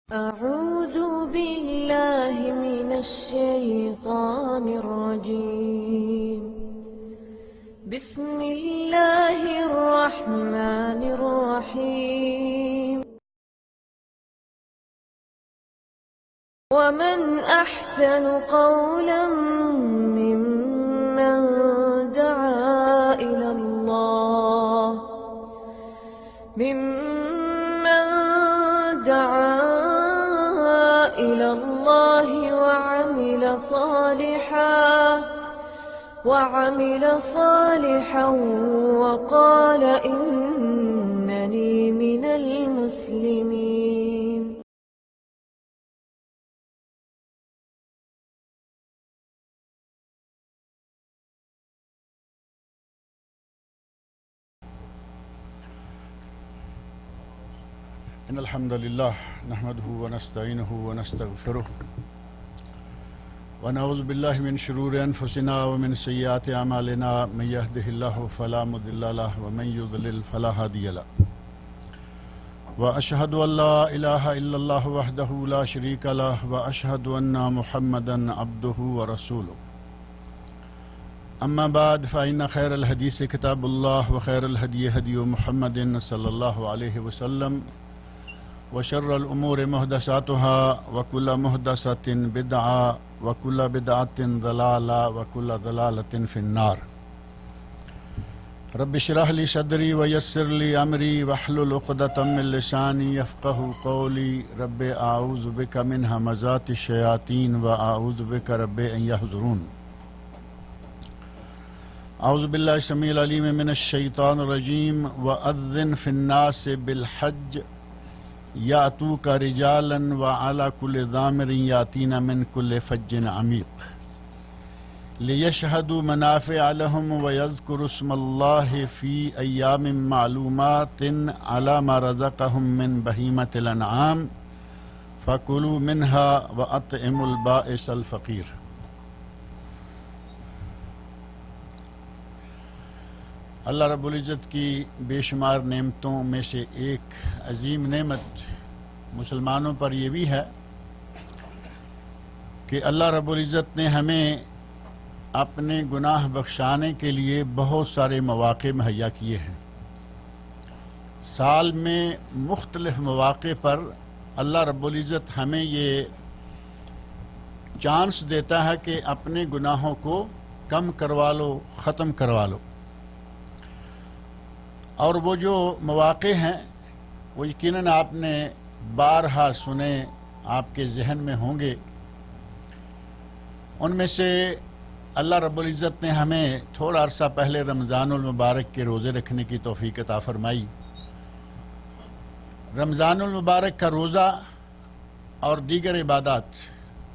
أعوذ بالله من الشيطان الرجيم. بسم الله الرحمن الرحيم. ومن أحسن قولا ممن دعا إلى الله وعمل صالحا وقال إنني من المسلمين. إن الحمد لله نحمده ونستعينه ونستغفره ونعوذ بالله من شرور أنفسنا ومن سيئات أعمالنا من يهده الله فلا مضل له ومن يضلل فلا هادي له وأشهد أن لا إله إلا الله وحده لا شريك له وأشهد أن محمدا عبده ورسوله. أما بعد فإن خير الحديث كتاب الله وخير الهدي هدي محمد صلى الله عليه وسلم وشر الأمور محدثاتها وكل محدثة بدعة وكل بدعة ضلالة وكل ضلالة في النار. رب اشرح لي صدري ويسر لي أمري واحلل عقدة من لساني يفقهوا قولي. رب أعوذ بك من همزات الشياطين وأعوذ بك رب أن يحضرون. أعوذ بالله السميع العليم من الشيطان الرجيم. وأذن في الناس بالحج يأتوك رجالا وعلى كل ضامر يأتين من كل فج عميق ليشهدوا منافع لهم ويذكروا اسم الله في أيام معلومات على ما رزقهم من بهيمة الأنعام فكلوا منها وأطعموا البائس الفقير. اللہ رب العزت کی بے شمار نعمتوں میں سے ایک عظیم نعمت مسلمانوں پر یہ بھی ہے کہ اللہ رب العزت نے ہمیں اپنے گناہ بخشانے کے لیے بہت سارے مواقع مہیا کیے ہیں. سال میں مختلف مواقع پر اللہ رب العزت ہمیں یہ چانس دیتا ہے کہ اپنے گناہوں کو کم کروا لو، ختم کروا لو. اور وہ جو مواقع ہیں وہ یقیناً آپ نے بارہا سنے، آپ کے ذہن میں ہوں گے. ان میں سے اللہ رب العزت نے ہمیں تھوڑا عرصہ پہلے رمضان المبارک کے روزے رکھنے کی توفیق عطا فرمائی. رمضان المبارک کا روزہ اور دیگر عبادات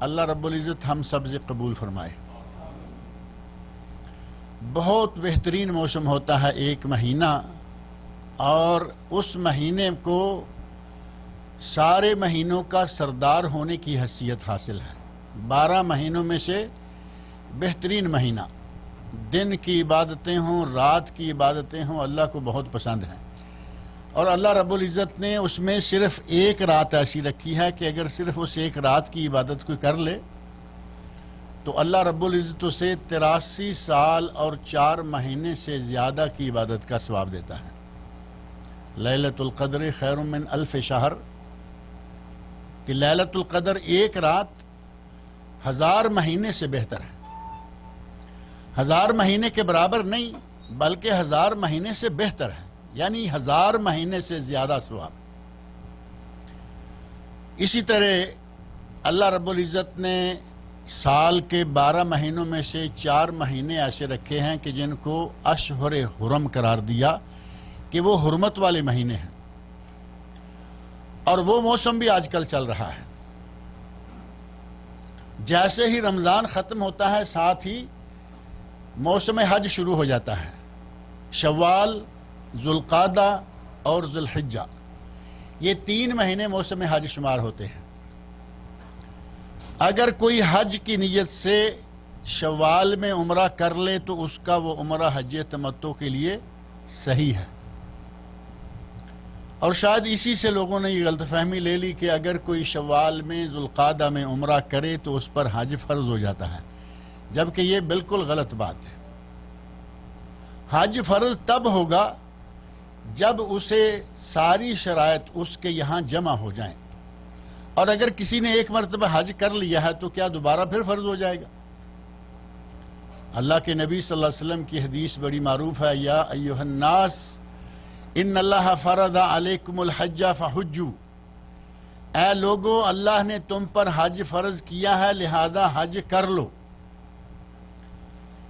اللہ رب العزت ہم سب سے قبول فرمائے. بہت بہترین موسم ہوتا ہے ایک مہینہ، اور اس مہینے کو سارے مہینوں کا سردار ہونے کی حیثیت حاصل ہے. 12 مہینوں میں سے بہترین مہینہ. دن کی عبادتیں ہوں، رات کی عبادتیں ہوں، اللہ کو بہت پسند ہیں. اور اللہ رب العزت نے اس میں صرف ایک رات ایسی رکھی ہے کہ اگر صرف اس ایک رات کی عبادت کوئی کر لے تو اللہ رب العزت اسے 83 سال اور 4 مہینے سے زیادہ کی عبادت کا ثواب دیتا ہے. لیلۃ القدر خیر من الف شہر، کہ لیلۃ القدر ایک رات 1000 مہینے سے بہتر ہے. 1000 مہینے کے برابر نہیں بلکہ 1000 مہینے سے بہتر ہے، یعنی 1000 مہینے سے زیادہ ثواب. اسی طرح اللہ رب العزت نے سال کے 12 مہینوں میں سے 4 مہینے ایسے رکھے ہیں کہ جن کو اشہر حرم قرار دیا کہ وہ حرمت والے مہینے ہیں. اور وہ موسم بھی آج کل چل رہا ہے. جیسے ہی رمضان ختم ہوتا ہے ساتھ ہی موسم حج شروع ہو جاتا ہے. شوال، ذوالقعدہ اور ذوالحجہ، یہ 3 مہینے موسم حج شمار ہوتے ہیں. اگر کوئی حج کی نیت سے شوال میں عمرہ کر لے تو اس کا وہ عمرہ حج تمتع کے لیے صحیح ہے. اور شاید اسی سے لوگوں نے یہ غلط فہمی لے لی کہ اگر کوئی شوال میں ذوالقعدہ میں عمرہ کرے تو اس پر حج فرض ہو جاتا ہے، جبکہ یہ بالکل غلط بات ہے۔ حج فرض تب ہوگا جب اسے ساری شرائط اس کے یہاں جمع ہو جائیں، اور اگر کسی نے ایک مرتبہ حج کر لیا ہے تو کیا دوبارہ پھر فرض ہو جائے گا؟ اللہ کے نبی صلی اللہ علیہ وسلم کی حدیث بڑی معروف ہے، یا ایھا الناس ان اللہ فرض علیکم الحج فحجوا، اے لوگو اللہ نے تم پر حج فرض کیا ہے لہذا حج کر لو۔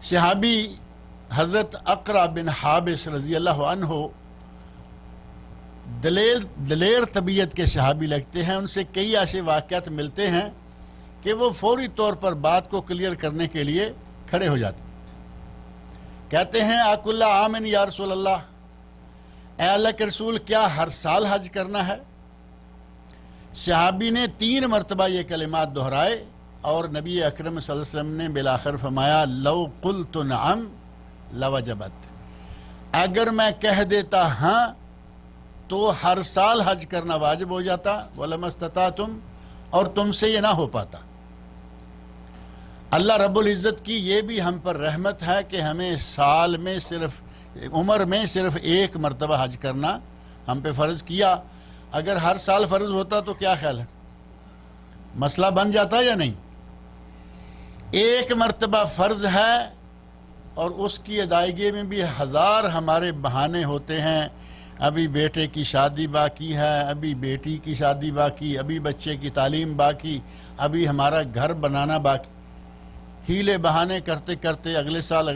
صحابی حضرت اقرع بن حابس رضی اللہ عنہ دلیر طبیعت کے صحابی لگتے ہیں، ان سے کئی ایسے واقعات ملتے ہیں کہ وہ فوری طور پر بات کو کلیئر کرنے کے لیے کھڑے ہو جاتے ہیں۔ کہتے ہیں اکل عام یا رسول اللہ، اے اللہ کے رسول کیا ہر سال حج کرنا ہے؟ صحابی نے 3 مرتبہ یہ کلمات دہرائے اور نبی اکرم صلی اللہ علیہ وسلم نے بالآخر فرمایا لو قلت نعم لوجبت، اگر میں کہہ دیتا ہاں تو ہر سال حج کرنا واجب ہو جاتا، وَلَمَا اسْتَطَعْتُمْ، اور تم سے یہ نہ ہو پاتا۔ اللہ رب العزت کی یہ بھی ہم پر رحمت ہے کہ ہمیں سال میں عمر میں صرف ایک مرتبہ حج کرنا ہم پہ فرض کیا۔ اگر ہر سال فرض ہوتا تو کیا خیال ہے، مسئلہ بن جاتا یا نہیں؟ ایک مرتبہ فرض ہے اور اس کی ادائیگی میں بھی ہزار ہمارے بہانے ہوتے ہیں، ابھی بیٹے کی شادی باقی ہے، ابھی بیٹی کی شادی باقی، ابھی بچے کی تعلیم باقی، ابھی ہمارا گھر بنانا باقی، ہیلے بہانے کرتے کرتے اگلے سال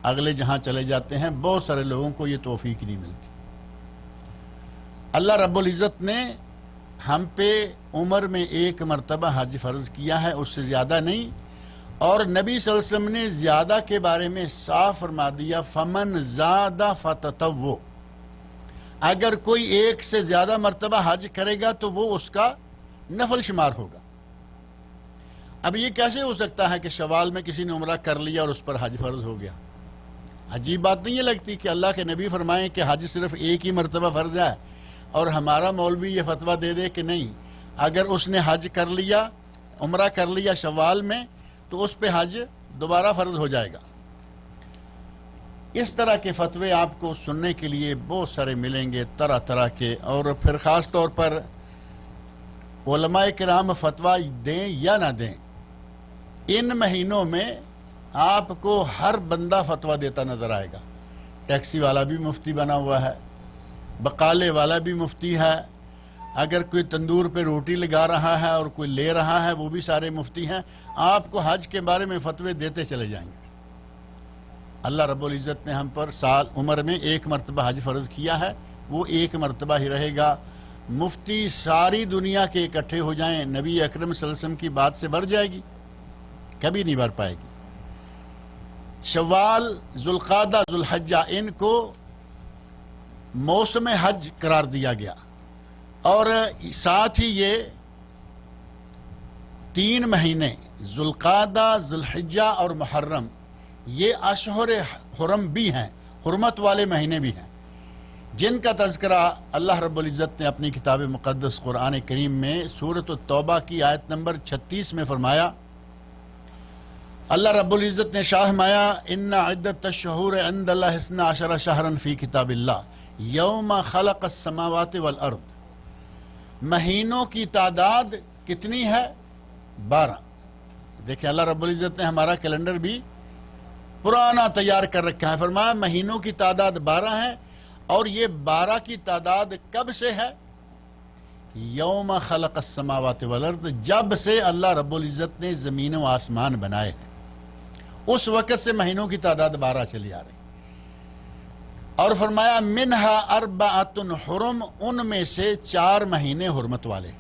اگلے جہاں چلے جاتے ہیں۔ بہت سارے لوگوں کو یہ توفیق نہیں ملتی۔ اللہ رب العزت نے ہم پہ عمر میں ایک مرتبہ حج فرض کیا ہے، اس سے زیادہ نہیں، اور نبی صلی اللہ علیہ وسلم نے زیادہ کے بارے میں صاف فرما دیا فمن زاد فتطوع، اگر کوئی ایک سے زیادہ مرتبہ حج کرے گا تو وہ اس کا نفل شمار ہوگا۔ اب یہ کیسے ہو سکتا ہے کہ شوال میں کسی نے عمرہ کر لیا اور اس پر حج فرض ہو گیا؟ عجیب بات نہیں یہ لگتی کہ اللہ کے نبی فرمائیں کہ حج صرف ایک ہی مرتبہ فرض ہے، اور ہمارا مولوی یہ فتویٰ دے دے کہ نہیں، اگر اس نے حج کر لیا، عمرہ کر لیا شوال میں تو اس پہ حج دوبارہ فرض ہو جائے گا۔ اس طرح کے فتوے آپ کو سننے کے لیے بہت سارے ملیں گے، طرح طرح کے، اور پھر خاص طور پر علماء کرام فتویٰ دیں یا نہ دیں، ان مہینوں میں آپ کو ہر بندہ فتویٰ دیتا نظر آئے گا۔ ٹیکسی والا بھی مفتی بنا ہوا ہے، بقالے والا بھی مفتی ہے، اگر کوئی تندور پہ روٹی لگا رہا ہے اور کوئی لے رہا ہے وہ بھی سارے مفتی ہیں۔ آپ کو حج کے بارے میں فتوے دیتے چلے جائیں گے۔ اللہ رب العزت نے ہم پر عمر میں ایک مرتبہ حج فرض کیا ہے، وہ ایک مرتبہ ہی رہے گا۔ مفتی ساری دنیا کے اکٹھے ہو جائیں، نبی اکرم صلی اللہ علیہ وسلم کی بات سے بڑھ جائے گی؟ کبھی نہیں بڑھ پائے گی۔ شوال، ذوالقعدہ، ذوالحجہ، ان کو موسم حج قرار دیا گیا، اور ساتھ ہی یہ 3 مہینے ذوالقعدہ، ذوالحجہ اور محرم، یہ اشہر حرم بھی ہیں، حرمت والے مہینے بھی ہیں، جن کا تذکرہ اللہ رب العزت نے اپنی کتاب مقدس قرآن کریم میں سورۃ التوبہ کی آیت نمبر 36 میں فرمایا۔ اللہ رب العزت نے شاہ فرمایا ان عدت الشہور عند اللہ 12 شہرا فی کتاب اللہ یوم خلق السماوات والارض، مہینوں کی تعداد کتنی ہے؟ 12۔ دیکھیں اللہ رب العزت نے ہمارا کیلنڈر بھی پرانا تیار کر رکھا ہے، فرمایا مہینوں کی تعداد 12 ہے، اور یہ 12 کی تعداد کب سے ہے؟ یوم خلق السماوات والارض، جب سے اللہ رب العزت نے زمین و آسمان بنائے ہیں، اس وقت سے مہینوں کی تعداد 12 چلی آ رہی۔ اور فرمایا منہا 4 حرم، ان میں سے 4 مہینے حرمت والے،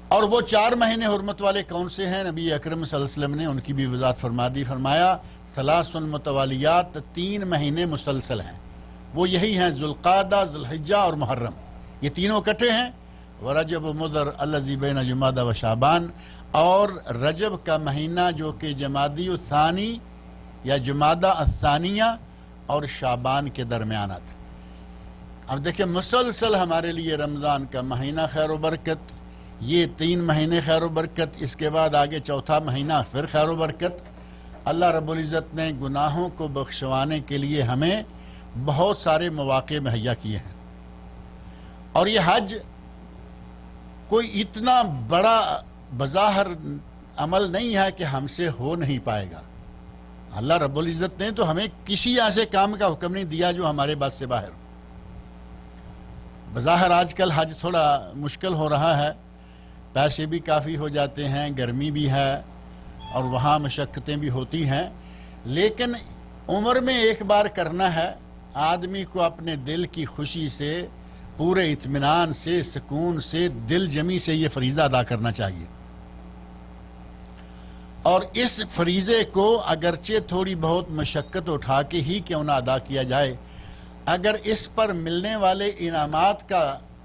اور وہ 4 مہینے حرمت والے کون سے ہیں؟ نبی اکرم صلی اللہ علیہ وسلم نے ان کی بھی وضاحت فرما دی، فرمایا 3 متوالیات، 3 مہینے مسلسل ہیں، وہ یہی ہیں ذوالقعدہ، ذوالحجہ اور محرم، یہ تینوں اکٹھے ہیں۔ ورجب مضر الذی بین جمادی و شعبان، اور رجب کا مہینہ جو کہ جمادی الثانی یا جمادی الثانیہ اور شعبان کے درمیان آتا ہے۔ اب دیکھیں مسلسل ہمارے لیے رمضان کا مہینہ خیر و برکت، یہ 3 مہینے خیر و برکت، اس کے بعد آگے چوتھا مہینہ پھر خیر و برکت۔ اللہ رب العزت نے گناہوں کو بخشوانے کے لیے ہمیں بہت سارے مواقع مہیا کیے ہیں، اور یہ حج کوئی اتنا بڑا بظاہر عمل نہیں ہے کہ ہم سے ہو نہیں پائے گا۔ اللہ رب العزت نے تو ہمیں کسی ایسے کام کا حکم نہیں دیا جو ہمارے بس سے باہر ہو۔ بظاہر آج کل حج تھوڑا مشکل ہو رہا ہے، پیسے بھی کافی ہو جاتے ہیں، گرمی بھی ہے اور وہاں مشقتیں بھی ہوتی ہیں، لیکن عمر میں ایک بار کرنا ہے۔ آدمی کو اپنے دل کی خوشی سے، پورے اطمینان سے، سکون سے، دل جمی سے یہ فریضہ ادا کرنا چاہیے، اور اس فریضے کو اگرچہ تھوڑی بہت مشقت اٹھا کے ہی کیوں نہ ادا کیا جائے، اگر اس پر ملنے والے انعامات کا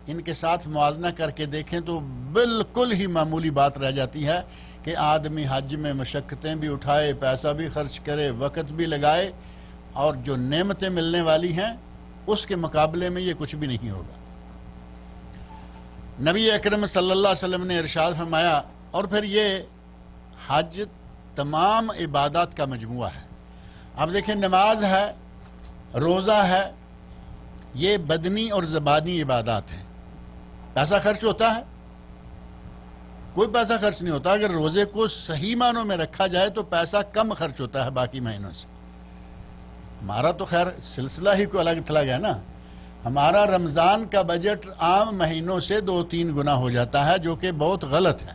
ان کے ساتھ موازنہ کر کے دیکھیں تو بالکل ہی معمولی بات رہ جاتی ہے کہ آدمی حج میں مشقتیں بھی اٹھائے، پیسہ بھی خرچ کرے، وقت بھی لگائے، اور جو نعمتیں ملنے والی ہیں اس کے مقابلے میں یہ کچھ بھی نہیں ہوگا۔ نبی اکرم صلی اللہ علیہ وسلم نے ارشاد فرمایا، اور پھر یہ حج تمام عبادات کا مجموعہ ہے۔ اب دیکھیں، نماز ہے، روزہ ہے، یہ بدنی اور زبانی عبادات ہیں۔ پیسہ خرچ ہوتا ہے؟ کوئی پیسہ خرچ نہیں ہوتا۔ اگر روزے کو صحیح معنوں میں رکھا جائے تو پیسہ کم خرچ ہوتا ہے باقی مہینوں سے۔ ہمارا تو خیر سلسلہ ہی کو الگ تھلگ ہے نا، ہمارا رمضان کا بجٹ عام مہینوں سے 2-3 گنا ہو جاتا ہے، جو کہ بہت غلط ہے۔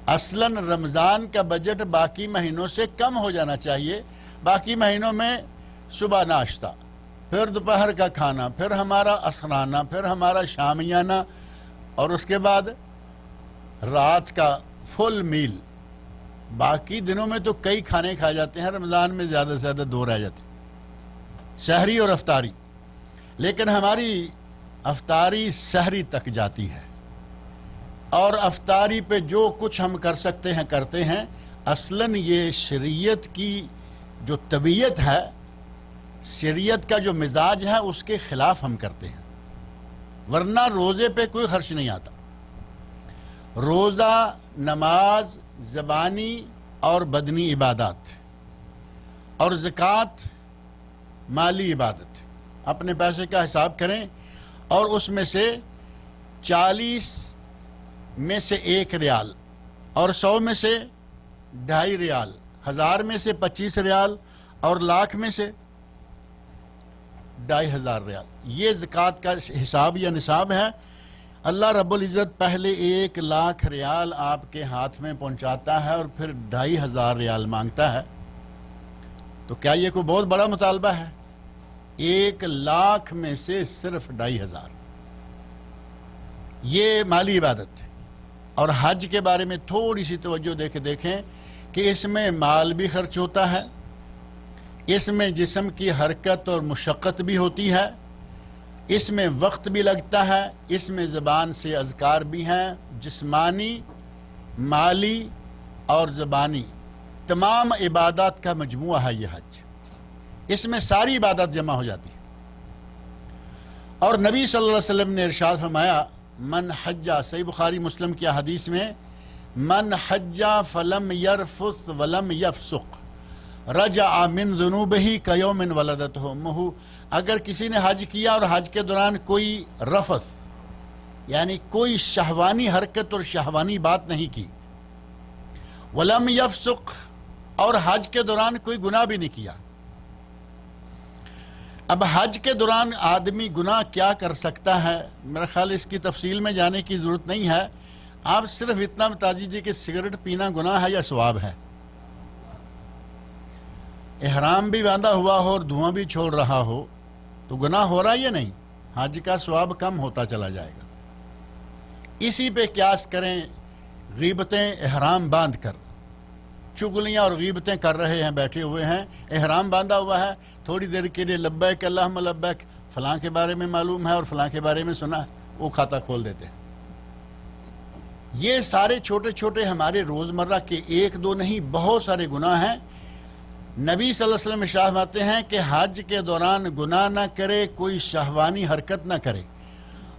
اصلاً رمضان کا بجٹ باقی مہینوں سے کم ہو جانا چاہیے۔ باقی مہینوں میں صبح ناشتہ، پھر دوپہر کا کھانا، پھر ہمارا عصرانہ، پھر ہمارا شامیانہ، اور اس کے بعد رات کا فل میل۔ باقی دنوں میں تو کئی کھانے کھائے جاتے ہیں، رمضان میں زیادہ سے زیادہ 2 رہ جاتے ہیں، سحری اور افطاری۔ لیکن ہماری افطاری سحری تک جاتی ہے، اور افطاری پہ جو کچھ ہم کر سکتے ہیں کرتے ہیں۔ اصلاً یہ شریعت کی جو طبیعت ہے، شریعت کا جو مزاج ہے، اس کے خلاف ہم کرتے ہیں، ورنہ روزے پہ کوئی خرچ نہیں آتا۔ روزہ، نماز، زبانی اور بدنی عبادات، اور زکوٰۃ مالی عبادت۔ اپنے پیسے کا حساب کریں، اور اس میں سے 40 میں سے 1 ریال، اور 100 میں سے 2.5 ریال، 1000 میں سے 25 ریال، اور لاکھ میں سے 2500 ریال، یہ زکوٰۃ کا حساب یا نصاب ہے۔ اللہ رب العزت پہلے 1 لاکھ ریال آپ کے ہاتھ میں پہنچاتا ہے، اور پھر 2500 ریال مانگتا ہے۔ تو کیا یہ کوئی بہت بڑا مطالبہ ہے؟ 1 لاکھ میں سے صرف 2500، یہ مالی عبادت ہے۔ اور حج کے بارے میں تھوڑی سی توجہ دے کے دیکھیں کہ اس میں مال بھی خرچ ہوتا ہے، اس میں جسم کی حرکت اور مشقت بھی ہوتی ہے، اس میں وقت بھی لگتا ہے، اس میں زبان سے اذکار بھی ہیں، جسمانی، مالی اور زبانی، تمام عبادات کا مجموعہ ہے یہ حج۔ اس میں ساری عبادت جمع ہو جاتی ہے۔ اور نبی صلی اللہ علیہ وسلم نے ارشاد فرمایا، من حجہ، صحیح بخاری مسلم کی حدیث میں، من حجہ فلم یرفث ولم یفسق رجع من ذنوبہ کیوم ولدتہ امہ۔ اگر کسی نے حج کیا اور حج کے دوران کوئی رفث یعنی کوئی شہوانی حرکت اور شہوانی بات نہیں کی، ولم یفسق، اور حج کے دوران کوئی گناہ بھی نہیں کیا۔ اب حج کے دوران آدمی گناہ کیا کر سکتا ہے، میرا خیال اس کی تفصیل میں جانے کی ضرورت نہیں ہے۔ آپ صرف اتنا بتا دیجیے کہ سگریٹ پینا گناہ ہے یا ثواب ہے؟ احرام بھی باندھا ہوا ہو اور دھواں بھی چھوڑ رہا ہو تو گناہ ہو رہا ہے یا نہیں؟ حج کا ثواب کم ہوتا چلا جائے گا۔ اسی پہ قیاس کریں، غیبتیں احرام باندھ کر، چغلیاں اور غیبتیں کر رہے ہیں، بیٹھے ہوئے ہیں، احرام باندھا ہوا ہے، تھوڑی دیر کے لیے لبیک اللہم لبیک، فلاں کے بارے میں معلوم ہے اور فلاں کے بارے میں سنا ہے، وہ کھاتا کھول دیتے ہیں۔ یہ سارے چھوٹے چھوٹے ہمارے روزمرہ کے 1-2 نہیں، بہت سارے گناہ ہیں نبی صلی اللہ علیہ وسلم ارشاد فرماتے ہیں کہ حج کے دوران گناہ نہ کرے، کوئی شہوانی حرکت نہ کرے،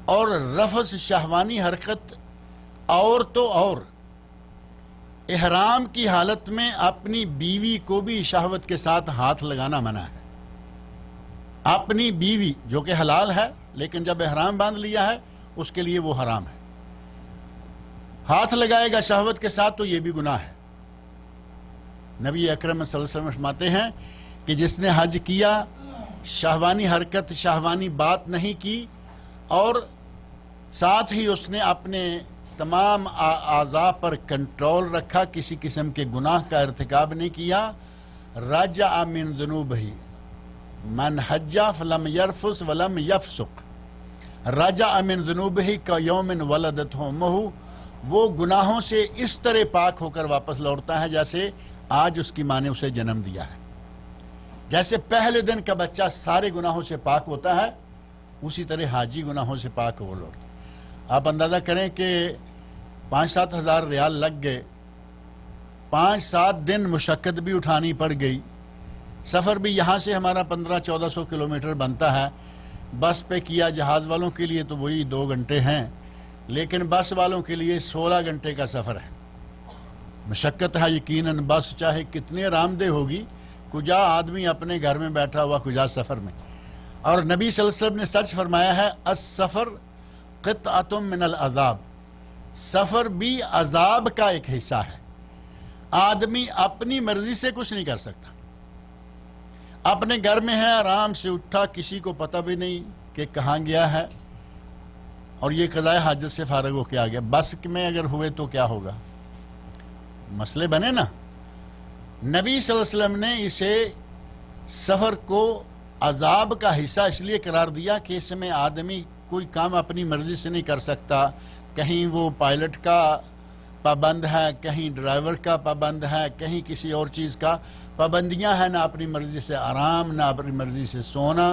اور رفث شہوانی حرکت اور تو اور احرام کی حالت میں اپنی بیوی کو بھی شہوت کے ساتھ ہاتھ لگانا منع ہے۔ اپنی بیوی جو کہ حلال ہے لیکن جب احرام باندھ لیا ہے اس کے لیے وہ حرام ہے، ہاتھ لگائے گا شہوت کے ساتھ تو یہ بھی گناہ ہے۔ نبی اکرم صلی اللہ علیہ وسلم فرماتے ہیں کہ جس نے حج کیا، شہوانی حرکت شہوانی بات نہیں کی، اور ساتھ ہی اس نے اپنے تمام اعضاء پر کنٹرول رکھا، کسی قسم کے گناہ کا ارتکاب نہیں کیا، رجع من ذنوبہ، من حج فلم یرفث ولم یفسق، رجع من ذنوبہ کیوم ولدتہ امہ، وہ گناہوں سے اس طرح پاک ہو کر واپس لوٹتا ہے جیسے آج اس کی ماں نے اسے جنم دیا ہے۔ جیسے پہلے دن کا بچہ سارے گناہوں سے پاک ہوتا ہے، اسی طرح حاجی گناہوں سے پاک ہو لوٹتا ہے۔ آپ اندازہ کریں کہ 5-7 ہزار ریال لگ گئے، 5-7 دن مشقت بھی اٹھانی پڑ گئی، سفر بھی یہاں سے ہمارا 1500-1400 کلومیٹر بنتا ہے، بس پہ کیا، جہاز والوں کے لیے تو وہی 2 گھنٹے ہیں، لیکن بس والوں کے لیے 16 گھنٹے کا سفر ہے۔ مشقت ہے یقیناً، بس چاہے کتنے آرام دہ ہوگی، کجا آدمی اپنے گھر میں بیٹھا ہوا، کجا سفر میں۔ اور نبی صلی اللہ علیہ وسلم نے سچ فرمایا ہے، السفر قطعۃ من العذاب، سفر بھی عذاب کا ایک حصہ ہے۔ آدمی اپنی مرضی سے کچھ نہیں کر سکتا، اپنے گھر میں ہے، آرام سے اٹھا، کسی کو پتہ بھی نہیں کہ کہاں گیا ہے، اور یہ قضاء حاجت سے فارغ ہو کے آ گیا۔ بس میں اگر ہوئے تو کیا ہوگا، مسئلے بنے نا۔ نبی صلی اللہ علیہ وسلم نے اسے سفر کو عذاب کا حصہ اس لیے قرار دیا کہ اس میں آدمی کوئی کام اپنی مرضی سے نہیں کر سکتا، کہیں وہ پائلٹ کا پابند ہے، کہیں ڈرائیور کا پابند ہے، کہیں کسی اور چیز کا پابندیاں ہیں، نہ اپنی مرضی سے آرام، نہ اپنی مرضی سے سونا۔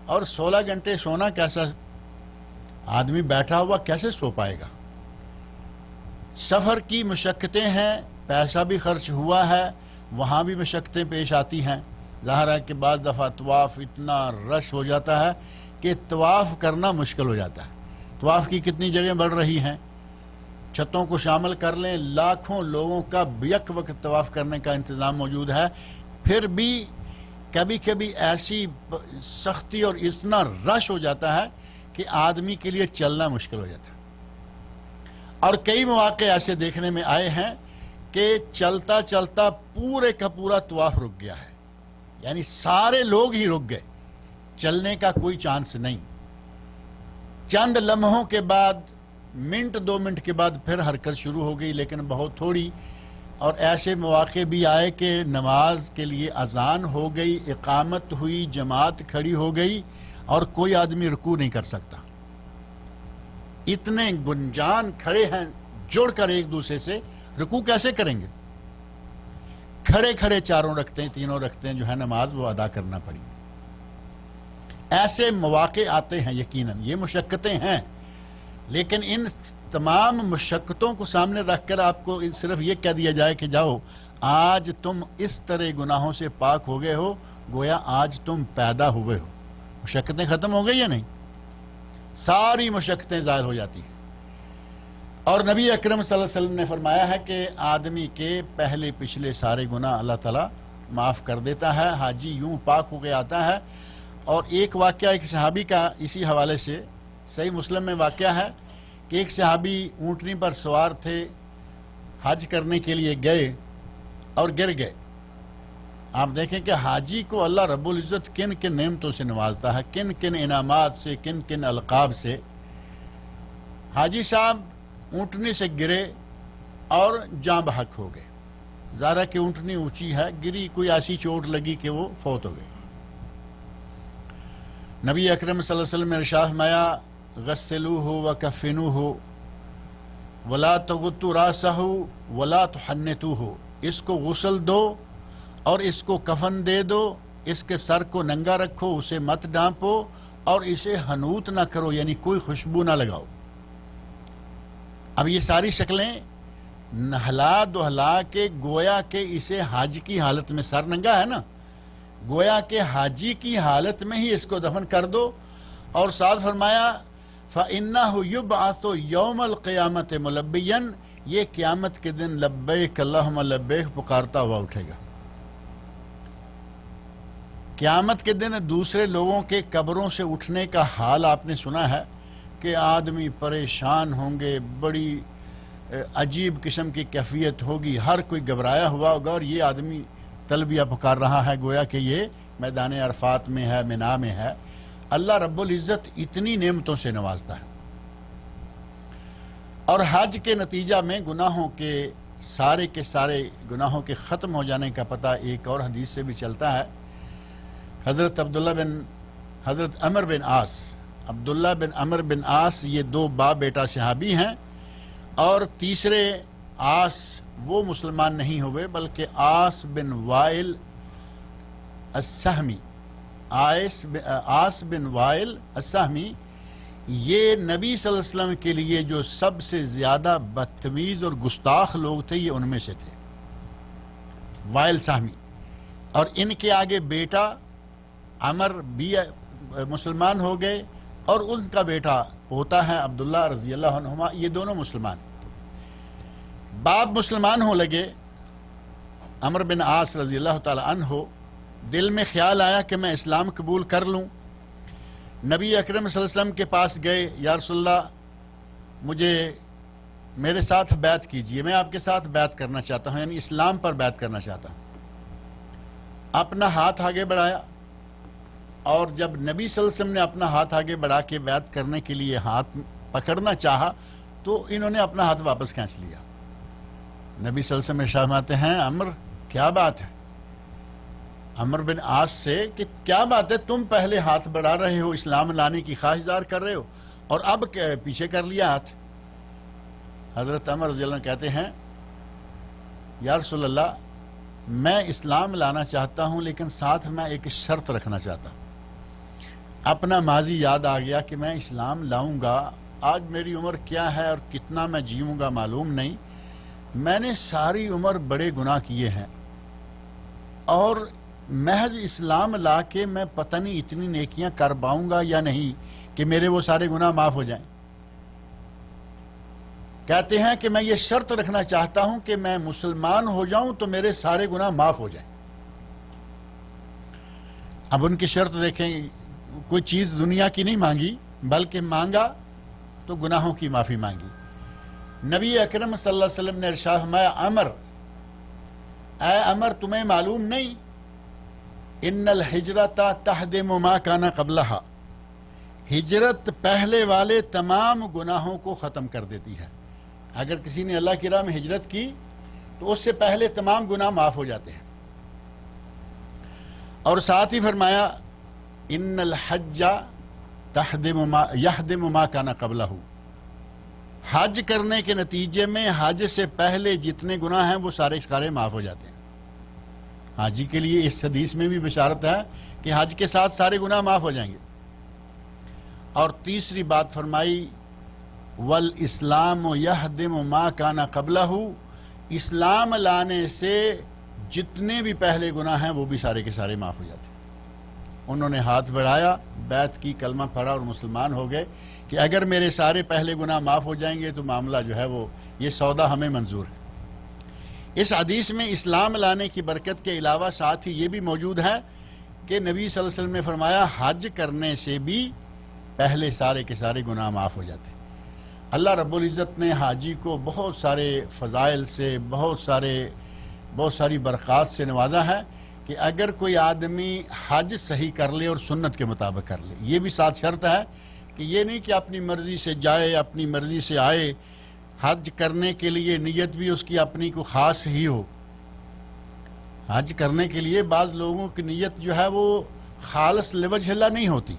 اور 16 گھنٹے سونا، کیسا آدمی بیٹھا ہوا کیسے سو پائے گا؟ سفر کی مشقتیں ہیں، پیسہ بھی خرچ ہوا ہے، وہاں بھی مشقتیں پیش آتی ہیں۔ ظاہر ہے کہ بعض دفعہ طواف اتنا رش ہو جاتا ہے کہ طواف کرنا مشکل ہو جاتا ہے۔ طواف کی کتنی جگہیں بڑھ رہی ہیں، چھتوں کو شامل کر لیں، لاکھوں لوگوں کا یک وقت طواف کرنے کا انتظام موجود ہے، پھر بھی کبھی کبھی ایسی سختی اور اتنا رش ہو جاتا ہے کہ آدمی کے لیے چلنا مشکل ہو جاتا ہے۔ اور کئی مواقع ایسے دیکھنے میں آئے ہیں کہ چلتا چلتا پورے کا پورا طواف رک گیا ہے، یعنی سارے لوگ ہی رک گئے، چلنے کا کوئی چانس نہیں۔ چند لمحوں کے بعد، منٹ 2 منٹ کے بعد پھر حرکت شروع ہو گئی، لیکن بہت تھوڑی۔ اور ایسے مواقع بھی آئے کہ نماز کے لیے اذان ہو گئی، اقامت ہوئی، جماعت کھڑی ہو گئی، اور کوئی آدمی رکوع نہیں کر سکتا۔ اتنے گنجان کھڑے ہیں جڑ کر ایک دوسرے سے، رکوع کیسے کریں گے؟ کھڑے کھڑے 4 رکعتیں 3 رکعتیں جو ہے نماز وہ ادا کرنا پڑی۔ ایسے مواقع آتے ہیں، یقیناً یہ مشقتیں ہیں، لیکن ان تمام مشقتوں کو سامنے رکھ کر آپ کو صرف یہ کہہ دیا جائے کہ جاؤ آج تم اس طرح گناہوں سے پاک ہو گئے ہو، گویا آج تم پیدا ہوئے ہو، مشقتیں ختم ہو گئی یا نہیں؟ ساری مشقتیں ظاہر ہو جاتی ہیں۔ اور نبی اکرم صلی اللہ علیہ وسلم نے فرمایا ہے کہ آدمی کے پہلے پچھلے سارے گناہ اللہ تعالیٰ معاف کر دیتا ہے، حاجی یوں پاک ہو کے آتا ہے۔ اور ایک واقعہ ایک صحابی کا اسی حوالے سے صحیح مسلم میں واقعہ ہے کہ ایک صحابی اونٹنی پر سوار تھے، حج کرنے کے لیے گئے اور گر گئے۔ آپ دیکھیں کہ حاجی کو اللہ رب العزت کن کن نعمتوں سے نوازتا ہے، کن کن انعامات سے، کن کن القاب سے۔ حاجی صاحب اونٹنی سے گرے اور جاں بحق ہو گئے۔ ظاہر ہے کہ اونٹنی اونچی ہے، گری، کوئی ایسی چوٹ لگی کہ وہ فوت ہو گئے۔ نبی اکرم صلی اللہ علیہ وسلم نے ارشاد فرمایا، غسلوہ وکفنوہ ولا تغطوا راسہ ولا تحنطوہ، اس کو غسل دو اور اس کو کفن دے دو، اس کے سر کو ننگا رکھو، اسے مت ڈھانپو، اور اسے حنوط نہ کرو، یعنی کوئی خوشبو نہ لگاؤ۔ اب یہ ساری شکلیں نہلا دہلا کے گویا کہ اسے حج کی حالت میں، سر ننگا ہے نا، گویا کہ حاجی کی حالت میں ہی اس کو دفن کر دو، اور ساتھ فرمایا فَإِنَّهُ يُبْعَثُ يَوْمَ الْقِيَامَةِ مُلَبِّيًّا، یہ قیامت کے دن لبیک اللہم لبیک پکارتا ہوا اٹھے گا۔ قیامت کے دن دوسرے لوگوں کے قبروں سے اٹھنے کا حال آپ نے سنا ہے کہ آدمی پریشان ہوں گے، بڑی عجیب قسم کی کیفیت ہوگی، ہر کوئی گھبرایا ہوا ہوگا، اور یہ آدمی تلبیہ پکار رہا ہے گویا کہ یہ میدان عرفات میں ہے، منا میں ہے۔ اللہ رب العزت اتنی نعمتوں سے نوازتا ہے۔ اور حج کے نتیجہ میں گناہوں کے سارے گناہوں کے ختم ہو جانے کا پتہ ایک اور حدیث سے بھی چلتا ہے۔ حضرت عمر بن عاص، عبداللہ بن عمر بن عاص، یہ دو باپ بیٹا صحابی ہیں، اور تیسرے عاص وہ مسلمان نہیں ہوئے بلکہ عاص بن وائل السہمی، عاص بن وائل السہمی، یہ نبی صلی اللہ علیہ وسلم کے لیے جو سب سے زیادہ بدتمیز اور گستاخ لوگ تھے یہ ان میں سے تھے، وائل سہمی۔ اور ان کے آگے بیٹا عمر بھی مسلمان ہو گئے، اور ان کا بیٹا پوتا ہے عبداللہ رضی اللہ عنہما، یہ دونوں مسلمان۔ باپ مسلمان ہو لگے، عمر بن عاص رضی اللہ تعالی عنہ، دل میں خیال آیا کہ میں اسلام قبول کر لوں۔ نبی اکرم صلی اللہ علیہ وسلم کے پاس گئے، یا رسول اللہ مجھے میرے ساتھ بیعت کیجئے، میں آپ کے ساتھ بیعت کرنا چاہتا ہوں، یعنی اسلام پر بیعت کرنا چاہتا ہوں۔ اپنا ہاتھ آگے بڑھایا، اور جب نبی صلی اللہ علیہ وسلم نے اپنا ہاتھ آگے بڑھا کے بیعت کرنے کے لیے ہاتھ پکڑنا چاہا تو انہوں نے اپنا ہاتھ واپس کھینچ لیا۔ نبی صلی اللہ علیہ وسلم ارشاد فرماتے ہیں عمر کیا بات ہے، عمر بن عاص سے کہ کیا بات ہے، تم پہلے ہاتھ بڑھا رہے ہو، اسلام لانے کی خواہش ظاہر کر رہے ہو، اور اب پیچھے کر لیا ہاتھ۔ حضرت عمر رضی اللہ عنہ کہتے ہیں یا رسول اللہ میں اسلام لانا چاہتا ہوں، لیکن ساتھ میں ایک شرط رکھنا چاہتا ہوں۔ اپنا ماضی یاد آ گیا کہ میں اسلام لاؤں گا، آج میری عمر کیا ہے اور کتنا میں جیوں گا معلوم نہیں، میں نے ساری عمر بڑے گناہ کیے ہیں، اور محض اسلام لا کے میں پتہ نہیں اتنی نیکیاں کر پاؤں گا یا نہیں کہ میرے وہ سارے گناہ معاف ہو جائیں۔ کہتے ہیں کہ میں یہ شرط رکھنا چاہتا ہوں کہ میں مسلمان ہو جاؤں تو میرے سارے گناہ معاف ہو جائیں۔ اب ان کی شرط دیکھیں، کوئی چیز دنیا کی نہیں مانگی بلکہ مانگا تو گناہوں کی معافی مانگی۔ نبی اکرم صلی اللہ علیہ وسلم نے ارشاد فرمایا اے عمر تمہیں معلوم نہیں، ان الہجرت تہدم ما کان قبلہا، ہجرت پہلے والے تمام گناہوں کو ختم کر دیتی ہے۔ اگر کسی نے اللہ کی راہ میں ہجرت کی تو اس سے پہلے تمام گناہ معاف ہو جاتے ہیں۔ اور ساتھ ہی فرمایا ان الحج یہدم ما کان قبلہ، حج کرنے کے نتیجے میں حج سے پہلے جتنے گناہ ہیں وہ سارے معاف ہو جاتے ہیں۔ حاجی کے لیے اس حدیث میں بھی بشارت ہے کہ حج کے ساتھ سارے گناہ معاف ہو جائیں گے۔ اور تیسری بات فرمائی والاسلام یہدم ما کان قبلہ، اسلام لانے سے جتنے بھی پہلے گناہ ہیں وہ بھی سارے کے سارے معاف ہو جاتے ہیں۔ انہوں نے ہاتھ بڑھایا، بیعت کی، کلمہ پڑھا اور مسلمان ہو گئے کہ اگر میرے سارے پہلے گناہ معاف ہو جائیں گے تو معاملہ جو ہے وہ یہ سودا ہمیں منظور ہے۔ اس حدیث میں اسلام لانے کی برکت کے علاوہ ساتھ ہی یہ بھی موجود ہے کہ نبی صلی اللہ علیہ وسلم نے فرمایا حج کرنے سے بھی پہلے سارے کے سارے گناہ معاف ہو جاتے ہیں۔ اللہ رب العزت نے حاجی کو بہت سارے فضائل سے، بہت ساری برکات سے نوازا ہے کہ اگر کوئی آدمی حج صحیح کر لے اور سنت کے مطابق کر لے، یہ بھی ساتھ شرط ہے کہ یہ نہیں کہ اپنی مرضی سے جائے، اپنی مرضی سے آئے، حج کرنے کے لیے نیت بھی اس کی اپنی کو خاص ہی ہو۔ حج کرنے کے لیے بعض لوگوں کی نیت جو ہے وہ خالص لوجہ اللہ نہیں ہوتی۔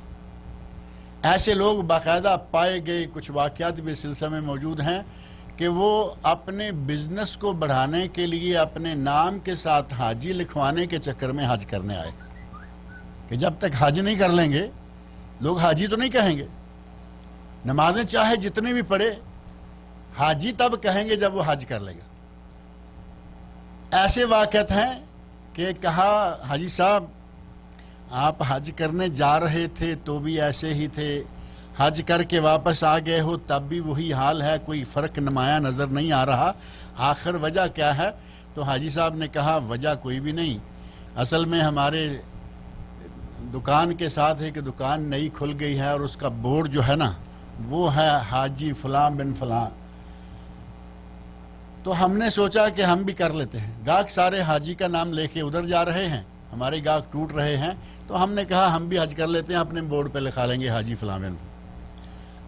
ایسے لوگ باقاعدہ پائے گئے، کچھ واقعات بھی سلسلے میں موجود ہیں کہ وہ اپنے بزنس کو بڑھانے کے لیے اپنے نام کے ساتھ حاجی لکھوانے کے چکر میں حج کرنے آئے کہ جب تک حج نہیں کر لیں گے لوگ حاجی تو نہیں کہیں گے، نمازیں چاہے جتنے بھی پڑھے حاجی تب کہیں گے جب وہ حج کر لے گا۔ ایسے واقعات ہیں کہ کہا حاجی صاحب آپ حج کرنے جا رہے تھے تو بھی ایسے ہی تھے، حج کر کے واپس آ گئے ہو تب بھی وہی حال ہے، کوئی فرق نمایاں نظر نہیں آ رہا، آخر وجہ کیا ہے؟ تو حاجی صاحب نے کہا وجہ کوئی بھی نہیں، اصل میں ہمارے دکان کے ساتھ ایک دکان نئی کھل گئی ہے اور اس کا بورڈ جو ہے نا وہ ہے حاجی فلاں بن فلاں، تو ہم نے سوچا کہ ہم بھی کر لیتے ہیں، گاہک سارے حاجی کا نام لے کے ادھر جا رہے ہیں، ہمارے گاہک ٹوٹ رہے ہیں، تو ہم نے کہا ہم بھی حج کر لیتے ہیں، اپنے بورڈ پہ لکھا لیں گے حاجی فلاں بن۔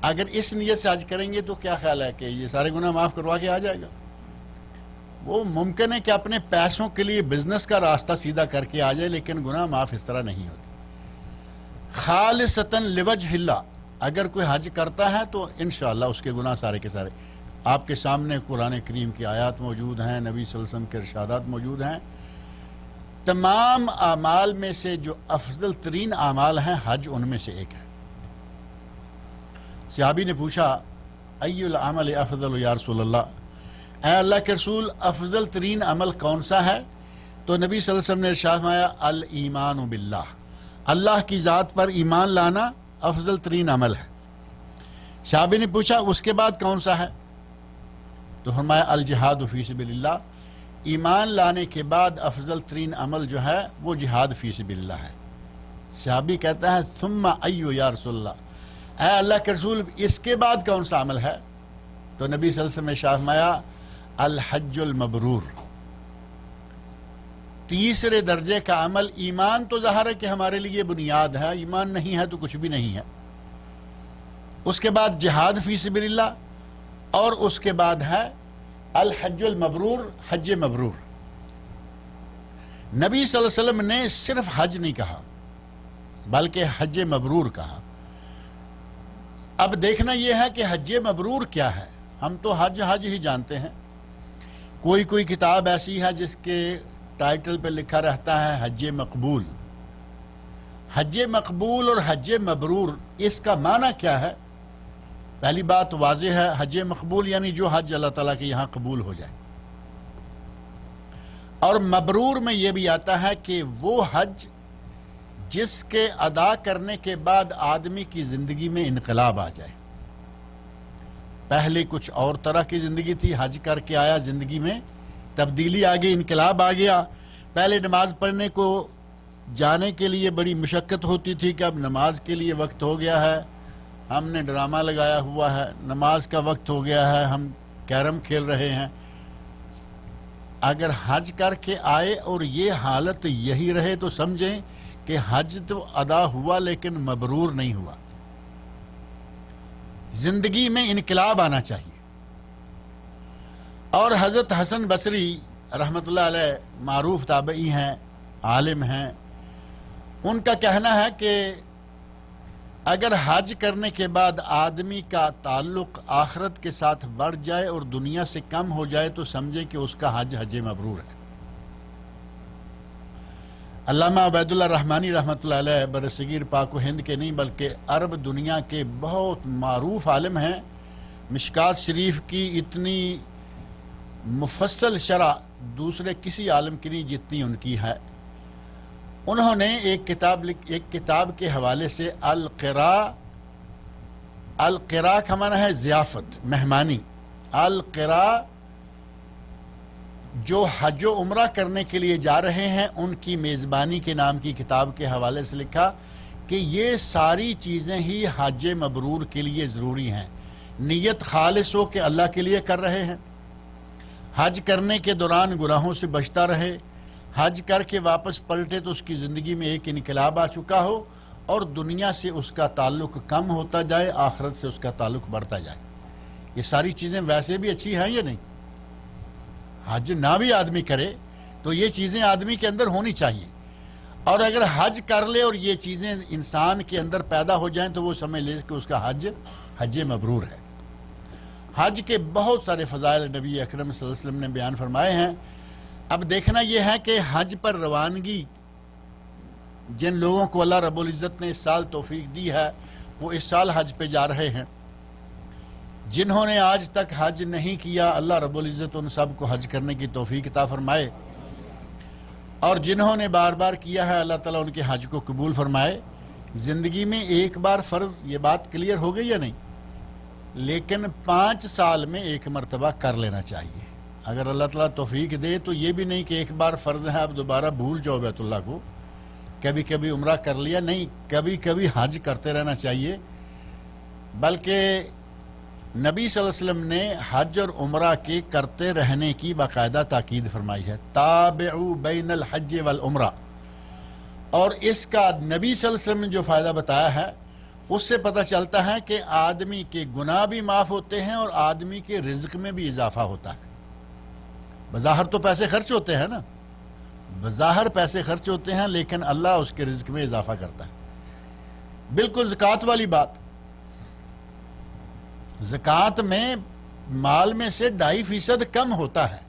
اگر اس نیت سے حج کریں گے تو کیا خیال ہے کہ یہ سارے گناہ معاف کروا کے آ جائے گا؟ وہ ممکن ہے کہ اپنے پیسوں کے لیے بزنس کا راستہ سیدھا کر کے آ جائے، لیکن گناہ معاف اس طرح نہیں ہوتے۔ خالصتاً لوجہ اللہ اگر کوئی حج کرتا ہے تو انشاءاللہ اس کے گناہ سارے کے سارے آپ کے سامنے قرآن کریم کی آیات موجود ہیں، نبی صلی اللہ علیہ وسلم کے ارشادات موجود ہیں۔ تمام اعمال میں سے جو افضل ترین اعمال ہیں حج ان میں سے ایک ہے۔ صحابی نے پوچھا ای العمل افضل یا رسول اللہ، اے اللہ کے رسول افضل ترین عمل کون سا ہے؟ تو نبی صلی اللہ علیہ وسلم نے ارشاد فرمایا الایمان باللہ، اللہ کی ذات پر ایمان لانا افضل ترین عمل ہے۔ صحابی نے پوچھا اس کے بعد کون سا ہے؟ تو فرمایا الجہاد فی سبیل اللہ، ایمان لانے کے بعد افضل ترین عمل جو ہے وہ جہاد فی سبیل اللہ ہے۔ صحابی کہتا ہے ثم ایو یا رسول اللہ، اے اللہ کے رسول اس کے بعد کون سا عمل ہے؟ تو نبی صلی اللہ علیہ وسلم نے ارشاد فرمایا الحج المبرور، تیسرے درجے کا عمل۔ ایمان تو ظاہر ہے کہ ہمارے لیے بنیاد ہے، ایمان نہیں ہے تو کچھ بھی نہیں ہے۔ اس کے بعد جہاد فی سبیل اللہ، اور اس کے بعد ہے الحج المبرور، حج مبرور۔ نبی صلی اللہ علیہ وسلم نے صرف حج نہیں کہا بلکہ حج مبرور کہا۔ اب دیکھنا یہ ہے کہ حج مبرور کیا ہے؟ ہم تو حج ہی جانتے ہیں، کوئی کتاب ایسی ہے جس کے ٹائٹل پہ لکھا رہتا ہے حج مقبول۔ حج مقبول اور حج مبرور اس کا معنی کیا ہے؟ پہلی بات واضح ہے، حج مقبول یعنی جو حج اللہ تعالیٰ کے یہاں قبول ہو جائے، اور مبرور میں یہ بھی آتا ہے کہ وہ حج جس کے ادا کرنے کے بعد آدمی کی زندگی میں انقلاب آ جائے۔ پہلے کچھ اور طرح کی زندگی تھی، حج کر کے آیا، زندگی میں تبدیلی آ گئی، انقلاب آ گیا۔ پہلے نماز پڑھنے کو جانے کے لیے بڑی مشقت ہوتی تھی کہ اب نماز کے لیے وقت ہو گیا ہے، ہم نے ڈرامہ لگایا ہوا ہے، نماز کا وقت ہو گیا ہے، ہم کیرم کھیل رہے ہیں۔ اگر حج کر کے آئے اور یہ حالت یہی رہے تو سمجھیں کہ حج تو ادا ہوا لیکن مبرور نہیں ہوا۔ زندگی میں انقلاب آنا چاہیے۔ اور حضرت حسن بصری رحمۃ اللہ علیہ معروف تابعی ہیں، عالم ہیں، ان کا کہنا ہے کہ اگر حج کرنے کے بعد آدمی کا تعلق آخرت کے ساتھ بڑھ جائے اور دنیا سے کم ہو جائے تو سمجھے کہ اس کا حج مبرور ہے۔ علامہ عبید اللہ رحمانی رحمۃ اللہ علیہ برصغیر پاک و ہند کے نہیں بلکہ عرب دنیا کے بہت معروف عالم ہیں، مشکات شریف کی اتنی مفصل شرح دوسرے کسی عالم کی نہیں جتنی ان کی ہے۔ انہوں نے ایک کتاب کے حوالے سے القراء کا معنی ہے ضیافت، مہمانی۔ القراء جو حج و عمرہ کرنے کے لیے جا رہے ہیں ان کی میزبانی کے نام کی کتاب کے حوالے سے لکھا کہ یہ ساری چیزیں ہی حج مبرور کے لیے ضروری ہیں۔ نیت خالص ہو کہ اللہ کے لیے کر رہے ہیں، حج کرنے کے دوران گناہوں سے بچتا رہے، حج کر کے واپس پلٹے تو اس کی زندگی میں ایک انقلاب آ چکا ہو اور دنیا سے اس کا تعلق کم ہوتا جائے، آخرت سے اس کا تعلق بڑھتا جائے۔ یہ ساری چیزیں ویسے بھی اچھی ہیں یا نہیں؟ حج نہ بھی آدمی کرے تو یہ چیزیں آدمی کے اندر ہونی چاہیے، اور اگر حج کر لے اور یہ چیزیں انسان کے اندر پیدا ہو جائیں تو وہ سمجھ لے کہ اس کا حج مبرور ہے۔ حج کے بہت سارے فضائل نبی اکرم صلی اللہ علیہ وسلم نے بیان فرمائے ہیں۔ اب دیکھنا یہ ہے کہ حج پر روانگی جن لوگوں کو اللہ رب العزت نے اس سال توفیق دی ہے وہ اس سال حج پہ جا رہے ہیں۔ جنہوں نے آج تک حج نہیں کیا اللہ رب العزت ان سب کو حج کرنے کی توفیق عطا فرمائے۔ اور جنہوں نے بار بار کیا ہے اللہ تعالیٰ ان کے حج کو قبول فرمائے۔ زندگی میں ایک بار فرض، یہ بات کلیئر ہو گئی یا نہیں؟ لیکن 5 سال میں ایک مرتبہ کر لینا چاہیے۔ اگر اللہ تعالیٰ توفیق دے تو یہ بھی نہیں کہ ایک بار فرض ہے اب دوبارہ بھول جاؤ بیت اللہ کو، کبھی کبھی عمرہ کر لیا، نہیں، کبھی کبھی حج کرتے رہنا چاہیے۔ بلکہ نبی صلی اللہ علیہ وسلم نے حج اور عمرہ کے کرتے رہنے کی باقاعدہ تاکید فرمائی ہے، تابعوا بین الحج والعمرہ۔ اور اس کا نبی صلی اللہ علیہ وسلم نے جو فائدہ بتایا ہے اس سے پتہ چلتا ہے کہ آدمی کے گناہ بھی معاف ہوتے ہیں اور آدمی کے رزق میں بھی اضافہ ہوتا ہے۔ بظاہر تو پیسے خرچ ہوتے ہیں نا، بظاہر پیسے خرچ ہوتے ہیں، لیکن اللہ اس کے رزق میں اضافہ کرتا ہے۔ بالکل زکوٰۃ والی بات، زکوٰۃ میں مال میں سے 2.5% کم ہوتا ہے،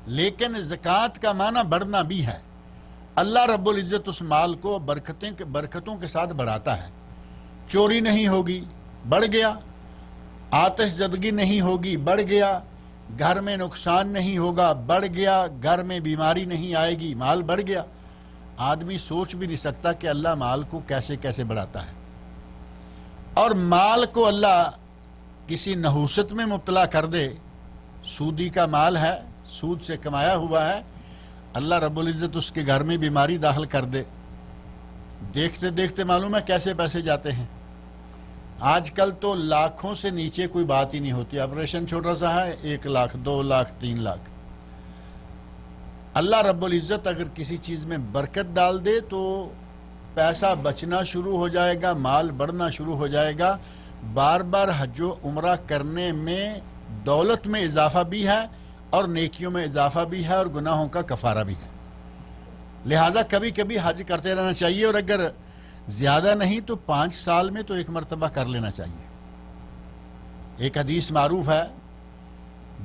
لیکن زکوٰۃ کا معنی بڑھنا بھی ہے۔ اللہ رب العزت اس مال کو برکتوں کے ساتھ بڑھاتا ہے۔ چوری نہیں ہوگی، بڑھ گیا، آتش زدگی نہیں ہوگی، بڑھ گیا، گھر میں نقصان نہیں ہوگا، بڑھ گیا، گھر میں بیماری نہیں آئے گی، مال بڑھ گیا۔ آدمی سوچ بھی نہیں سکتا کہ اللہ مال کو کیسے کیسے بڑھاتا ہے۔ اور مال کو اللہ کسی نحوست میں مبتلا کر دے، سودی کا مال ہے، سود سے کمایا ہوا ہے، اللہ رب العزت اس کے گھر میں بیماری داخل کر دے، دیکھتے دیکھتے معلوم ہے کیسے پیسے جاتے ہیں۔ آج کل تو لاکھوں سے نیچے کوئی بات ہی نہیں ہوتی، آپریشن چھوٹا سا ہے 1 لاکھ 2 لاکھ 3 لاکھ۔ اللہ رب العزت اگر کسی چیز میں برکت ڈال دے تو پیسہ بچنا شروع ہو جائے گا، مال بڑھنا شروع ہو جائے گا۔ بار بار حج و عمرہ کرنے میں دولت میں اضافہ بھی ہے اور نیکیوں میں اضافہ بھی ہے اور گناہوں کا کفارہ بھی ہے۔ لہذا کبھی کبھی حج کرتے رہنا چاہیے، اور اگر زیادہ نہیں تو 5 سال میں تو ایک مرتبہ کر لینا چاہیے۔ ایک حدیث معروف ہے،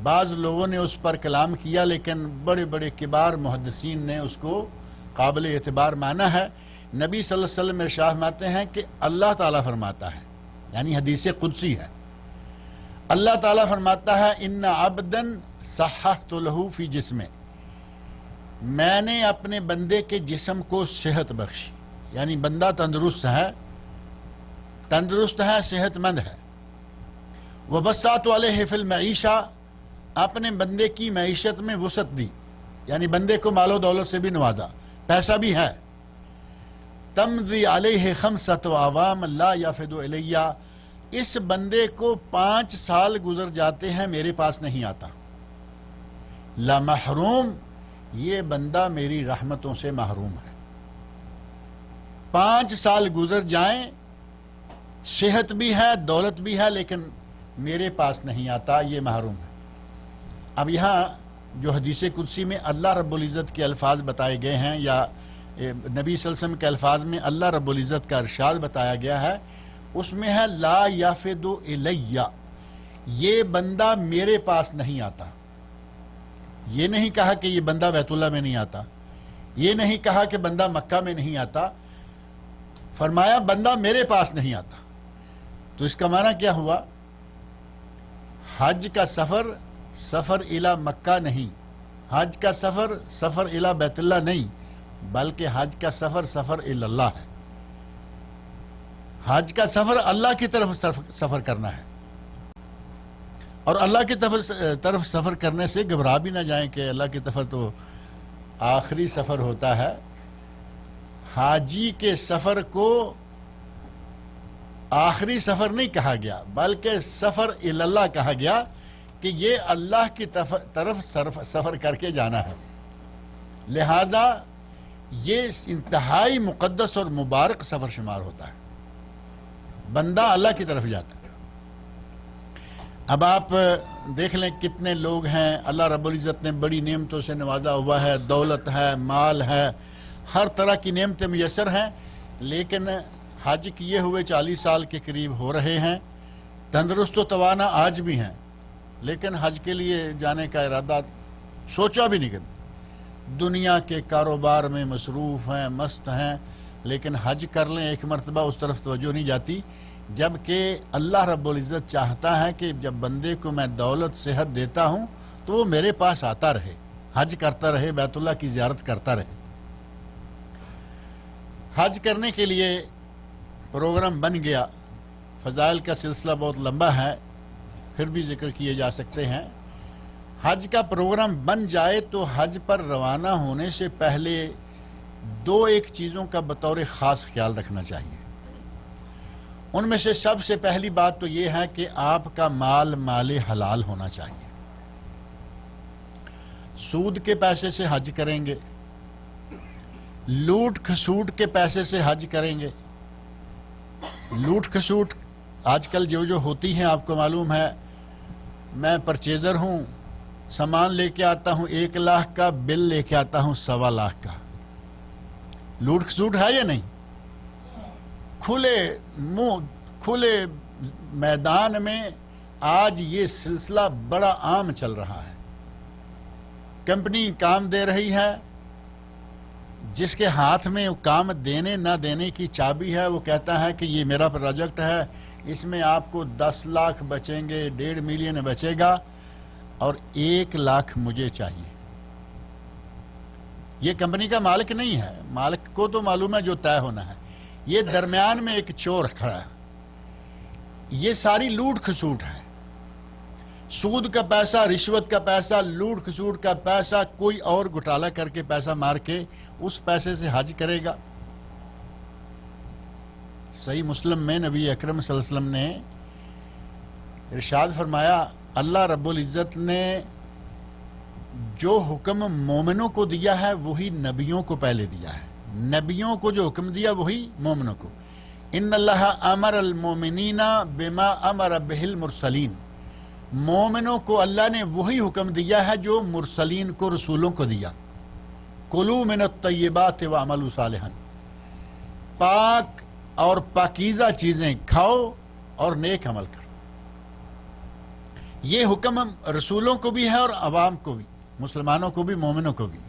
بعض لوگوں نے اس پر کلام کیا، لیکن بڑے بڑے کبار محدثین نے اس کو قابل اعتبار مانا ہے۔ نبی صلی اللہ علیہ وسلم ارشاد فرماتے ہیں کہ اللہ تعالیٰ فرماتا ہے، یعنی حدیث قدسی ہے، اللہ تعالیٰ فرماتا ہے ان عبدا صححت لہ فی جسمہ، میں نے اپنے بندے کے جسم کو صحت بخشی، یعنی بندہ تندرست ہے، صحت مند ہے۔ ووسعت علیہ فی المعیشہ، اپنے بندے کی معیشت میں وسعت دی، یعنی بندے کو مال و دولت سے بھی نوازا، پیسہ بھی ہے۔ تمضی علیہ 5 اعوام لا یفد الیہ، اس بندے کو 5 سال گزر جاتے ہیں میرے پاس نہیں آتا۔ لمحروم، یہ بندہ میری رحمتوں سے محروم ہے۔ 5 سال گزر جائیں، صحت بھی ہے، دولت بھی ہے، لیکن میرے پاس نہیں آتا، یہ محروم ہے۔ اب یہاں جو حدیث قدسی میں اللہ رب العزت کے الفاظ بتائے گئے ہیں، یا نبی صلی اللہ علیہ وسلم کے الفاظ میں اللہ رب العزت کا ارشاد بتایا گیا ہے، اس میں ہے لا یفد الیہ، یہ بندہ میرے پاس نہیں آتا۔ یہ نہیں کہا کہ یہ بندہ بیت اللہ میں نہیں آتا، یہ نہیں کہا کہ بندہ مکہ میں نہیں آتا، فرمایا بندہ میرے پاس نہیں آتا۔ تو اس کا معنی کیا ہوا؟ حج کا سفر الی مکہ نہیں، حج کا سفر الی بیت اللہ نہیں، بلکہ حج کا سفر الی اللہ ہے۔ حج کا سفر اللہ کی طرف سفر کرنا ہے، اور اللہ کی طرف سفر کرنے سے گھبرا بھی نہ جائیں کہ اللہ کی طرف تو آخری سفر ہوتا ہے۔ حاجی کے سفر کو آخری سفر نہیں کہا گیا، بلکہ سفر الی اللہ کہا گیا، کہ یہ اللہ کی طرف سفر کر کے جانا ہے۔ لہذا یہ انتہائی مقدس اور مبارک سفر شمار ہوتا ہے، بندہ اللہ کی طرف جاتا ہے۔ اب آپ دیکھ لیں کتنے لوگ ہیں اللہ رب العزت نے بڑی نعمتوں سے نوازا ہوا ہے، دولت ہے، مال ہے، ہر طرح کی نعمتیں میسر ہیں، لیکن حج کیے ہوئے 40 سال کے قریب ہو رہے ہیں، تندرست و توانا آج بھی ہیں، لیکن حج کے لیے جانے کا ارادہ سوچا بھی نہیں کرتے۔ دنیا کے کاروبار میں مصروف ہیں، مست ہیں، لیکن حج کر لیں ایک مرتبہ اس طرف توجہ نہیں جاتی، جبکہ اللہ رب العزت چاہتا ہے کہ جب بندے کو میں دولت صحت دیتا ہوں تو وہ میرے پاس آتا رہے، حج کرتا رہے، بیت اللہ کی زیارت کرتا رہے۔ حج کرنے کے لیے پروگرام بن گیا، فضائل کا سلسلہ بہت لمبا ہے، پھر بھی ذکر کیے جا سکتے ہیں۔ حج کا پروگرام بن جائے تو حج پر روانہ ہونے سے پہلے دو ایک چیزوں کا بطور خاص خیال رکھنا چاہیے۔ ان میں سے سب سے پہلی بات تو یہ ہے کہ آپ کا مال حلال ہونا چاہیے۔ سود کے پیسے سے حج کریں گے، لوٹ کھسوٹ کے پیسے سے حج کریں گے۔ لوٹ کھسوٹ آج کل جو ہوتی ہیں آپ کو معلوم ہے، میں پرچیزر ہوں، سامان لے کے آتا ہوں 1 لاکھ کا، بل لے کے آتا ہوں 1.25 لاکھ کا۔ لوٹ کھسوٹ ہے یا نہیں؟ کھلے میدان میں آج یہ سلسلہ بڑا عام چل رہا ہے۔ کمپنی کام دے رہی ہے، جس کے ہاتھ میں کام دینے نہ دینے کی چابی ہے وہ کہتا ہے کہ یہ میرا پروجیکٹ ہے، اس میں آپ کو 10 لاکھ بچیں گے، 1.5 ملین بچے گا اور 1 لاکھ مجھے چاہیے۔ یہ کمپنی کا مالک نہیں ہے، مالک کو تو معلوم ہے جو طے ہونا ہے، یہ درمیان میں ایک چور کھڑا ہے۔ یہ ساری لوٹ کھسوٹ ہے، سود کا پیسہ، رشوت کا پیسہ، لوٹ کھسوٹ کا پیسہ، کوئی اور گھوٹالہ کر کے پیسہ مار کے اس پیسے سے حج کرے گا۔ صحیح مسلم میں نبی اکرم صلی اللہ علیہ وسلم نے ارشاد فرمایا، اللہ رب العزت نے جو حکم مومنوں کو دیا ہے وہی نبیوں کو پہلے دیا ہے۔ نبیوں کو جو حکم دیا وہی مومنوں کو۔ ان اللہ امر المومنین بما امر بہ المرسلین، مومنوں کو اللہ نے وہی حکم دیا ہے جو مرسلین کو، رسولوں کو دیا۔ کلوا من الطیبات واعملوا صالحا، پاک اور پاکیزہ چیزیں کھاؤ اور نیک عمل کرو۔ یہ حکم رسولوں کو بھی ہے اور عوام کو بھی، مسلمانوں کو بھی، مومنوں کو بھی۔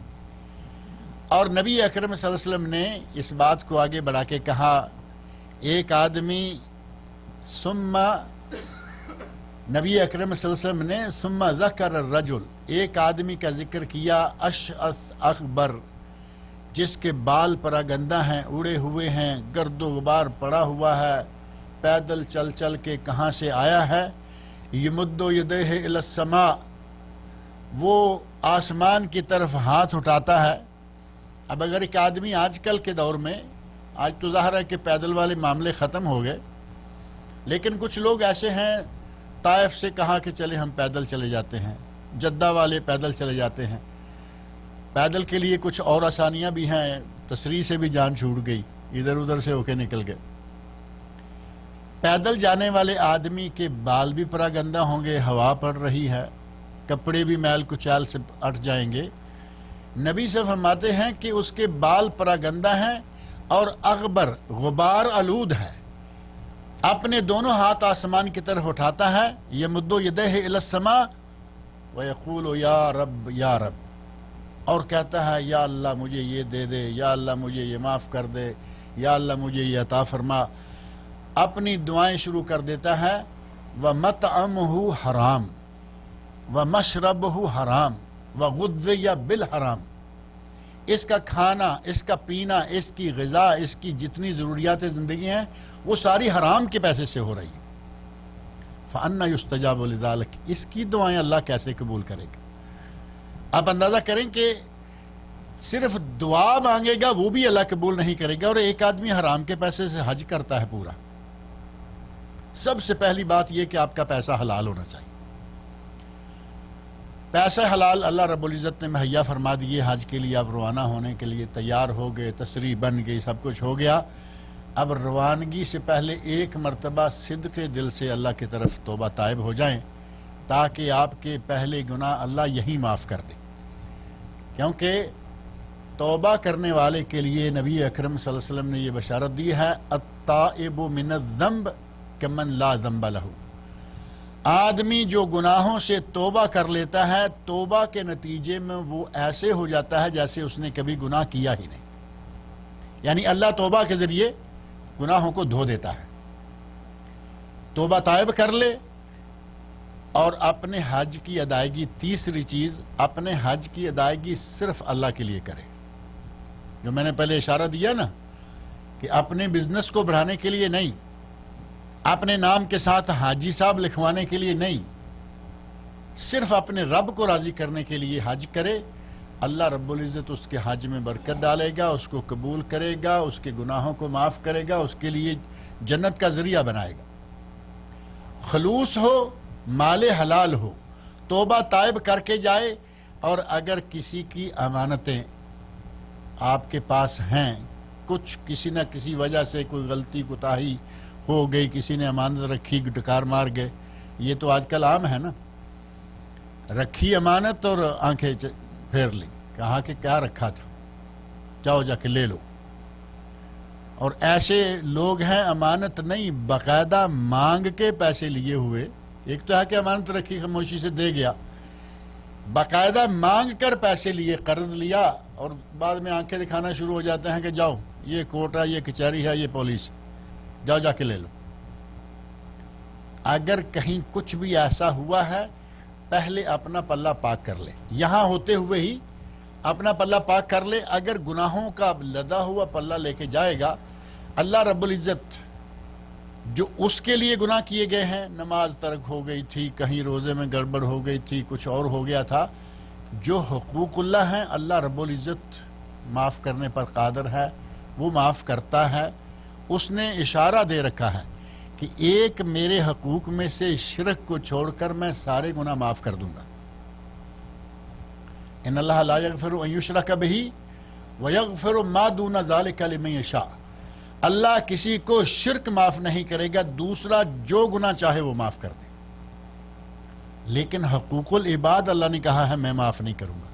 اور نبی اکرم صلی اللہ علیہ وسلم نے اس بات کو آگے بڑھا کے کہا، ایک آدمی نبی اکرم صلی اللہ علیہ وسلم نے ثم ذکر الرجل، ایک آدمی کا ذکر کیا، اشعث اکبر، جس کے بال پراگندہ ہیں، اڑے ہوئے ہیں، گرد و غبار پڑا ہوا ہے، پیدل چل چل کے کہاں سے آیا ہے، یمد یدیہ الی السماء، وہ آسمان کی طرف ہاتھ اٹھاتا ہے۔ اب اگر ایک آدمی آج کل کے دور میں، آج تو ظاہر ہے کہ پیدل والے معاملے ختم ہو گئے، لیکن کچھ لوگ ایسے ہیں، طائف سے کہا کہ چلے ہم پیدل چلے جاتے ہیں، جدہ والے پیدل چلے جاتے ہیں۔ پیدل کے لیے کچھ اور آسانیاں بھی ہیں، تسریح سے بھی جان چھوٹ گئی، ادھر ادھر سے ہو کے نکل گئے۔ پیدل جانے والے آدمی کے بال بھی پراگندہ ہوں گے، ہوا پڑ رہی ہے، کپڑے بھی میل کچیل سے اٹھ جائیں گے۔ نبی سے فرماتے ہیں کہ اس کے بال پراگندہ ہیں اور اغبر، غبار آلود ہے، اپنے دونوں ہاتھ آسمان کی طرف اٹھاتا ہے، یمد یدیہ الی السماء ویقول یا رب یا رب، اور کہتا ہے یا اللہ مجھے یہ دے دے، یا اللہ مجھے یہ معاف کر دے، یا اللہ مجھے یہ عطا فرما۔ اپنی دعائیں شروع کر دیتا ہے، وَمَطْعَمُهُ حرام وَمَشْرَبُهُ حرام وَغُذِّيَ بِالْحرام، اس کا کھانا، اس کا پینا، اس کی غذا، اس کی جتنی ضروریات زندگی ہیں وہ ساری حرام کے پیسے سے ہو رہی ہیں۔ فَأَنَّ يُسْتَجَابُ لِذَلِكَ، اس کی دعائیں اللہ کیسے قبول کرے گا؟ آپ اندازہ کریں کہ صرف دعا مانگے گا وہ بھی اللہ قبول نہیں کرے گا، اور ایک آدمی حرام کے پیسے سے حج کرتا ہے پورا۔ سب سے پہلی بات یہ کہ آپ کا پیسہ حلال ہونا چاہیے۔ پیسہ حلال اللہ رب العزت نے مہیا فرما دیے، حج کے لیے آپ روانہ ہونے کے لیے تیار ہو گئے، تسریح بن گئی، سب کچھ ہو گیا۔ اب روانگی سے پہلے ایک مرتبہ صدق دل سے اللہ کی طرف توبہ طائب ہو جائیں، تاکہ آپ کے پہلے گناہ اللہ یہی معاف کر دے، کیونکہ توبہ کرنے والے کے لیے نبی اکرم صلی اللہ علیہ وسلم نے یہ بشارت دی ہے، التائب من الذنب کمن لا ذنب لہ، آدمی جو گناہوں سے توبہ کر لیتا ہے، توبہ کے نتیجے میں وہ ایسے ہو جاتا ہے جیسے اس نے کبھی گناہ کیا ہی نہیں، یعنی اللہ توبہ کے ذریعے گناہوں کو دھو دیتا ہے۔ توبہ طائب کر لے اور اپنے حج کی ادائیگی، تیسری چیز اپنے حج کی ادائیگی صرف اللہ کے لیے کرے. جو میں نے پہلے اشارہ دیا نا کہ اپنے بزنس کو بڑھانے کے لیے نہیں، اپنے نام کے ساتھ حاجی صاحب لکھوانے کے لیے نہیں، صرف اپنے رب کو راضی کرنے کے لیے حج کرے. اللہ رب العزت اس کے حج میں برکت ڈالے گا، اس کو قبول کرے گا، اس کے گناہوں کو معاف کرے گا، اس کے لیے جنت کا ذریعہ بنائے گا. خلوص ہو، مال حلال ہو، توبہ تائب کر کے جائے. اور اگر کسی کی امانتیں آپ کے پاس ہیں، کچھ کسی نہ کسی وجہ سے کوئی غلطی کوتاہی ہو گئی، کسی نے امانت رکھی ڈکار مار گئے، یہ تو آج کل عام ہے نا، رکھی امانت اور آنکھیں پھیر لی، کہا کہ کیا رکھا تھا، جاؤ جا کے لے لو. اور ایسے لوگ ہیں امانت نہیں، باقاعدہ مانگ کے پیسے لیے ہوئے. ایک تو ہے کہ امانت رکھی خاموشی سے دے گیا، باقاعدہ مانگ کر پیسے لیے، قرض لیا، اور بعد میں آنکھیں دکھانا شروع ہو جاتے ہیں کہ جاؤ یہ کورٹ ہے، یہ کچہری ہے، یہ پولیس، جاؤ جا کے لے لو. اگر کہیں کچھ بھی ایسا ہوا ہے، پہلے اپنا پلہ پاک کر لے، یہاں ہوتے ہوئے ہی اپنا پلہ پاک کر لے. اگر گناہوں کا لدا ہوا پلہ لے کے جائے گا، اللہ رب العزت جو اس کے لیے گناہ کیے گئے ہیں، نماز ترک ہو گئی تھی، کہیں روزے میں گڑبڑ ہو گئی تھی، کچھ اور ہو گیا تھا، جو حقوق اللہ ہیں اللہ رب العزت معاف کرنے پر قادر ہے، وہ معاف کرتا ہے. اس نے اشارہ دے رکھا ہے کہ ایک میرے حقوق میں سے شرک کو چھوڑ کر میں سارے گناہ معاف کر دوں گا. ان اللہ لا یغفر ان یشرک بہ ویغفر ما دون ذلک لمن یشاء. اللہ کسی کو شرک معاف نہیں کرے گا، دوسرا جو گناہ چاہے وہ معاف کر دے. لیکن حقوق العباد اللہ نے کہا ہے میں معاف نہیں کروں گا.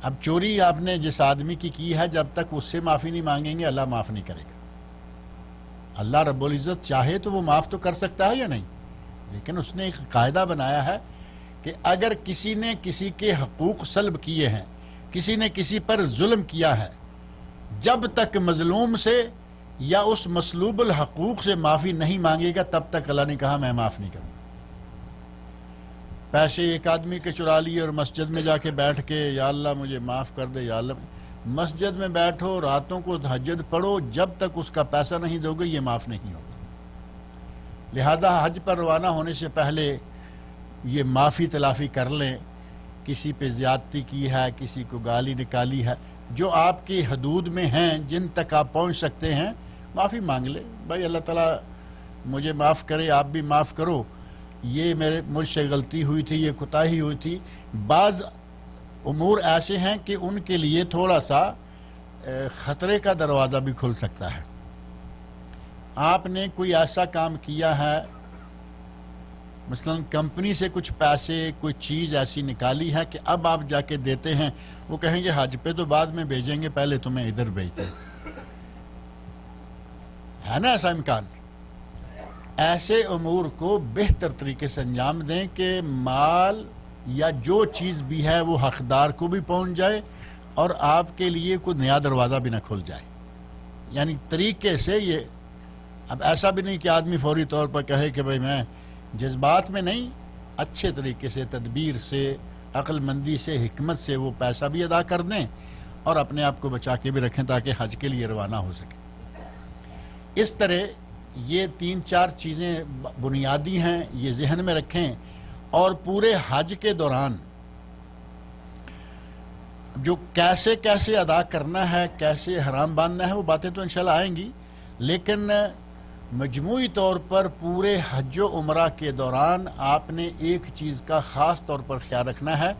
اب چوری آپ نے جس آدمی کی ہے، جب تک اس سے معافی نہیں مانگیں گے اللہ معاف نہیں کرے گا. اللہ رب العزت چاہے تو وہ معاف تو کر سکتا ہے یا نہیں، لیکن اس نے ایک قاعدہ بنایا ہے کہ اگر کسی نے کسی کے حقوق سلب کیے ہیں، کسی نے کسی پر ظلم کیا ہے، جب تک مظلوم سے یا اس مسلوب الحقوق سے معافی نہیں مانگے گا تب تک اللہ نے کہا میں معاف نہیں کروں گا. پیسے ایک آدمی کے چرا لیے اور مسجد میں جا کے بیٹھ کے یا اللہ مجھے معاف کر دے، یا اللہ، مسجد میں بیٹھو، راتوں کو تہجد پڑھو، جب تک اس کا پیسہ نہیں دو گے یہ معاف نہیں ہوگا. لہذا حج پر روانہ ہونے سے پہلے یہ معافی تلافی کر لیں. کسی پہ زیادتی کی ہے، کسی کو گالی نکالی ہے، جو آپ کی حدود میں ہیں، جن تک آپ پہنچ سکتے ہیں، معافی مانگ لیں. بھائی اللہ تعالیٰ مجھے معاف کرے، آپ بھی معاف کرو، یہ مجھ سے غلطی ہوئی تھی، یہ کوتاہی ہوئی تھی. بعض امور ایسے ہیں کہ ان کے لیے تھوڑا سا خطرے کا دروازہ بھی کھل سکتا ہے. آپ نے کوئی ایسا کام کیا ہے، مثلا کمپنی سے کچھ پیسے، کوئی چیز ایسی نکالی ہے کہ اب آپ جا کے دیتے ہیں، وہ کہیں گے حج پہ تو بعد میں بھیجیں گے، پہلے تمہیں ادھر بھیجتے ہے نا ایسا امکان. ایسے امور کو بہتر طریقے سے انجام دیں کہ مال یا جو چیز بھی ہے وہ حقدار کو بھی پہنچ جائے اور آپ کے لیے کوئی نیا دروازہ بھی نہ کھل جائے. یعنی طریقے سے یہ، اب ایسا بھی نہیں کہ آدمی فوری طور پر کہے کہ بھئی میں جذبات میں نہیں، اچھے طریقے سے، تدبیر سے، عقل مندی سے، حکمت سے وہ پیسہ بھی ادا کر دیں اور اپنے آپ کو بچا کے بھی رکھیں تاکہ حج کے لیے روانہ ہو سکے. اس طرح یہ 3-4 چیزیں بنیادی ہیں، یہ ذہن میں رکھیں. اور پورے حج کے دوران جو کیسے کیسے ادا کرنا ہے، کیسے حرام باندھنا ہے، وہ باتیں تو انشاءاللہ آئیں گی، لیکن مجموعی طور پر پورے حج و عمرہ کے دوران آپ نے ایک چیز کا خاص طور پر خیال رکھنا ہے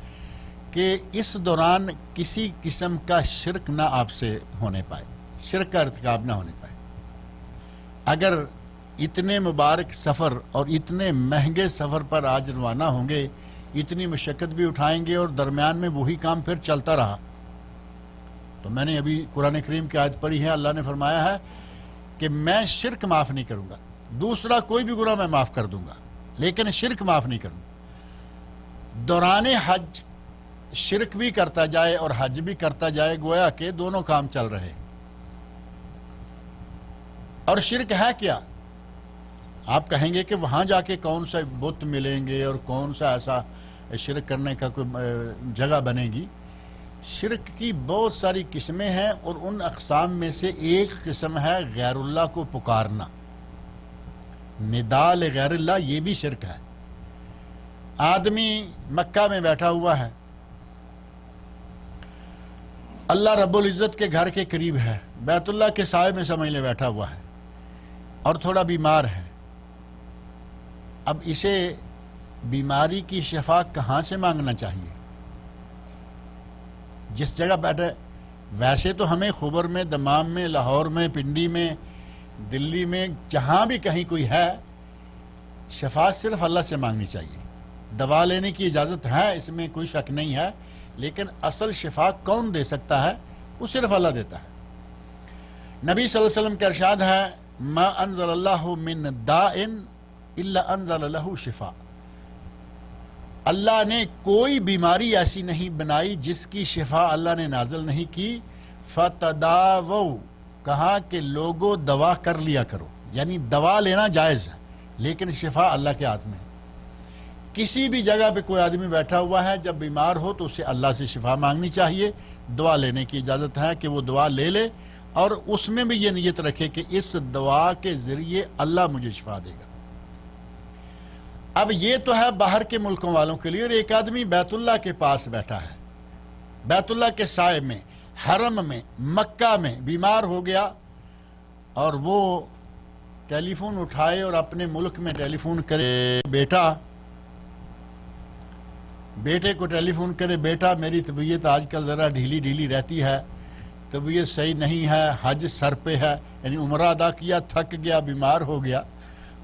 کہ اس دوران کسی قسم کا شرک نہ آپ سے ہونے پائے، شرک کا ارتکاب نہ ہونے پائے. اگر اتنے مبارک سفر اور اتنے مہنگے سفر پر آج روانہ ہوں گے، اتنی مشقت بھی اٹھائیں گے اور درمیان میں وہی کام پھر چلتا رہا، تو میں نے ابھی قرآن کریم کی آیت پڑھی ہے، اللہ نے فرمایا ہے کہ میں شرک معاف نہیں کروں گا. دوسرا کوئی بھی گناہ میں معاف کر دوں گا لیکن شرک معاف نہیں کروں. دوران حج شرک بھی کرتا جائے اور حج بھی کرتا جائے، گویا کہ دونوں کام چل رہے. اور شرک ہے کیا؟ آپ کہیں گے کہ وہاں جا کے کون سا بت ملیں گے اور کون سا ایسا شرک کرنے کا کوئی جگہ بنے گی. شرک کی بہت ساری قسمیں ہیں اور ان اقسام میں سے ایک قسم ہے غیر اللہ کو پکارنا. ندا لغیر اللہ یہ بھی شرک ہے. آدمی مکہ میں بیٹھا ہوا ہے, اللہ رب العزت کے گھر کے قریب ہے, بیت اللہ کے سائے میں سمجھ لے بیٹھا ہوا ہے اور تھوڑا بیمار ہے. اب اسے بیماری کی شفا کہاں سے مانگنا چاہیے؟ جس جگہ بیٹھے, ویسے تو ہمیں خبر میں, دمام میں, لاہور میں, پنڈی میں, دلی میں, جہاں بھی کہیں کوئی ہے, شفا صرف اللہ سے مانگنی چاہیے. دوا لینے کی اجازت ہے, اس میں کوئی شک نہیں ہے, لیکن اصل شفا کون دے سکتا ہے؟ وہ صرف اللہ دیتا ہے. نبی صلی اللہ علیہ وسلم کا ارشاد ہے, ما انزل اللہ من داء الا انزل له شفاء. اللہ نے کوئی بیماری ایسی نہیں بنائی جس کی شفا اللہ نے نازل نہیں کی. فتداووا, کہا کہ لوگوں دوا کر لیا کرو, یعنی دوا لینا جائز ہے لیکن شفا اللہ کے ہاتھ میں ہے. کسی بھی جگہ پہ کوئی آدمی بیٹھا ہوا ہے, جب بیمار ہو تو اسے اللہ سے شفا مانگنی چاہیے. دعا لینے کی اجازت ہے کہ وہ دعا لے لے, اور اس میں بھی یہ نیت رکھے کہ اس دعا کے ذریعے اللہ مجھے شفا دے گا. اب یہ تو ہے باہر کے ملکوں والوں کے لیے, اور ایک آدمی بیت اللہ کے پاس بیٹھا ہے, بیت اللہ کے سائے میں, حرم میں, مکہ میں بیمار ہو گیا, اور وہ ٹیلی فون اٹھائے اور اپنے ملک میں ٹیلی فون کرے, بیٹے کو ٹیلی فون کرے, بیٹا میری طبیعت آج کل ذرا ڈھیلی رہتی ہے, طبیعت صحیح نہیں ہے, حج سر پہ ہے, یعنی عمرہ ادا کیا, تھک گیا, بیمار ہو گیا,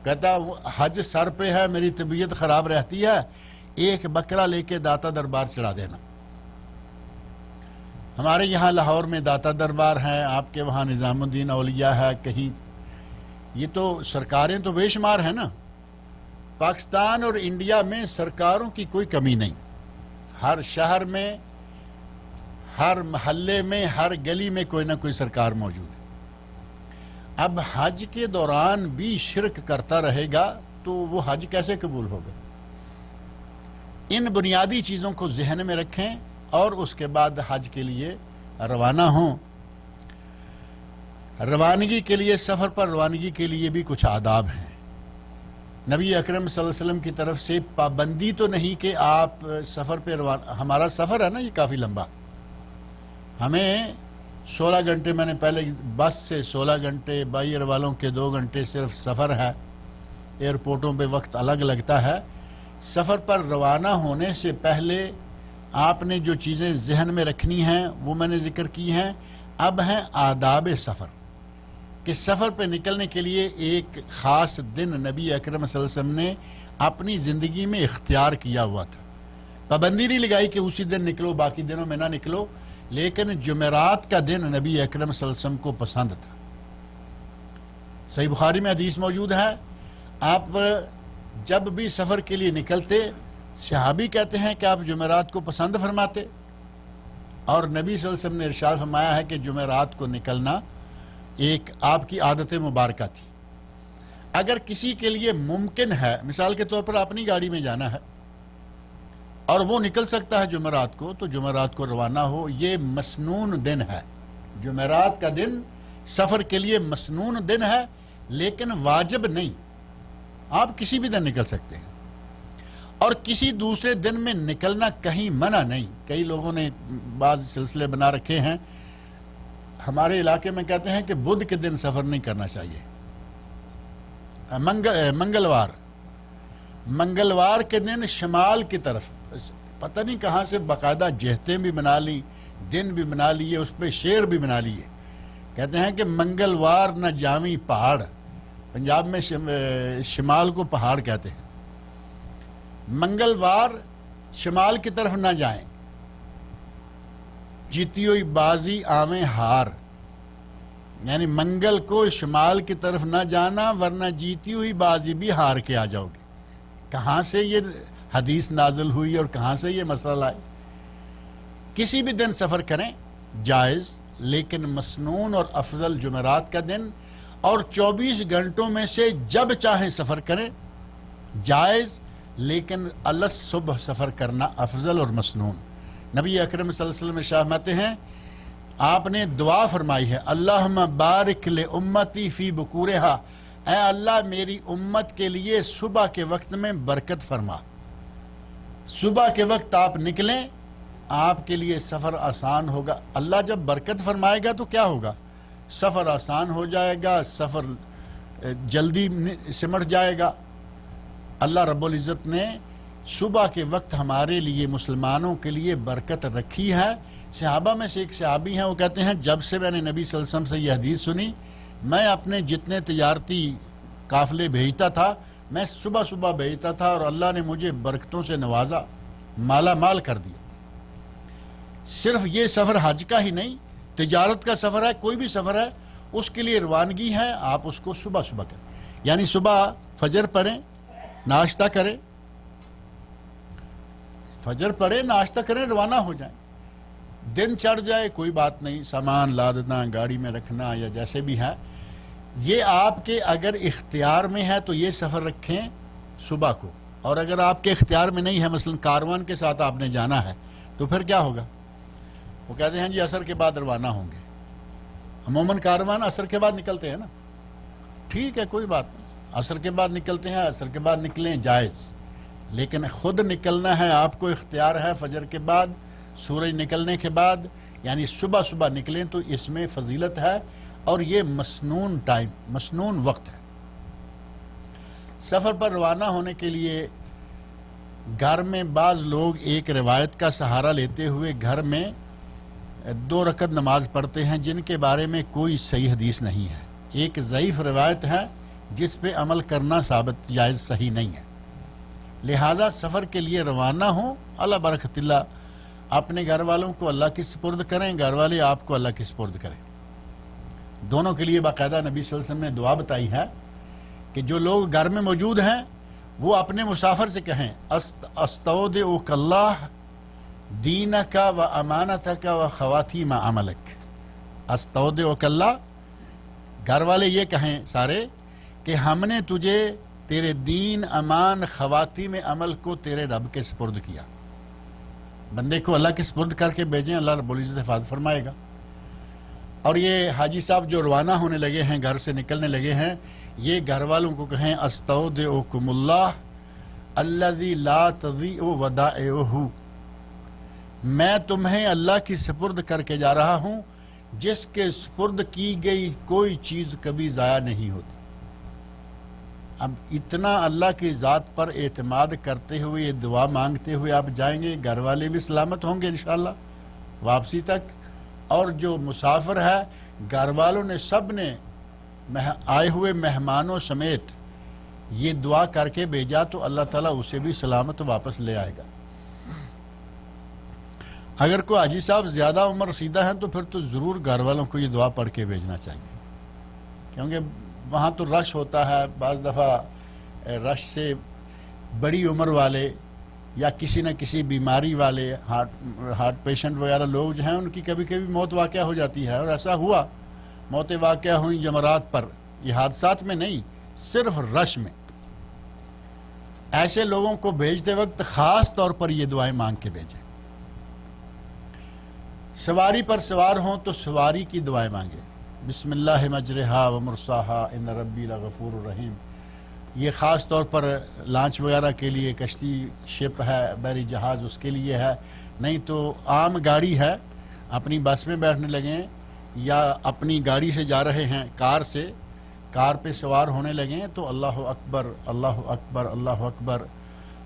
کہتا حج سر پہ ہے, میری طبیعت خراب رہتی ہے, ایک بکرا لے کے داتا دربار چڑھا دینا. ہمارے یہاں لاہور میں داتا دربار ہے, آپ کے وہاں نظام الدین اولیاء ہے, کہیں یہ تو سرکاریں تو بے شمار ہیں نا. پاکستان اور انڈیا میں سرکاروں کی کوئی کمی نہیں, ہر شہر میں, ہر محلے میں, ہر گلی میں کوئی نہ کوئی سرکار موجود ہے. اب حج کے دوران بھی شرک کرتا رہے گا تو وہ حج کیسے قبول ہوگا؟ ان بنیادی چیزوں کو ذہن میں رکھیں اور اس کے بعد حج کے لیے روانہ ہوں. روانگی کے لیے, سفر پر روانگی کے لیے بھی کچھ آداب ہیں. نبی اکرم صلی اللہ علیہ وسلم کی طرف سے پابندی تو نہیں کہ آپ سفر پہ ہمارا سفر ہے نا یہ کافی لمبا, ہمیں 16 گھنٹے, میں نے پہلے بس سے 16 گھنٹے, بائی ایئر والوں کے 2 گھنٹے صرف سفر ہے, ایئرپورٹوں پہ وقت الگ لگتا ہے. سفر پر روانہ ہونے سے پہلے آپ نے جو چیزیں ذہن میں رکھنی ہیں وہ میں نے ذکر کی ہیں. اب ہیں آداب سفر, کہ سفر پہ نکلنے کے لیے ایک خاص دن نبی اکرم صلی اللہ علیہ وسلم نے اپنی زندگی میں اختیار کیا ہوا تھا. پابندی نہیں لگائی کہ اسی دن نکلو, باقی دنوں میں نہ نکلو, لیکن جمعرات کا دن نبی اکرم صلی اللہ علیہ وسلم کو پسند تھا. صحیح بخاری میں حدیث موجود ہے, آپ جب بھی سفر کے لیے نکلتے, صحابی کہتے ہیں کہ آپ جمعرات کو پسند فرماتے, اور نبی صلی اللہ علیہ وسلم نے ارشاد فرمایا ہے کہ جمعرات کو نکلنا ایک آپ کی عادت مبارکہ تھی. اگر کسی کے لیے ممکن ہے, مثال کے طور پر اپنی گاڑی میں جانا ہے اور وہ نکل سکتا ہے جمعرات کو, تو جمعرات کو روانہ ہو. یہ مسنون دن ہے, جمعرات کا دن سفر کے لیے مسنون دن ہے, لیکن واجب نہیں. آپ کسی بھی دن نکل سکتے ہیں, اور کسی دوسرے دن میں نکلنا کہیں منع نہیں. کئی لوگوں نے بعض سلسلے بنا رکھے ہیں, ہمارے علاقے میں کہتے ہیں کہ بدھ کے دن سفر نہیں کرنا چاہیے, منگلوار کے دن شمال کی طرف, پتہ نہیں کہاں سے باقاعدہ جہتیں بھی بنا لی, دن بھی بنا لیے, اس پہ شعر بھی بنا لیے. کہتے ہیں کہ منگلوار نہ جامی پہاڑ, پنجاب میں شمال کو پہاڑ کہتے ہیں. منگلوار شمال کی طرف نہ جائیں, جیتی ہوئی بازی آویں ہار, یعنی منگل کو شمال کی طرف نہ جانا ورنہ جیتی ہوئی بازی بھی ہار کے آ جاؤ گے. کہاں سے یہ حدیث نازل ہوئی اور کہاں سے یہ مسئلہ آئی؟ کسی بھی دن سفر کریں جائز, لیکن مسنون اور افضل جمعرات کا دن. اور 24 گھنٹوں میں سے جب چاہیں سفر کریں، جائز، لیکن الصبح سفر کرنا افضل اور مسنون۔ نبی اکرم صلی اللہ علیہ وسلم ارشاد فرماتے ہیں، آپ نے دعا فرمائی ہے، اللہم بارک لامتی فی بکورہا، اے اللہ میری امت کے لیے صبح کے وقت میں برکت فرما۔ صبح کے وقت آپ نکلیں، آپ کے لیے سفر آسان ہوگا۔ اللہ جب برکت فرمائے گا تو کیا ہوگا؟ سفر آسان ہو جائے گا، سفر جلدی سمٹ جائے گا۔ اللہ رب العزت نے صبح کے وقت ہمارے لیے، مسلمانوں کے لیے برکت رکھی ہے۔ صحابہ میں سے ایک صحابی ہیں، وہ کہتے ہیں جب سے میں نے نبی صلی اللہ علیہ وسلم سے یہ حدیث سنی، میں اپنے جتنے تجارتی قافلے بھیجتا تھا میں صبح صبح بھیجتا تھا، اور اللہ نے مجھے برکتوں سے نوازا، مالا مال کر دیا۔ صرف یہ سفر حج کا ہی نہیں، تجارت کا سفر ہے، کوئی بھی سفر ہے، اس کے لیے روانگی ہے، آپ اس کو صبح صبح کریں، یعنی صبح فجر پڑھیں، ناشتہ کریں، فجر پڑھیں، ناشتہ کریں، روانہ ہو جائیں۔ دن چڑھ جائے کوئی بات نہیں، سامان لادنا، گاڑی میں رکھنا یا جیسے بھی ہے، یہ آپ کے اگر اختیار میں ہے تو یہ سفر رکھیں صبح کو، اور اگر آپ کے اختیار میں نہیں ہے، مثلا کاروان کے ساتھ آپ نے جانا ہے، تو پھر کیا ہوگا؟ وہ کہتے ہیں جی عصر کے بعد روانہ ہوں گے۔ عموماً کاروان عصر کے بعد نکلتے ہیں نا، ٹھیک ہے کوئی بات نہیں، عصر کے بعد نکلتے ہیں، عصر کے بعد نکلیں، جائز، لیکن خود نکلنا ہے، آپ کو اختیار ہے فجر کے بعد، سورج نکلنے کے بعد، یعنی صبح صبح نکلیں تو اس میں فضیلت ہے، اور یہ مسنون ٹائم، مسنون وقت ہے۔ سفر پر روانہ ہونے کے لیے گھر میں بعض لوگ ایک روایت کا سہارا لیتے ہوئے گھر میں 2 رکعت نماز پڑھتے ہیں، جن کے بارے میں کوئی صحیح حدیث نہیں ہے۔ ایک ضعیف روایت ہے جس پہ عمل کرنا ثابت جائز صحیح نہیں ہے۔ لہذا سفر کے لیے روانہ ہوں، اللہ برکت اللہ، اپنے گھر والوں کو اللہ کی سپرد کریں، گھر والے آپ کو اللہ کی سپرد کریں۔ دونوں کے لیے باقاعدہ نبی صلی اللہ علیہ وسلم نے دعا بتائی ہے کہ جو لوگ گھر میں موجود ہیں وہ اپنے مسافر سے کہیں، استودعک اللہ دینک و امانتک و خواتیم عملک۔ استودعک اللہ، گھر والے یہ کہیں سارے کہ ہم نے تجھے تیرے دین، امان، خواتیم عمل کو تیرے رب کے سپرد کیا۔ بندے کو اللہ کے سپرد کر کے بھیجیں، اللہ رب العزت حفاظت فرمائے گا۔ اور یہ حاجی صاحب جو روانہ ہونے لگے ہیں، گھر سے نکلنے لگے ہیں، یہ گھر والوں کو کہیں استودعکم اللہ الذی لا تضیع ودائعہ، میں تمہیں اللہ کی سپرد کر کے جا رہا ہوں جس کے سپرد کی گئی کوئی چیز کبھی ضائع نہیں ہوتی۔ اب اتنا اللہ کی ذات پر اعتماد کرتے ہوئے، یہ دعا مانگتے ہوئے آپ جائیں گے، گھر والے بھی سلامت ہوں گے انشاءاللہ واپسی تک، اور جو مسافر ہے گھر والوں نے سب نے آئے ہوئے مہمانوں سمیت یہ دعا کر کے بھیجا تو اللہ تعالیٰ اسے بھی سلامت واپس لے آئے گا۔ اگر کوئی حاجی صاحب زیادہ عمر رسیدہ ہیں تو پھر تو ضرور گھر والوں کو یہ دعا پڑھ کے بھیجنا چاہیے، کیونکہ وہاں تو رش ہوتا ہے، بعض دفعہ رش سے بڑی عمر والے یا کسی نہ کسی بیماری والے، ہارٹ پیشنٹ وغیرہ لوگ جو ہیں، ان کی کبھی کبھی موت واقع ہو جاتی ہے، اور ایسا ہوا، موتیں واقع ہوئیں جمرات پر، یہ حادثات میں نہیں، صرف رش میں۔ ایسے لوگوں کو بھیجتے وقت خاص طور پر یہ دعائیں مانگ کے بھیجیں۔ سواری پر سوار ہوں تو سواری کی دعائیں مانگیں، بسم اللہ مجرہا و مرساہا ان ربی لغفور الرحیم۔ یہ خاص طور پر لانچ وغیرہ کے لیے، کشتی شپ ہے، بحری جہاز، اس کے لیے ہے، نہیں تو عام گاڑی ہے، اپنی بس میں بیٹھنے لگیں یا اپنی گاڑی سے جا رہے ہیں، کار پہ سوار ہونے لگیں تو اللہ اکبر اللہ اکبر اللہ اکبر،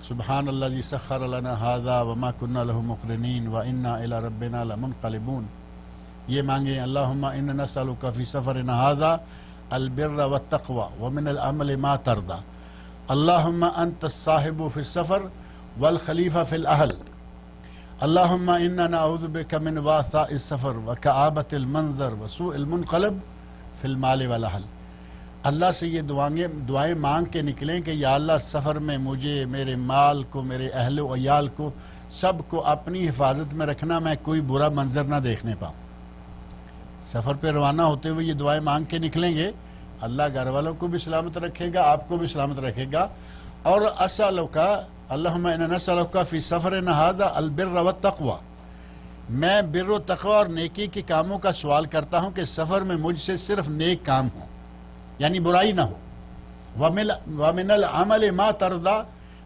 سبحان الذی سخر لنا ھذا وما كنا له مقرنین وانا الی ربنا لمنقلبون، یہ مانگیں۔ اللہم انا نسألک فی سفرنا ھذا البر والتقوى ومن العمل ما ترضى، اللہم انت الصاحب فی السفر والخلیفہ فی الاہل، اللہم انا نعوذ بک من وعثاء السفر وکآبۃ المنظر وسوء المنقلب فی المال والاہل۔ اللہ سے یہ دعائیں مانگ کے نکلیں کہ یا اللہ سفر میں مجھے، میرے مال کو، میرے اہل و عیال کو، سب کو اپنی حفاظت میں رکھنا، میں کوئی برا منظر نہ دیکھنے پاؤں۔ سفر پہ روانہ ہوتے ہوئے یہ دعائیں مانگ کے نکلیں گے، اللہ گھر والوں کو بھی سلامت رکھے گا، آپ کو بھی سلامت رکھے گا. اور اسألک اللہم انا نسألک فی سفرنا ھذا البر والتقوی، میں بر و تقوی اور نیکی کے کاموں کا سوال کرتا ہوں کہ سفر میں مجھ سے صرف نیک کام ہوں، یعنی برائی نہ ہو. وَمِنَ الْعَمَلِ مَا تَرْضَى،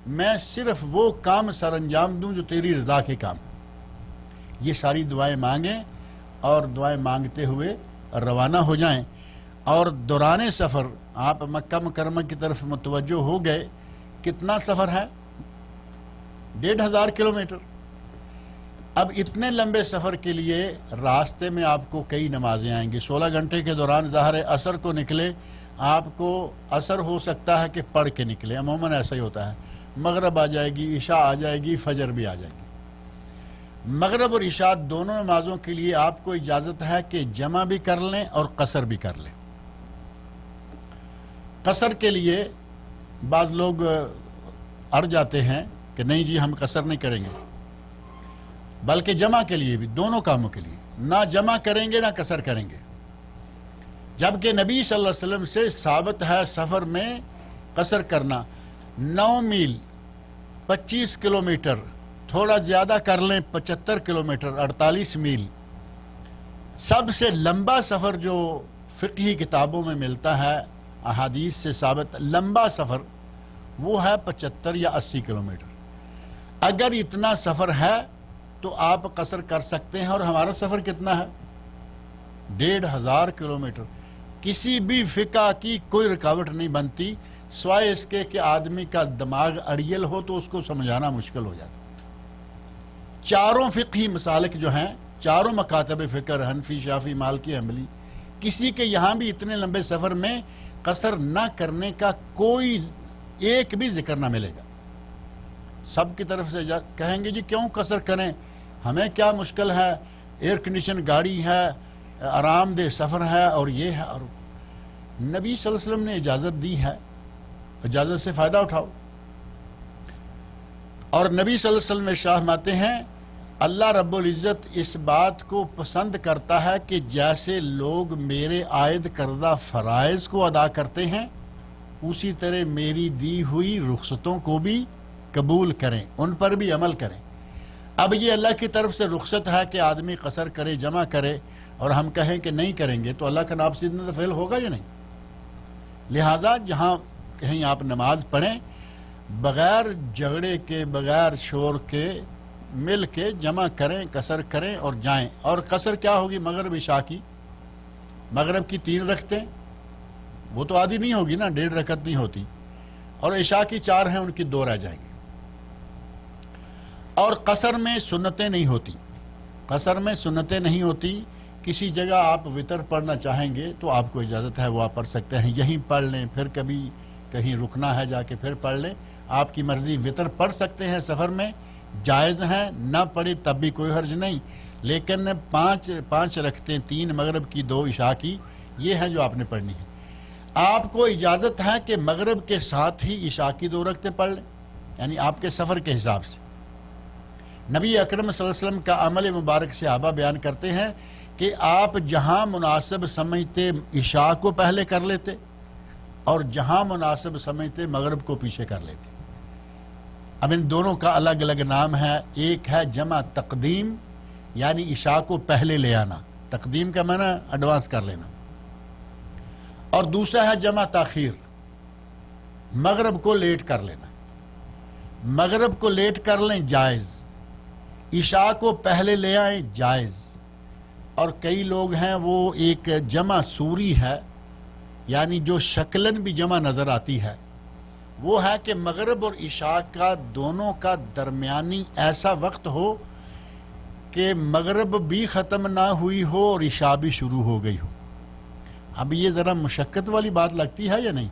میں صرف وہ کام سر انجام دوں جو تیری رضا کے کام ہوں. یہ ساری دعائیں مانگیں اور دعائیں مانگتے ہوئے روانہ ہو جائیں. اور دوران سفر آپ مکہ مکرمہ کی طرف متوجہ ہو گئے. کتنا سفر ہے؟ 1500 کلومیٹر. اب اتنے لمبے سفر کے لیے راستے میں آپ کو کئی نمازیں آئیں گی. 16 گھنٹے کے دوران ظاہر عصر کو نکلے، آپ کو عصر ہو سکتا ہے کہ پڑھ کے نکلے، عموماً ایسا ہی ہوتا ہے. مغرب آ جائے گی، عشاء آ جائے گی، فجر بھی آ جائے گی. مغرب اور عشاء دونوں نمازوں کے لیے آپ کو اجازت ہے کہ جمع بھی کر لیں اور قصر بھی کر لیں. قصر کے لیے بعض لوگ اڑ جاتے ہیں کہ نہیں جی ہم قصر نہیں کریں گے، بلکہ جمع کے لیے بھی، دونوں کاموں کے لیے نہ جمع کریں گے نہ قصر کریں گے. جبکہ نبی صلی اللہ علیہ وسلم سے ثابت ہے سفر میں قصر کرنا. 9 میل 25 کلومیٹر، تھوڑا زیادہ کر لیں 75 کلومیٹر 48 میل. سب سے لمبا سفر جو فقہی کتابوں میں ملتا ہے احادیث سے ثابت لمبا سفر وہ ہے 75 یا 80 کلومیٹر. اگر اتنا سفر ہے تو آپ قصر کر سکتے ہیں. اور ہمارا سفر کتنا ہے؟ 1500 کلومیٹر. کسی بھی فقہ کی کوئی رکاوٹ نہیں بنتی سوائے اس کے کہ آدمی کا دماغ اڑیل ہو تو اس کو سمجھانا مشکل ہو جاتا. چاروں فقہی مسالک جو ہیں، چاروں مکاتب فکر، حنفی، شافعی، مالکی، حنبلی، کسی کے یہاں بھی اتنے لمبے سفر میں قصر نہ کرنے کا کوئی ایک بھی ذکر نہ ملے گا. سب کی طرف سے کہیں گے جی کیوں قصر کریں، ہمیں کیا مشکل ہے، ایئر کنڈیشن گاڑی ہے، آرام دہ سفر ہے اور یہ ہے. اور نبی صلی اللہ علیہ وسلم نے اجازت دی ہے، اجازت سے فائدہ اٹھاؤ. اور نبی صلی اللہ علیہ وسلم ارشاد فرماتے ہیں اللہ رب العزت اس بات کو پسند کرتا ہے کہ جیسے لوگ میرے عائد کردہ فرائض کو ادا کرتے ہیں اسی طرح میری دی ہوئی رخصتوں کو بھی قبول کریں، ان پر بھی عمل کریں. اب یہ اللہ کی طرف سے رخصت ہے کہ آدمی قصر کرے، جمع کرے، اور ہم کہیں کہ نہیں کریں گے تو اللہ کا ناپسندیدہ فعل ہوگا یا نہیں؟ لہٰذا جہاں کہیں آپ نماز پڑھیں بغیر جھگڑے کے، بغیر شور کے، مل کے جمع کریں، قصر کریں اور جائیں. اور قصر کیا ہوگی؟ مغرب عشاء کی. مغرب کی 3 رکعتیں، وہ تو آدھی نہیں ہوگی نا، 1.5 رکعت نہیں ہوتی. اور عشاء کی 4 ہیں، ان کی 2 رہ جائیں گی. اور قصر میں سنتیں نہیں ہوتی، قصر میں سنتیں نہیں ہوتی. کسی جگہ آپ وطر پڑھنا چاہیں گے تو آپ کو اجازت ہے، وہ آپ پڑھ سکتے ہیں، یہیں پڑھ لیں، پھر کبھی کہیں رکنا ہے جا کے پھر پڑھ لیں، آپ کی مرضی. وطر پڑھ سکتے ہیں سفر میں، جائز ہیں، نہ پڑھے تب بھی کوئی حرج نہیں. لیکن 5 رکعتیں، 3 مغرب کی، 2 عشاء کی، یہ ہے جو آپ نے پڑھنی ہے. آپ کو اجازت ہے کہ مغرب کے ساتھ ہی عشاء کی 2 رکعتیں پڑھ لیں، یعنی آپ کے سفر کے حساب سے. نبی اکرم صلی اللہ علیہ وسلم کا عمل مبارک صحابہ بیان کرتے ہیں کہ آپ جہاں مناسب سمجھتے عشاء کو پہلے کر لیتے اور جہاں مناسب سمجھتے مغرب کو پیچھے کر لیتے. اب ان دونوں کا الگ الگ نام ہے. ایک ہے جمع تقدیم، یعنی عشاء کو پہلے لے آنا، تقدیم کا معنی ایڈوانس کر لینا. اور دوسرا ہے جمع تاخیر، مغرب کو لیٹ کر لینا. مغرب کو لیٹ کر لیں جائز، عشاء کو پہلے لے آئیں جائز. اور کئی لوگ ہیں وہ ایک جمع سوری ہے، یعنی جو شکلاً بھی جمع نظر آتی ہے، وہ ہے کہ مغرب اور عشاء کا دونوں کا درمیانی ایسا وقت ہو کہ مغرب بھی ختم نہ ہوئی ہو اور عشاء بھی شروع ہو گئی ہو. اب یہ ذرا مشقت والی بات لگتی ہے یا نہیں؟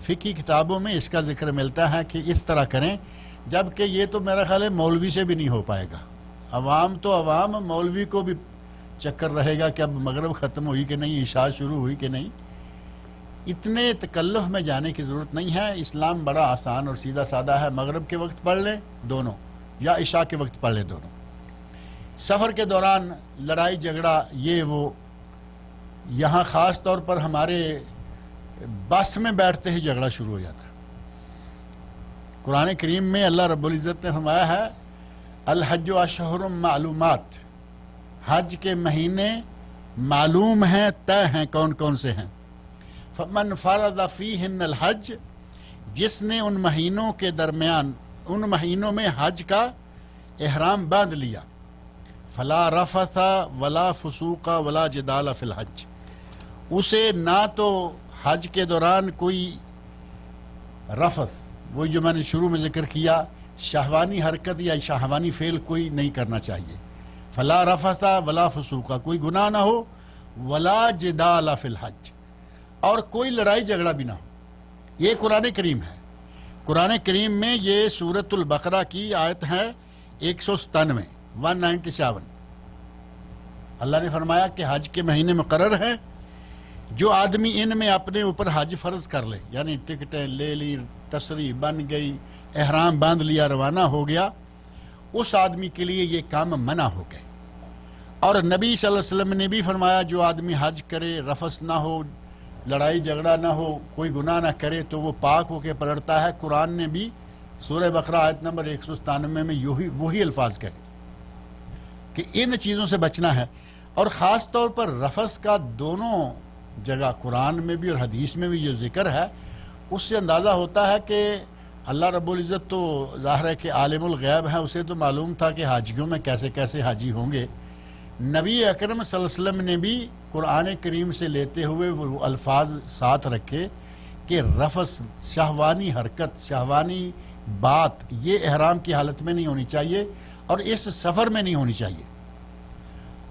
فقہی کتابوں میں اس کا ذکر ملتا ہے کہ اس طرح کریں، جبکہ یہ تو میرا خیال ہے مولوی سے بھی نہیں ہو پائے گا. عوام تو عوام، مولوی کو بھی چکر رہے گا کہ اب مغرب ختم ہوئی کہ نہیں، عشاء شروع ہوئی کہ نہیں. اتنے تکلف میں جانے کی ضرورت نہیں ہے. اسلام بڑا آسان اور سیدھا سادہ ہے. مغرب کے وقت پڑھ لیں دونوں، یا عشاء کے وقت پڑھ لیں دونوں. سفر کے دوران لڑائی جھگڑا یہ وہ، یہاں خاص طور پر ہمارے بس میں بیٹھتے ہی جھگڑا شروع ہو جاتا ہے۔ قرآن کریم میں اللہ رب العزت نے فرمایا ہے الحج اشہر معلومات، حج کے مہینے معلوم ہیں، طے ہیں کون کون سے ہیں۔ فمن فرض فیہن الحج، جس نے ان مہینوں کے درمیان، ان مہینوں میں حج کا احرام باندھ لیا، فلا رفث ولا فسوق ولا جدال فی الحج، اسے نہ تو حج کے دوران کوئی رفث، وہی جو میں نے شروع میں ذکر کیا، شہوانی حرکت یا شہوانی فعل کوئی نہیں کرنا چاہیے۔ فلا رفث ولا فسوق، کوئی گناہ نہ ہو، ولا جدال فی الحج، اور کوئی لڑائی جھگڑا بھی نہ ہو۔ یہ قرآن کریم ہے۔ قرآن کریم میں یہ سورۃ البقرہ کی آیت ہے 197، 197۔ اللہ نے فرمایا کہ حج کے مہینے مقرر ہیں، جو آدمی ان میں اپنے اوپر حج فرض کر لے، یعنی ٹکٹیں لے لی، تسریح بن گئی، احرام باندھ لیا، روانہ ہو گیا، اس آدمی کے لیے یہ کام منع ہو گئے۔ اور نبی صلی اللہ علیہ وسلم نے بھی فرمایا جو آدمی حج کرے، رفث نہ ہو، لڑائی جھگڑا نہ ہو، کوئی گناہ نہ کرے تو وہ پاک ہو کے پلٹتا ہے۔ قرآن نے بھی سورہ بقرہ آیت نمبر 197 میں وہی الفاظ کہے کہ ان چیزوں سے بچنا ہے۔ اور خاص طور پر رفث کا دونوں جگہ قرآن میں بھی اور حدیث میں بھی جو ذکر ہے، اس سے اندازہ ہوتا ہے کہ اللہ رب العزت تو ظاہر ہے کہ عالم الغیب ہے، اسے تو معلوم تھا کہ حاجیوں میں کیسے کیسے حاجی ہوں گے۔ نبی اکرم صلی اللہ علیہ وسلم نے بھی قرآن کریم سے لیتے ہوئے وہ الفاظ ساتھ رکھے کہ رفث، شہوانی حرکت، شہوانی بات، یہ احرام کی حالت میں نہیں ہونی چاہیے اور اس سفر میں نہیں ہونی چاہیے۔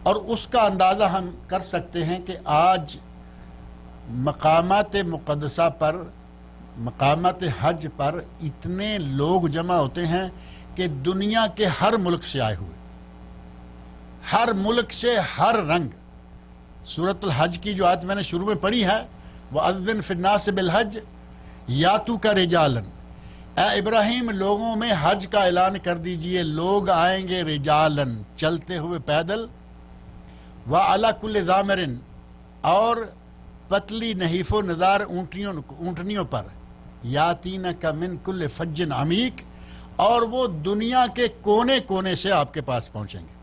اور اس کا اندازہ ہم کر سکتے ہیں کہ آج مقامات مقدسہ پر، مقامات حج پر اتنے لوگ جمع ہوتے ہیں کہ دنیا کے ہر ملک سے آئے ہوئے، ہر ملک سے ہر رنگ۔ سورۃ الحج کی جو آیت میں نے شروع میں پڑھی ہے وَأَذِّن فِي النَّاسِ بِالْحَجِّ یَأْتُوکَ رِجَالًا، اے ابراہیم لوگوں میں حج کا اعلان کر دیجئے، لوگ آئیں گے رجالن، چلتے ہوئے پیدل، وَعَلَى كُلِّ ضَامِرٍ، اور پتلی نحیف و نزار اونٹنیوں پر، یاتینک من کل فج عمیق، اور وہ دنیا کے کونے کونے سے آپ کے پاس پہنچیں گے۔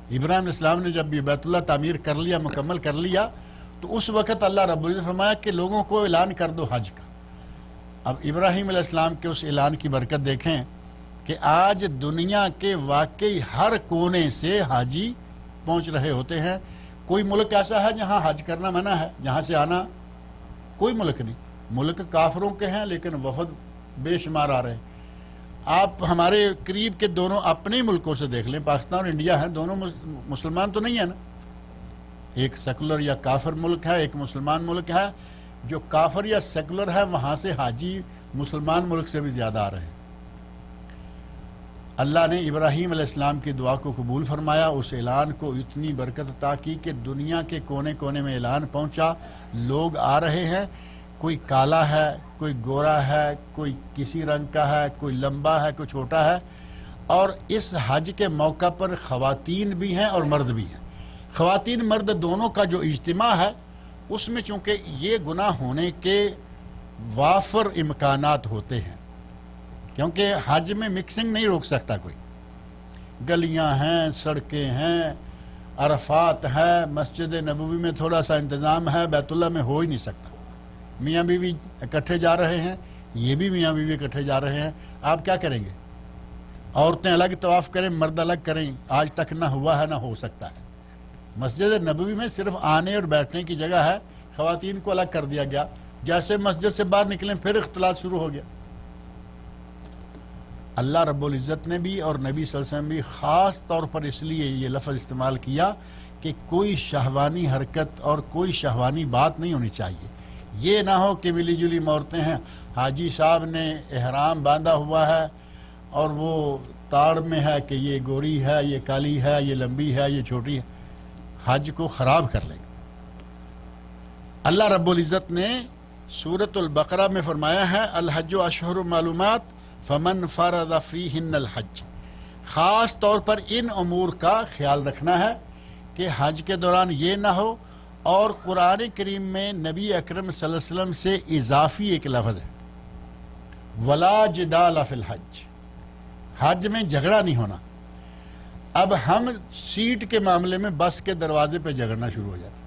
ابراہیم علیہ السلام نے جب یہ بیت اللہ تعمیر کر لیا، مکمل کر لیا، تو اس وقت اللہ رب العزت نے فرمایا کہ لوگوں کو اعلان کر دو حج کا۔ اب ابراہیم علیہ السلام کے اس اعلان کی برکت دیکھیں کہ آج دنیا کے واقعی ہر کونے سے حاجی پہنچ رہے ہوتے ہیں۔ کوئی ملک ایسا ہے جہاں حج کرنا منع ہے، جہاں سے آنا کوئی ملک نہیں۔ ملک کافروں کے ہیں لیکن وفد بے شمار آ رہے ہیں۔ آپ ہمارے قریب کے دونوں اپنے ملکوں سے دیکھ لیں، پاکستان اور انڈیا ہیں، دونوں مسلمان تو نہیں ہیں نا۔ ایک سیکولر یا کافر ملک ہے، ایک مسلمان ملک ہے۔ جو کافر یا سیکولر ہے وہاں سے حاجی مسلمان ملک سے بھی زیادہ آ رہے ہیں۔ اللہ نے ابراہیم علیہ السلام کی دعا کو قبول فرمایا، اس اعلان کو اتنی برکت عطا کی کہ دنیا کے کونے کونے میں اعلان پہنچا، لوگ آ رہے ہیں۔ کوئی کالا ہے، کوئی گورا ہے، کوئی کسی رنگ کا ہے، کوئی لمبا ہے، کوئی چھوٹا ہے۔ اور اس حج کے موقع پر خواتین بھی ہیں اور مرد بھی ہیں۔ خواتین مرد دونوں کا جو اجتماع ہے، اس میں چونکہ یہ گناہ ہونے کے وافر امکانات ہوتے ہیں، کیونکہ حج میں مکسنگ نہیں روک سکتا کوئی۔ گلیاں ہیں، سڑکیں ہیں، عرفات ہے، مسجد نبوی میں تھوڑا سا انتظام ہے، بیت اللہ میں ہو ہی نہیں سکتا۔ میاں بیوی اکٹھے جا رہے ہیں، یہ بھی میاں بیوی اکٹھے جا رہے ہیں، آپ کیا کریں گے؟ عورتیں الگ طواف کریں، مرد الگ کریں، آج تک نہ ہوا ہے نہ ہو سکتا ہے۔ مسجد نبوی میں صرف آنے اور بیٹھنے کی جگہ ہے، خواتین کو الگ کر دیا گیا۔ جیسے مسجد سے باہر نکلیں پھر اختلاط شروع ہو گیا۔ اللہ رب العزت نے بھی اور نبی صلی اللہ علیہ وسلم بھی خاص طور پر اس لیے یہ لفظ استعمال کیا کہ کوئی شہوانی حرکت اور کوئی شہوانی بات نہیں ہونی چاہیے۔ یہ نہ ہو کہ ملی جلی عورتیں ہیں، حاجی صاحب نے احرام باندھا ہوا ہے اور وہ تاڑ میں ہے کہ یہ گوری ہے، یہ کالی ہے، یہ لمبی ہے، یہ چھوٹی ہے، حج کو خراب کر لے گا۔ اللہ رب العزت نے سورۃ البقرہ میں فرمایا ہے الحج اشہر معلومات فمن فرض فیہن الحج، خاص طور پر ان امور کا خیال رکھنا ہے کہ حج کے دوران یہ نہ ہو اور قرآن کریم میں نبی اکرم صلی اللہ علیہ وسلم سے اضافی ایک لفظ ہے، ولا جدال فی الحج، حج میں جھگڑا نہیں ہونا۔ اب ہم سیٹ کے معاملے میں بس کے دروازے پہ جھگڑنا شروع ہو جاتا ہے،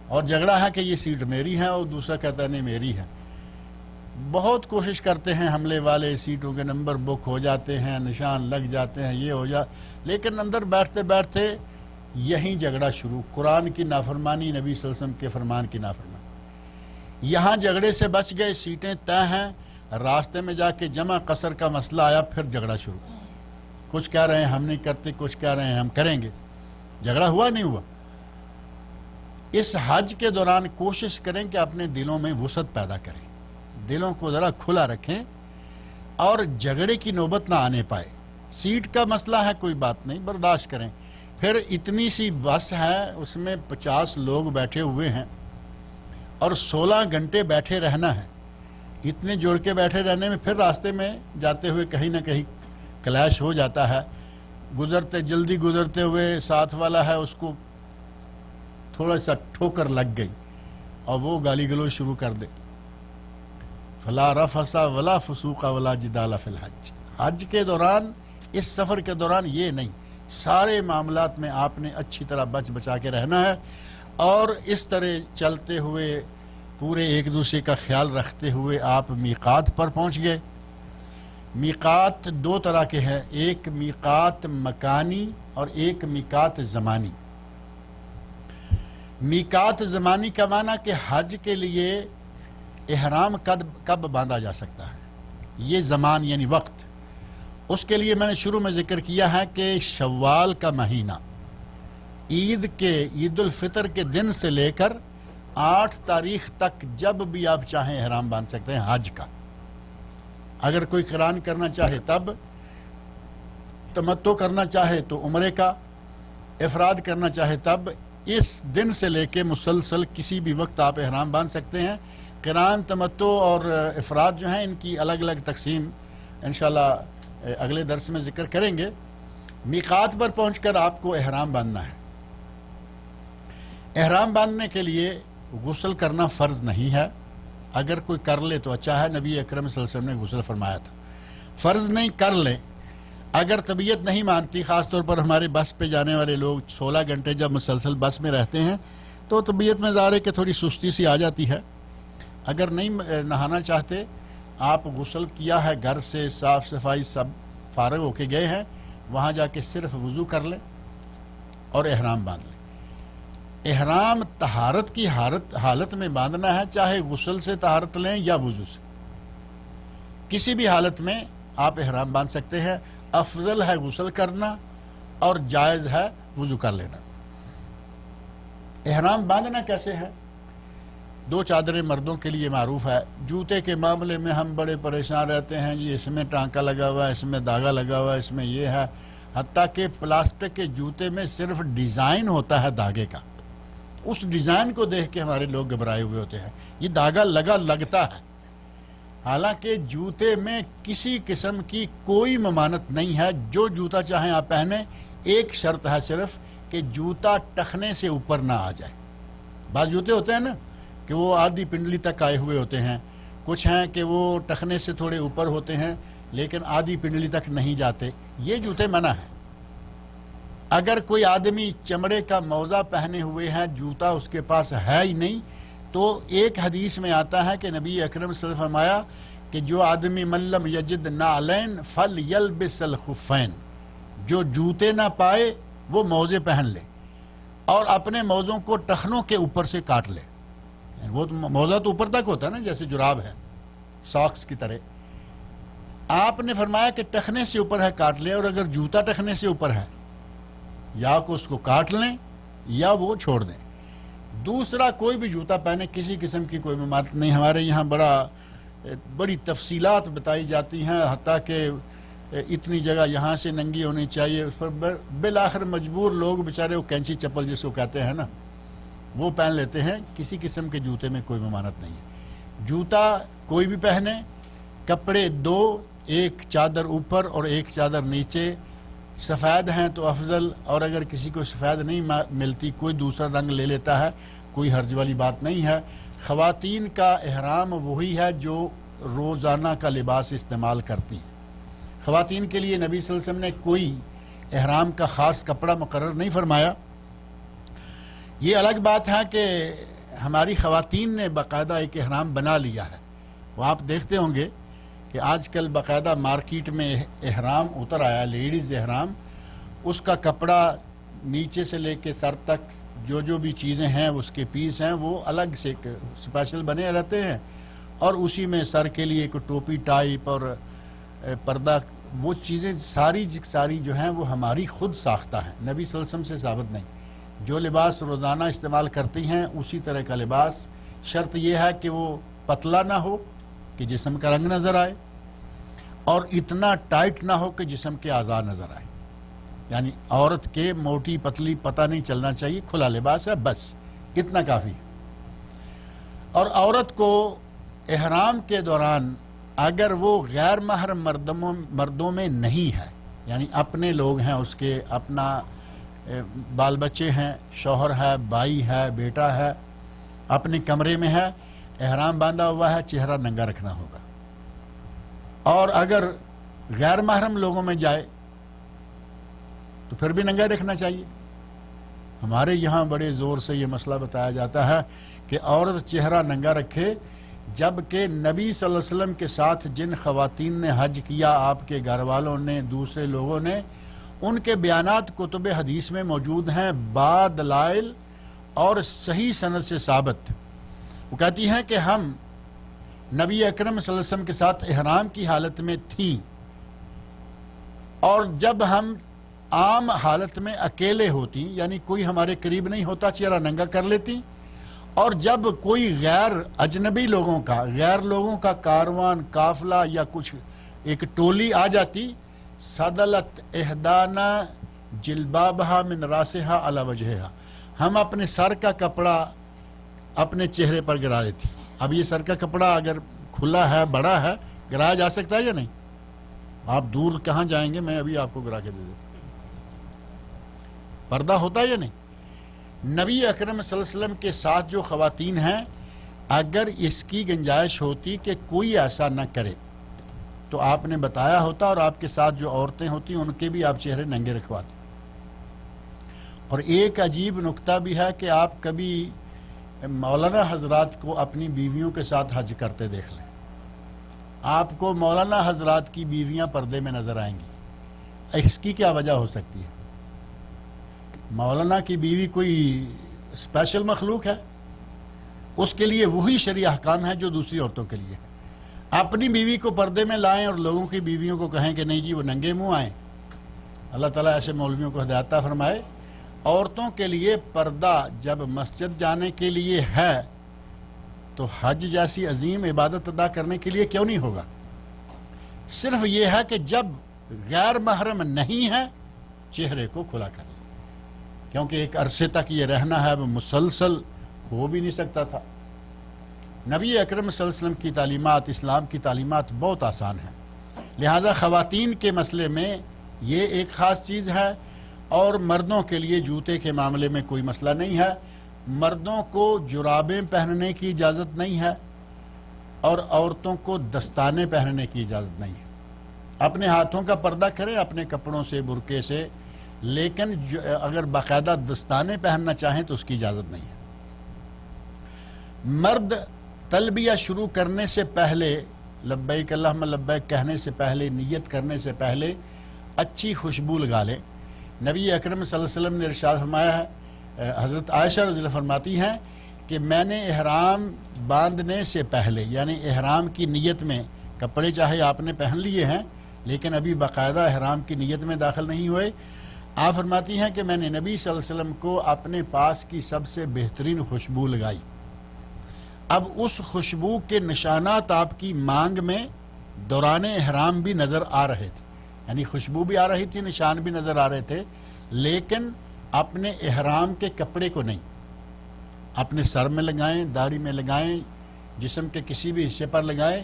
اور جھگڑا ہے کہ یہ سیٹ میری ہے اور دوسرا کہتا ہے نہیں میری ہے۔ بہت کوشش کرتے ہیں حملے والے، سیٹوں کے نمبر بک ہو جاتے ہیں، نشان لگ جاتے ہیں، یہ ہو لیکن اندر بیٹھتے بیٹھتے یہیں جھگڑا شروع، قرآن کی نافرمانی، نبی صلی اللہ علیہ وسلم کے فرمان کی نافرمانی۔ یہاں جھگڑے سے بچ گئے، سیٹیں طے ہیں، راستے میں جا کے جمع قصر کا مسئلہ آیا، پھر جھگڑا شروع۔ کچھ کہہ رہے ہیں ہم نہیں کرتے، کچھ کہہ رہے ہیں ہم کریں گے۔ جھگڑا ہوا نہیں ہوا؟ اس حج کے دوران کوشش کریں کہ اپنے دلوں میں وسعت پیدا کریں، دلوں کو ذرا کھلا رکھیں اور جھگڑے کی نوبت نہ آنے پائے۔ سیٹ کا مسئلہ ہے، کوئی بات نہیں، برداشت کریں۔ پھر اتنی سی بس ہے، اس میں 50 لوگ بیٹھے ہوئے ہیں اور 16 گھنٹے بیٹھے رہنا ہے۔ اتنے جوڑ کے بیٹھے رہنے میں پھر راستے میں جاتے ہوئے کہیں نہ کہیں کلیش ہو جاتا ہے، جلدی گزرتے ہوئے ساتھ والا ہے، اس کو تھوڑا سا ٹھوکر لگ گئی اور وہ گالی گلوچ شروع کر دے۔ فلا رفث ولا فسوق ولا جدال فی الحج۔ حج کے دوران، اس سفر کے دوران یہ نہیں، سارے معاملات میں آپ نے اچھی طرح بچا کے رہنا ہے، اور اس طرح چلتے ہوئے پورے ایک دوسرے کا خیال رکھتے ہوئے آپ میقات پر پہنچ گئے۔ میقات دو طرح کے ہیں، ایک میقات مکانی اور ایک میقات زمانی۔ میقات زمانی کا معنی کہ حج کے لیے احرام کب باندھا جا سکتا ہے، یہ زمان یعنی وقت۔ اس کے لیے میں نے شروع میں ذکر کیا ہے کہ شوال کا مہینہ، عید الفطر کے دن سے لے کر 8 تاریخ تک جب بھی آپ چاہیں احرام باندھ سکتے ہیں حج کا۔ اگر کوئی قران کرنا چاہے تب، تمتع کرنا چاہے تو عمرے کا، افراد کرنا چاہے تب، اس دن سے لے کے مسلسل کسی بھی وقت آپ احرام باندھ سکتے ہیں۔ قران، تمتع اور افراد جو ہیں ان کی الگ الگ تقسیم انشاءاللہ اگلے درس میں ذکر کریں گے۔ میقات پر پہنچ کر آپ کو احرام باندھنا ہے۔ احرام باندھنے کے لیے غسل کرنا فرض نہیں ہے، اگر کوئی کر لے تو اچھا ہے، نبی اکرم صلی اللہ علیہ وسلم نے غسل فرمایا تھا۔ فرض نہیں، کر لیں۔ اگر طبیعت نہیں مانتی، خاص طور پر ہمارے بس پہ جانے والے لوگ 16 گھنٹے جب مسلسل بس میں رہتے ہیں تو طبیعت میں ظاہر ہے کہ تھوڑی سستی سی آ جاتی ہے۔ اگر نہیں نہانا چاہتے، آپ غسل کیا ہے، گھر سے صاف صفائی سب فارغ ہو کے گئے ہیں، وہاں جا کے صرف وضو کر لیں اور احرام باندھ لیں۔ احرام طہارت کی حالت میں باندھنا ہے، چاہے غسل سے طہارت لیں یا وضو سے، کسی بھی حالت میں آپ احرام باندھ سکتے ہیں۔ افضل ہے غسل کرنا اور جائز ہے وضو کر لینا۔ احرام باندھنا کیسے ہے؟ 2 چادریں مردوں کے لیے معروف ہے۔ جوتے کے معاملے میں ہم بڑے پریشان رہتے ہیں، جی اس میں ٹانکا لگا ہوا ہے، اس میں دھاگا لگا ہوا ہے، اس میں یہ ہے، حتیٰ کہ پلاسٹک کے جوتے میں صرف ڈیزائن ہوتا ہے دھاگے کا، اس ڈیزائن کو دیکھ کے ہمارے لوگ گھبرائے ہوئے ہوتے ہیں، یہ دھاگا لگتا ہے۔ حالانکہ جوتے میں کسی قسم کی کوئی ممانعت نہیں ہے، جو جوتا چاہیں آپ پہنیں، ایک شرط ہے صرف کہ جوتا ٹخنے سے اوپر نہ آ جائے۔ بعض جوتے ہوتے ہیں نا کہ وہ آدھی پنڈلی تک آئے ہوئے ہوتے ہیں، کچھ ہیں کہ وہ ٹخنے سے تھوڑے اوپر ہوتے ہیں لیکن آدھی پنڈلی تک نہیں جاتے، یہ جوتے منع ہیں۔ اگر کوئی آدمی چمڑے کا موزہ پہنے ہوئے ہے، جوتا اس کے پاس ہے ہی نہیں، تو ایک حدیث میں آتا ہے کہ نبی اکرم صلی اللہ علیہ وسلم فرمایا کہ جو آدمی من لم یجد نعلین فلیلبس الخفین، جو جوتے نہ پائے وہ موزے پہن لے اور اپنے موزوں کو ٹخنوں کے اوپر سے کاٹ لے۔ وہ موزہ تو اوپر تک ہوتا ہے نا، جیسے جراب ہے، ساکس کی طرح۔ آپ نے فرمایا کہ ٹخنے سے اوپر ہے کاٹ لیں، اور اگر جوتا ٹخنے سے اوپر ہے یا کو اس کو کاٹ لیں یا وہ چھوڑ دیں۔ دوسرا کوئی بھی جوتا پہنے، کسی قسم کی کوئی ممانعت نہیں۔ ہمارے یہاں بڑی تفصیلات بتائی جاتی ہیں، حتیٰ کہ اتنی جگہ یہاں سے ننگی ہونی چاہیے، اس پر بالآخر مجبور لوگ بیچارے وہ کینچی چپل جس کو کہتے ہیں نا، وہ پہن لیتے ہیں۔ کسی قسم کے جوتے میں کوئی ممانعت نہیں ہے۔ جوتا کوئی بھی پہنے، کپڑے 2، ایک چادر اوپر اور ایک چادر نیچے، سفید ہیں تو افضل، اور اگر کسی کو سفید نہیں ملتی کوئی دوسرا رنگ لے لیتا ہے، کوئی حرج والی بات نہیں ہے۔ خواتین کا احرام وہی ہے جو روزانہ کا لباس استعمال کرتی ہیں۔ خواتین کے لیے نبی صلی اللہ علیہ وسلم نے کوئی احرام کا خاص کپڑا مقرر نہیں فرمایا۔ یہ الگ بات ہے کہ ہماری خواتین نے باقاعدہ ایک احرام بنا لیا ہے۔ وہ آپ دیکھتے ہوں گے کہ آج کل باقاعدہ مارکیٹ میں احرام اتر آیا، لیڈیز احرام، اس کا کپڑا نیچے سے لے کے سر تک جو بھی چیزیں ہیں اس کے پیس ہیں وہ الگ سے اسپیشل بنے رہتے ہیں، اور اسی میں سر کے لیے ایک ٹوپی ٹائپ اور پردہ، وہ چیزیں ساری جو ہیں وہ ہماری خود ساختہ ہیں، نبی صلی اللہ علیہ وسلم سے ثابت نہیں۔ جو لباس روزانہ استعمال کرتی ہیں اسی طرح کا لباس، شرط یہ ہے کہ وہ پتلا نہ ہو کہ جسم کا رنگ نظر آئے، اور اتنا ٹائٹ نہ ہو کہ جسم کے اعضاء نظر آئے، یعنی عورت کے موٹی پتلی پتہ نہیں چلنا چاہیے، کھلا لباس ہے بس اتنا کافی ہے۔ اور عورت کو احرام کے دوران اگر وہ غیر محرم مردوں میں نہیں ہے، یعنی اپنے لوگ ہیں اس کے، اپنا بال بچے ہیں، شوہر ہے، بھائی ہے، بیٹا ہے، اپنے کمرے میں ہے، احرام باندھا ہوا ہے، چہرہ ننگا رکھنا ہوگا۔ اور اگر غیر محرم لوگوں میں جائے تو پھر بھی ننگا رکھنا چاہیے۔ ہمارے یہاں بڑے زور سے یہ مسئلہ بتایا جاتا ہے کہ عورت چہرہ ننگا رکھے، جبکہ نبی صلی اللہ علیہ وسلم کے ساتھ جن خواتین نے حج کیا، آپ کے گھر والوں نے، دوسرے لوگوں نے، ان کے بیانات کتب حدیث میں موجود ہیں بادلائل اور صحیح سند سے ثابت۔ وہ کہتی ہیں کہ ہم نبی اکرم صلی اللہ علیہ وسلم کے ساتھ احرام کی حالت میں تھیں، اور جب ہم عام حالت میں اکیلے ہوتی، یعنی کوئی ہمارے قریب نہیں ہوتا، چہرہ ننگا کر لیتی، اور جب کوئی غیر اجنبی لوگوں کا کاروان، قافلہ یا کچھ ایک ٹولی آ جاتی، صدلت احدانا جلبابہا من راسہا علی وجہہا، ہم اپنے سر کا کپڑا اپنے چہرے پر گرا لیتی۔ اب یہ سر کا کپڑا اگر کھلا ہے، بڑا ہے، گرایا جا سکتا ہے یا نہیں؟ آپ دور کہاں جائیں گے، میں ابھی آپ کو گرا کے دے دیتا۔ پردہ ہوتا ہے یا نہیں؟ نبی اکرم صلی اللہ علیہ وسلم کے ساتھ جو خواتین ہیں، اگر اس کی گنجائش ہوتی کہ کوئی ایسا نہ کرے تو آپ نے بتایا ہوتا، اور آپ کے ساتھ جو عورتیں ہوتی ان کے بھی آپ چہرے ننگے رکھواتے۔ اور ایک عجیب نکتہ بھی ہے کہ آپ کبھی مولانا حضرات کو اپنی بیویوں کے ساتھ حج کرتے دیکھ لیں، آپ کو مولانا حضرات کی بیویاں پردے میں نظر آئیں گی۔ اس کی کیا وجہ ہو سکتی ہے؟ مولانا کی بیوی کوئی اسپیشل مخلوق ہے؟ اس کے لیے وہی شرعی احکام ہے جو دوسری عورتوں کے لیے ہے۔ اپنی بیوی کو پردے میں لائیں اور لوگوں کی بیویوں کو کہیں کہ نہیں جی وہ ننگے منہ آئیں۔ اللہ تعالیٰ ایسے مولویوں کو ہدایت عطا فرمائے۔ عورتوں کے لیے پردہ جب مسجد جانے کے لیے ہے تو حج جیسی عظیم عبادت ادا کرنے کے لیے کیوں نہیں ہوگا؟ صرف یہ ہے کہ جب غیر محرم نہیں ہے چہرے کو کھلا کر لیں، کیونکہ ایک عرصے تک یہ رہنا ہے، وہ مسلسل ہو بھی نہیں سکتا تھا۔ نبی اکرم صلی اللہ علیہ وسلم کی تعلیمات، اسلام کی تعلیمات بہت آسان ہیں، لہذا خواتین کے مسئلے میں یہ ایک خاص چیز ہے، اور مردوں کے لیے جوتے کے معاملے میں کوئی مسئلہ نہیں ہے۔ مردوں کو جرابیں پہننے کی اجازت نہیں ہے، اور عورتوں کو دستانے پہننے کی اجازت نہیں ہے۔ اپنے ہاتھوں کا پردہ کریں اپنے کپڑوں سے، برقعے سے، لیکن اگر باقاعدہ دستانے پہننا چاہیں تو اس کی اجازت نہیں ہے۔ مرد تلبیہ شروع کرنے سے پہلے، لبیک اللہم لبیک کہنے سے پہلے، نیت کرنے سے پہلے اچھی خوشبو لگا لیں۔ نبی اکرم صلی اللہ علیہ وسلم نے ارشاد فرمایا ہے، حضرت عائشہ رضی اللہ فرماتی ہیں کہ میں نے احرام باندھنے سے پہلے، یعنی احرام کی نیت میں، کپڑے چاہے آپ نے پہن لیے ہیں لیکن ابھی باقاعدہ احرام کی نیت میں داخل نہیں ہوئے، آپ فرماتی ہیں کہ میں نے نبی صلی اللہ علیہ وسلم کو اپنے پاس کی سب سے بہترین خوشبو لگائی۔ اب اس خوشبو کے نشانات آپ کی مانگ میں دوران احرام بھی نظر آ رہے تھے، یعنی خوشبو بھی آ رہی تھی، نشان بھی نظر آ رہے تھے، لیکن اپنے احرام کے کپڑے کو نہیں، اپنے سر میں لگائیں، داڑھی میں لگائیں، جسم کے کسی بھی حصے پر لگائیں۔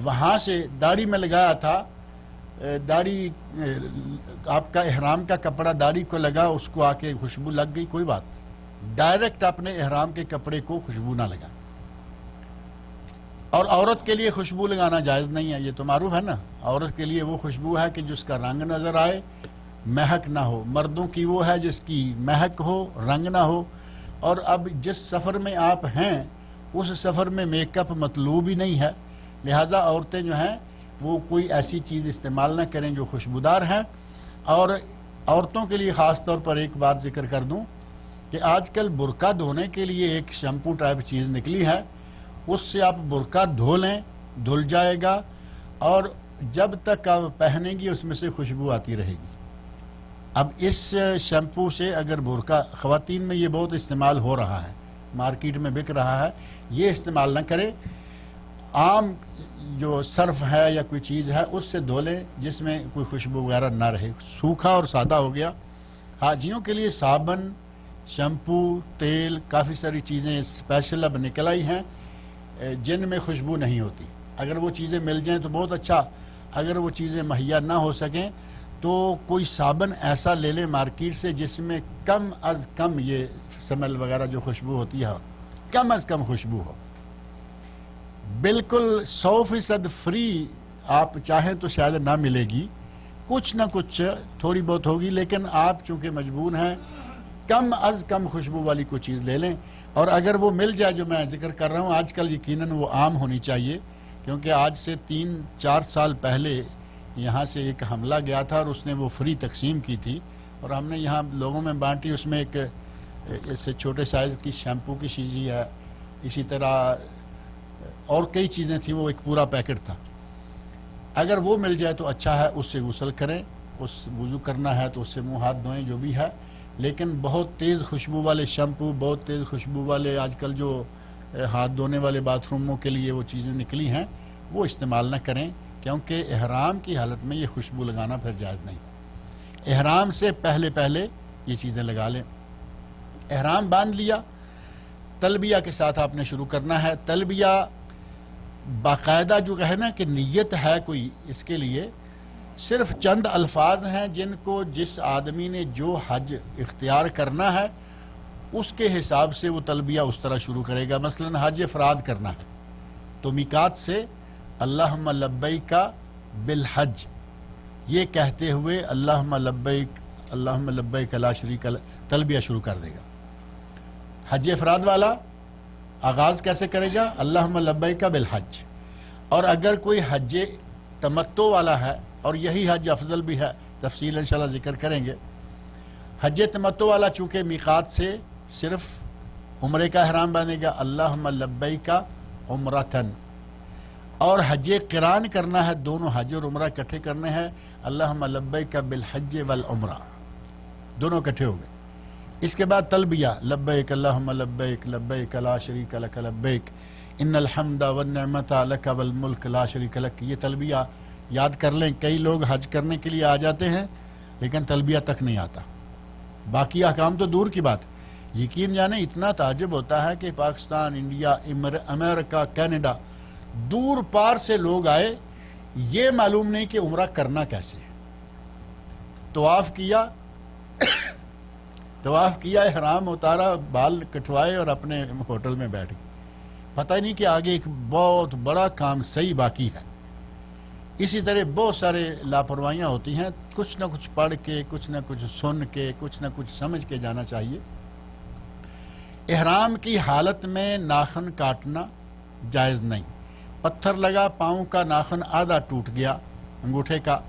وہاں سے داڑھی میں لگایا تھا داڑھی آپ کا احرام کا کپڑا داڑھی کو لگا، اس کو آ کے خوشبو لگ گئی، کوئی بات نہیں، ڈائریکٹ اپنے احرام کے کپڑے کو خوشبو نہ لگائیں۔ اور عورت کے لیے خوشبو لگانا جائز نہیں ہے، یہ تو معروف ہے نا، عورت کے لیے وہ خوشبو ہے کہ جس کا رنگ نظر آئے، مہک نہ ہو۔ مردوں کی وہ ہے جس کی مہک ہو، رنگ نہ ہو۔ اور اب جس سفر میں آپ ہیں اس سفر میں میک اپ مطلوب ہی نہیں ہے، لہٰذا عورتیں جو ہیں وہ کوئی ایسی چیز استعمال نہ کریں جو خوشبودار ہیں۔ اور عورتوں کے لیے خاص طور پر ایک بات ذکر کر دوں کہ آج کل برقع دھونے کے لیے ایک شیمپو ٹائپ چیز نکلی ہے، اس سے آپ برقع دھو لیں، دھل جائے گا، اور جب تک آپ پہنیں گی اس میں سے خوشبو آتی رہے گی۔ اب اس شیمپو سے اگر برقع، خواتین میں یہ بہت استعمال ہو رہا ہے، مارکیٹ میں بک رہا ہے، یہ استعمال نہ کریں۔ عام جو صرف ہے یا کوئی چیز ہے اس سے دھو لیں جس میں کوئی خوشبو وغیرہ نہ رہے، سوکھا اور سادہ ہو گیا۔ حاجیوں کے لیے صابن، شیمپو، تیل، کافی ساری چیزیں اسپیشل اب نکل آئی ہیں جن میں خوشبو نہیں ہوتی۔ اگر وہ چیزیں مل جائیں تو بہت اچھا، اگر وہ چیزیں مہیا نہ ہو سکیں تو کوئی صابن ایسا لے لیں مارکیٹ سے جس میں کم از کم یہ سمیل وغیرہ جو خوشبو ہوتی ہے کم از کم خوشبو ہو۔ بالکل 100% فری آپ چاہیں تو شاید نہ ملے گی، کچھ نہ کچھ تھوڑی بہت ہوگی، لیکن آپ چونکہ مجبور ہیں کم از کم خوشبو والی کوئی چیز لے لیں۔ اور اگر وہ مل جائے جو میں ذکر کر رہا ہوں، آج کل یقیناً وہ عام ہونی چاہیے، کیونکہ آج سے 3-4 سال پہلے یہاں سے ایک حملہ گیا تھا اور اس نے وہ فری تقسیم کی تھی، اور ہم نے یہاں لوگوں میں بانٹی۔ اس میں ایک اس سے چھوٹے سائز کی شیمپو کی شیشی ہے، اسی طرح اور کئی چیزیں تھیں، وہ ایک پورا پیکٹ تھا۔ اگر وہ مل جائے تو اچھا ہے، اس سے غسل کریں، اس وضو کرنا ہے تو اس سے منہ ہاتھ دھوئیں جو بھی ہے، لیکن بہت تیز خوشبو والے شیمپو، بہت تیز خوشبو والے آج کل جو ہاتھ دھونے والے باتھ روموں کے لیے وہ چیزیں نکلی ہیں وہ استعمال نہ کریں، کیونکہ احرام کی حالت میں یہ خوشبو لگانا پھر جائز نہیں۔ احرام سے پہلے یہ چیزیں لگا لیں۔ احرام باندھ لیا، تلبیہ کے ساتھ آپ نے شروع کرنا ہے۔ تلبیہ باقاعدہ جو ہے نا کہ نیت ہے کوئی، اس کے لیے صرف چند الفاظ ہیں جن کو جس آدمی نے جو حج اختیار کرنا ہے اس کے حساب سے وہ تلبیہ اس طرح شروع کرے گا۔ مثلا حج افراد کرنا ہے تو میقات سے اللہم لبیک بالحج یہ کہتے ہوئے اللہم لبیک لا شریک لک تلبیہ شروع کر دے گا۔ حج افراد والا آغاز کیسے کرے گا؟ اللہم لبیک بالحج۔ اور اگر کوئی حج تمتع والا ہے، اور یہی حج افضل بھی ہے، تفصیل انشاءاللہ ذکر کریں گے، حج تمتع والا چونکہ میقات سے صرف عمرے کا احرام باندھے گا، اللہم لبیک عمرتن۔ اور حج قران کرنا ہے، دونوں حج اور عمرہ اکٹھے کرنے ہیں، اللہم لبیک بالحج والعمرہ، دونوں اکٹھے ہو گئے۔ اس کے بعد تلبیہ لبیک اللہم لبیک لبیک لا شریک لک لبیک ان الحمد والنعمت لک والملک لا شریک لک۔ یہ تلبیہ یاد کر لیں۔ کئی لوگ حج کرنے کے لیے آ جاتے ہیں لیکن تلبیہ تک نہیں آتا، باقی احکام تو دور کی بات۔ یقین جانیں اتنا تعجب ہوتا ہے کہ پاکستان، انڈیا، امریکہ، کینیڈا، دور پار سے لوگ آئے، یہ معلوم نہیں کہ عمرہ کرنا کیسے ہے۔ طواف کیا، احرام اتارا، بال کٹوائے اور اپنے ہوٹل میں بیٹھ گئے، پتہ ہی نہیں کہ آگے ایک بہت بڑا کام صحیح باقی ہے۔ اسی طرح بہت سارے لاپرواہیاں ہوتی ہیں، کچھ نہ کچھ پڑھ کے، کچھ نہ کچھ سن کے، کچھ نہ کچھ سمجھ کے جانا چاہیے۔ احرام کی حالت میں ناخن کاٹنا جائز نہیں۔ پتھر لگا، پاؤں کا ناخن آدھا ٹوٹ گیا انگوٹھے کا،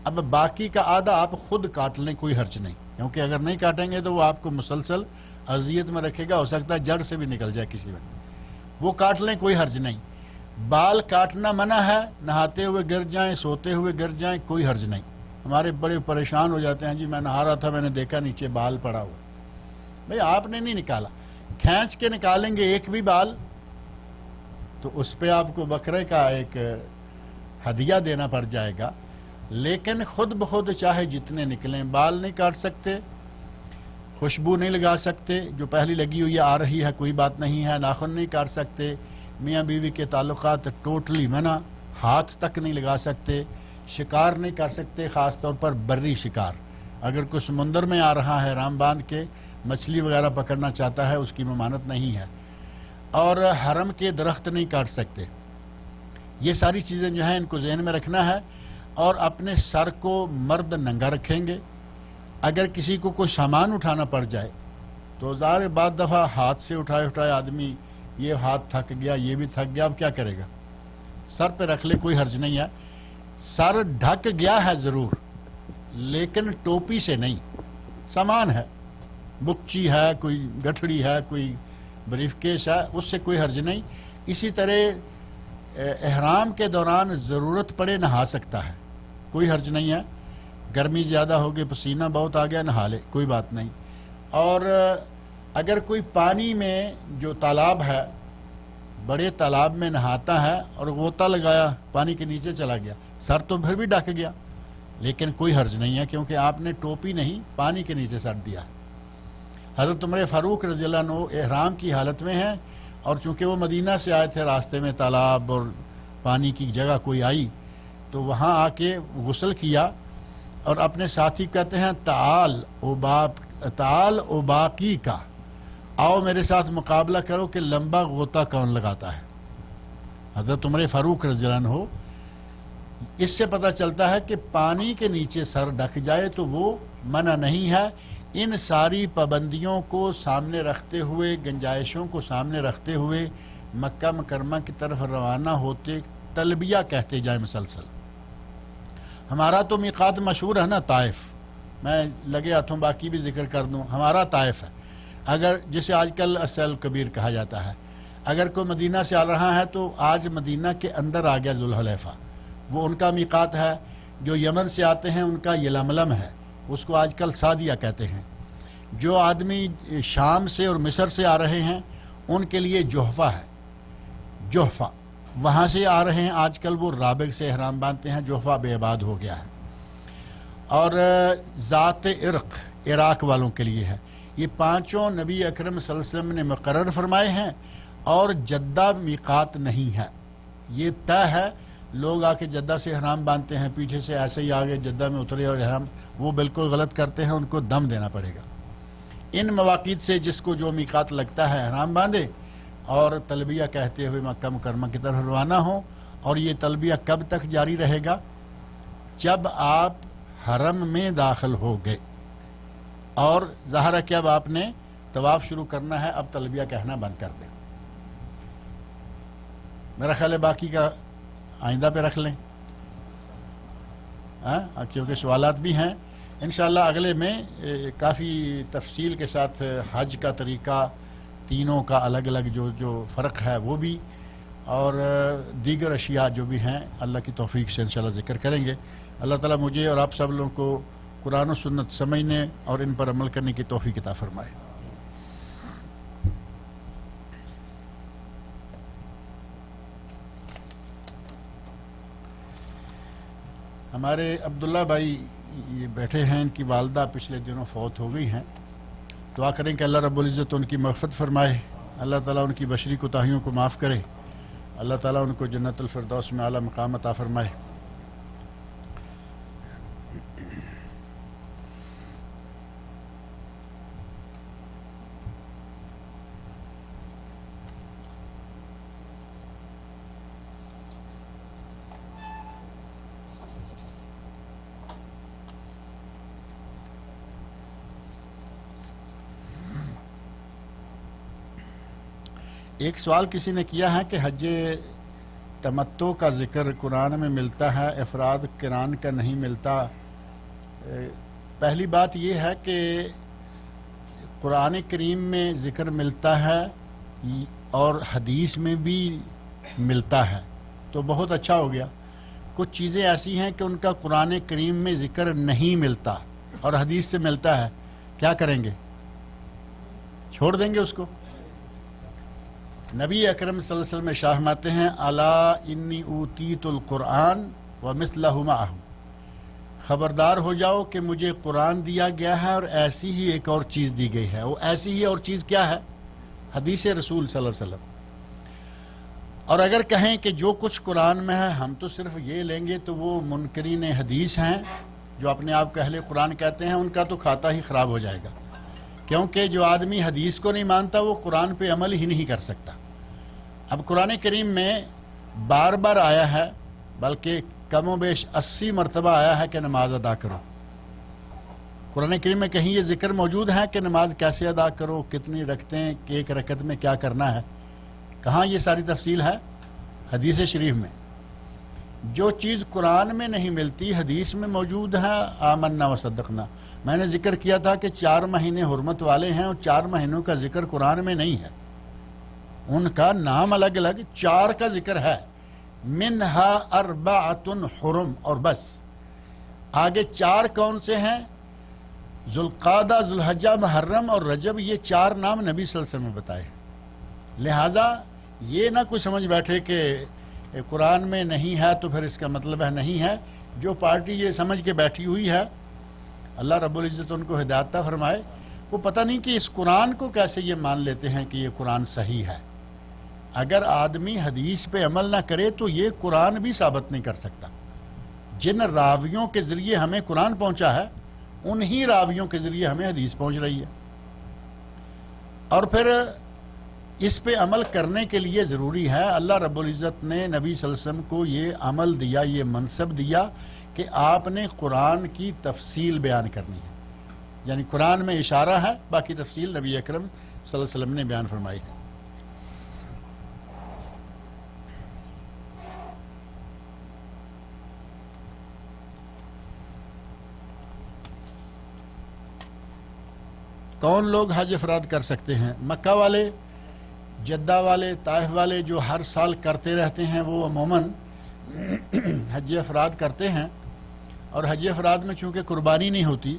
اب باقی کا آدھا آپ خود کاٹ لیں، کوئی حرج نہیں، کیونکہ اگر نہیں کاٹیں گے تو وہ آپ کو مسلسل اذیت میں رکھے گا، ہو سکتا ہے جڑ سے بھی نکل جائے کسی وقت، وہ کاٹ لیں، کوئی حرج نہیں۔ بال کاٹنا منع ہے، نہاتے ہوئے گر جائیں، سوتے ہوئے گر جائیں، کوئی حرج نہیں۔ ہمارے بڑے پریشان ہو جاتے ہیں، جی میں نہا رہا تھا، میں نے دیکھا نیچے بال پڑا ہوا۔ بھئی آپ نے نہیں نکالا، کھینچ کے نکالیں گے ایک بھی بال تو اس پہ آپ کو بکرے کا ایک ہدیہ دینا پڑ جائے گا، لیکن خود بخود چاہے جتنے نکلیں، بال نہیں کاٹ سکتے، خوشبو نہیں لگا سکتے، جو پہلی لگی ہوئی آ رہی ہے کوئی بات نہیں ہے، ناخن نہیں کاٹ سکتے، میاں بیوی کے تعلقات ٹوٹلی منع، ہاتھ تک نہیں لگا سکتے، شکار نہیں کر سکتے، خاص طور پر بری شکار۔ اگر کوئی سمندر میں آ رہا ہے احرام باندھ کے مچھلی وغیرہ پکڑنا چاہتا ہے، اس کی ممانعت نہیں ہے۔ اور حرم کے درخت نہیں کاٹ سکتے۔ یہ ساری چیزیں جو ہیں ان کو ذہن میں رکھنا ہے، اور اپنے سر کو مرد ننگا رکھیں گے۔ اگر کسی کو کوئی سامان اٹھانا پڑ جائے تو ظاہر بعض دفعہ ہاتھ سے اٹھائے آدمی یہ ہاتھ تھک گیا، یہ بھی تھک گیا، اب کیا کرے گا؟ سر پہ رکھ لے، کوئی حرج نہیں ہے۔ سر ڈھک گیا ہے ضرور، لیکن ٹوپی سے نہیں۔ سامان ہے، بکچی ہے، کوئی گٹھڑی ہے، کوئی بریف کیس ہے، اس سے کوئی حرج نہیں۔ اسی طرح احرام کے دوران ضرورت پڑے نہا سکتا ہے، کوئی حرج نہیں ہے۔ گرمی زیادہ ہوگی، پسینہ بہت آ گیا، نہا لے، کوئی بات نہیں۔ اور اگر کوئی پانی میں جو تالاب ہے، بڑے تالاب میں نہاتا ہے اور غوطہ لگایا، پانی کے نیچے چلا گیا، سر تو پھر بھی ڈھک گیا، لیکن کوئی حرج نہیں ہے، کیونکہ آپ نے ٹوپی نہیں، پانی کے نیچے سر دیا۔ حضرت عمر فاروق رضی اللہ عنہ احرام کی حالت میں ہیں، اور چونکہ وہ مدینہ سے آئے تھے، راستے میں تالاب اور پانی کی جگہ کوئی آئی تو وہاں آ کے غسل کیا، اور اپنے ساتھی کہتے ہیں تعال اوباقی کا، آؤ میرے ساتھ مقابلہ کرو کہ لمبا غوطہ کون لگاتا ہے۔ حضرت عمر فاروق رضی اللہ عنہ، اس سے پتہ چلتا ہے کہ پانی کے نیچے سر ڈھک جائے تو وہ منع نہیں ہے۔ ان ساری پابندیوں کو سامنے رکھتے ہوئے، گنجائشوں کو سامنے رکھتے ہوئے مکہ مکرمہ کی طرف روانہ ہوتے تلبیہ کہتے جائیں مسلسل۔ ہمارا تو میقات مشہور ہے نا، طائف، میں لگے ہاتھوں باقی بھی ذکر کر دوں، ہمارا طائف ہے۔ اگر جسے آج کل السیل الکبیر کہا جاتا ہے، اگر کوئی مدینہ سے آ رہا ہے تو آج مدینہ کے اندر آ گیا ذوالحلیفہ، وہ ان کا میقات ہے۔ جو یمن سے آتے ہیں ان کا یلملم ہے، اس کو آج کل سعدیہ کہتے ہیں۔ جو آدمی شام سے اور مصر سے آ رہے ہیں ان کے لیے جحفہ ہے، جحفہ۔ وہاں سے آ رہے ہیں آج کل وہ رابغ سے احرام باندھتے ہیں، جحفہ بے آباد ہو گیا ہے۔ اور ذات عراق والوں کے لیے ہے۔ یہ پانچوں نبی اکرم صلی اللہ علیہ وسلم نے مقرر فرمائے ہیں، اور جدہ میقات نہیں ہے، یہ طے ہے۔ لوگ آ کے جدہ سے احرام باندھتے ہیں، پیچھے سے ایسے ہی آگے جدہ میں اترے اور احرام، وہ بالکل غلط کرتے ہیں، ان کو دم دینا پڑے گا۔ ان مواقیت سے جس کو جو میقات لگتا ہے احرام باندھے، اور تلبیہ کہتے ہوئے مکہ مکرمہ کی طرف روانہ ہوں۔ اور یہ تلبیہ کب تک جاری رہے گا؟ جب آپ حرم میں داخل ہو گئے، اور ظاہر ہے کہ اب آپ نے طواف شروع کرنا ہے، اب تلبیہ کہنا بند کر دیں۔ میرا خیال ہے باقی کا آئندہ پہ رکھ لیں، کیونکہ سوالات بھی ہیں۔ انشاءاللہ اگلے میں کافی تفصیل کے ساتھ حج کا طریقہ، تینوں کا الگ الگ جو فرق ہے وہ بھی، اور دیگر اشیاء جو بھی ہیں اللہ کی توفیق سے انشاءاللہ ذکر کریں گے۔ اللہ تعالیٰ مجھے اور آپ سب لوگوں کو قرآن و سنت سمجھنے اور ان پر عمل کرنے کی توفیق عطا فرمائے۔ ہمارے عبداللہ بھائی یہ بیٹھے ہیں، ان کی والدہ پچھلے دنوں فوت ہو گئی ہیں۔ دعا کریں کہ اللہ رب العزت ان کی مغفرت فرمائے، اللہ تعالیٰ ان کی بشری کوتاہیوں کو معاف کرے، اللہ تعالیٰ ان کو جنت الفردوس میں اعلیٰ مقام عطا فرمائے۔ ایک سوال کسی نے کیا ہے کہ حج تمتع کا ذکر قرآن میں ملتا ہے، افراد قران کا نہیں ملتا۔ پہلی بات یہ ہے کہ قرآن کریم میں ذکر ملتا ہے اور حدیث میں بھی ملتا ہے، تو بہت اچھا ہو گیا۔ کچھ چیزیں ایسی ہیں کہ ان کا قرآن کریم میں ذکر نہیں ملتا اور حدیث سے ملتا ہے، کیا کریں گے؟ چھوڑ دیں گے اس کو؟ نبی اکرم صلی اللہ علیہ وسلم ارشاد فرماتے ہیں الا انی اوتیت القرآن ومثلہ معہ، خبردار ہو جاؤ کہ مجھے قرآن دیا گیا ہے اور ایسی ہی ایک اور چیز دی گئی ہے۔ وہ ایسی ہی اور چیز کیا ہے؟ حدیث رسول صلی اللہ علیہ وسلم۔ اور اگر کہیں کہ جو کچھ قرآن میں ہے ہم تو صرف یہ لیں گے تو وہ منکرین حدیث ہیں جو اپنے آپ کو اہل قرآن کہتے ہیں، ان کا تو کھاتا ہی خراب ہو جائے گا، کیونکہ جو آدمی حدیث کو نہیں مانتا وہ قرآن پہ عمل ہی نہیں کر سکتا۔ اب قرآن کریم میں بار بار آیا ہے، بلکہ کم و بیش 80 مرتبہ آیا ہے کہ نماز ادا کرو۔ قرآن کریم میں کہیں یہ ذکر موجود ہے کہ نماز کیسے ادا کرو، کتنی رکعتیں، ایک رکعت میں کیا کرنا ہے؟ کہاں یہ ساری تفصیل ہے؟ حدیث شریف میں۔ جو چیز قرآن میں نہیں ملتی حدیث میں موجود ہے۔ آمنا و صدقنا، میں نے ذکر کیا تھا کہ 4 مہینے حرمت والے ہیں اور 4 مہینوں کا ذکر قرآن میں نہیں ہے، ان کا نام الگ الگ، 4 کا ذکر ہے، منہا اربعۃ حرم، اور بس۔ آگے 4 کون سے ہیں؟ ذوالقعدہ، ذوالحجہ، محرم اور رجب، یہ 4 نام نبی صلی اللہ علیہ وسلم نے بتائے۔ لہٰذا یہ نہ کوئی سمجھ بیٹھے کہ قرآن میں نہیں ہے تو پھر اس کا مطلب ہے نہیں ہے۔ جو پارٹی یہ سمجھ کے بیٹھی ہوئی ہے، اللہ رب العزت ان کو ہدایت عطا فرمائے، وہ پتہ نہیں کہ اس قرآن کو کیسے یہ مان لیتے ہیں کہ یہ قرآن صحیح ہے۔ اگر آدمی حدیث پہ عمل نہ کرے تو یہ قرآن بھی ثابت نہیں کر سکتا۔ جن راویوں کے ذریعے ہمیں قرآن پہنچا ہے انہی راویوں کے ذریعے ہمیں حدیث پہنچ رہی ہے، اور پھر اس پہ عمل کرنے کے لیے ضروری ہے، اللہ رب العزت نے نبی صلی اللہ علیہ وسلم کو یہ عمل دیا، یہ منصب دیا کہ آپ نے قرآن کی تفصیل بیان کرنی ہے، یعنی قرآن میں اشارہ ہے، باقی تفصیل نبی اکرم صلی اللہ علیہ وسلم نے بیان فرمائی ہے۔ کون لوگ حج افراد کر سکتے ہیں؟ مکہ والے، جدہ والے، طائف والے جو ہر سال کرتے رہتے ہیں وہ عموماً حج افراد کرتے ہیں، اور حج افراد میں چونکہ قربانی نہیں ہوتی،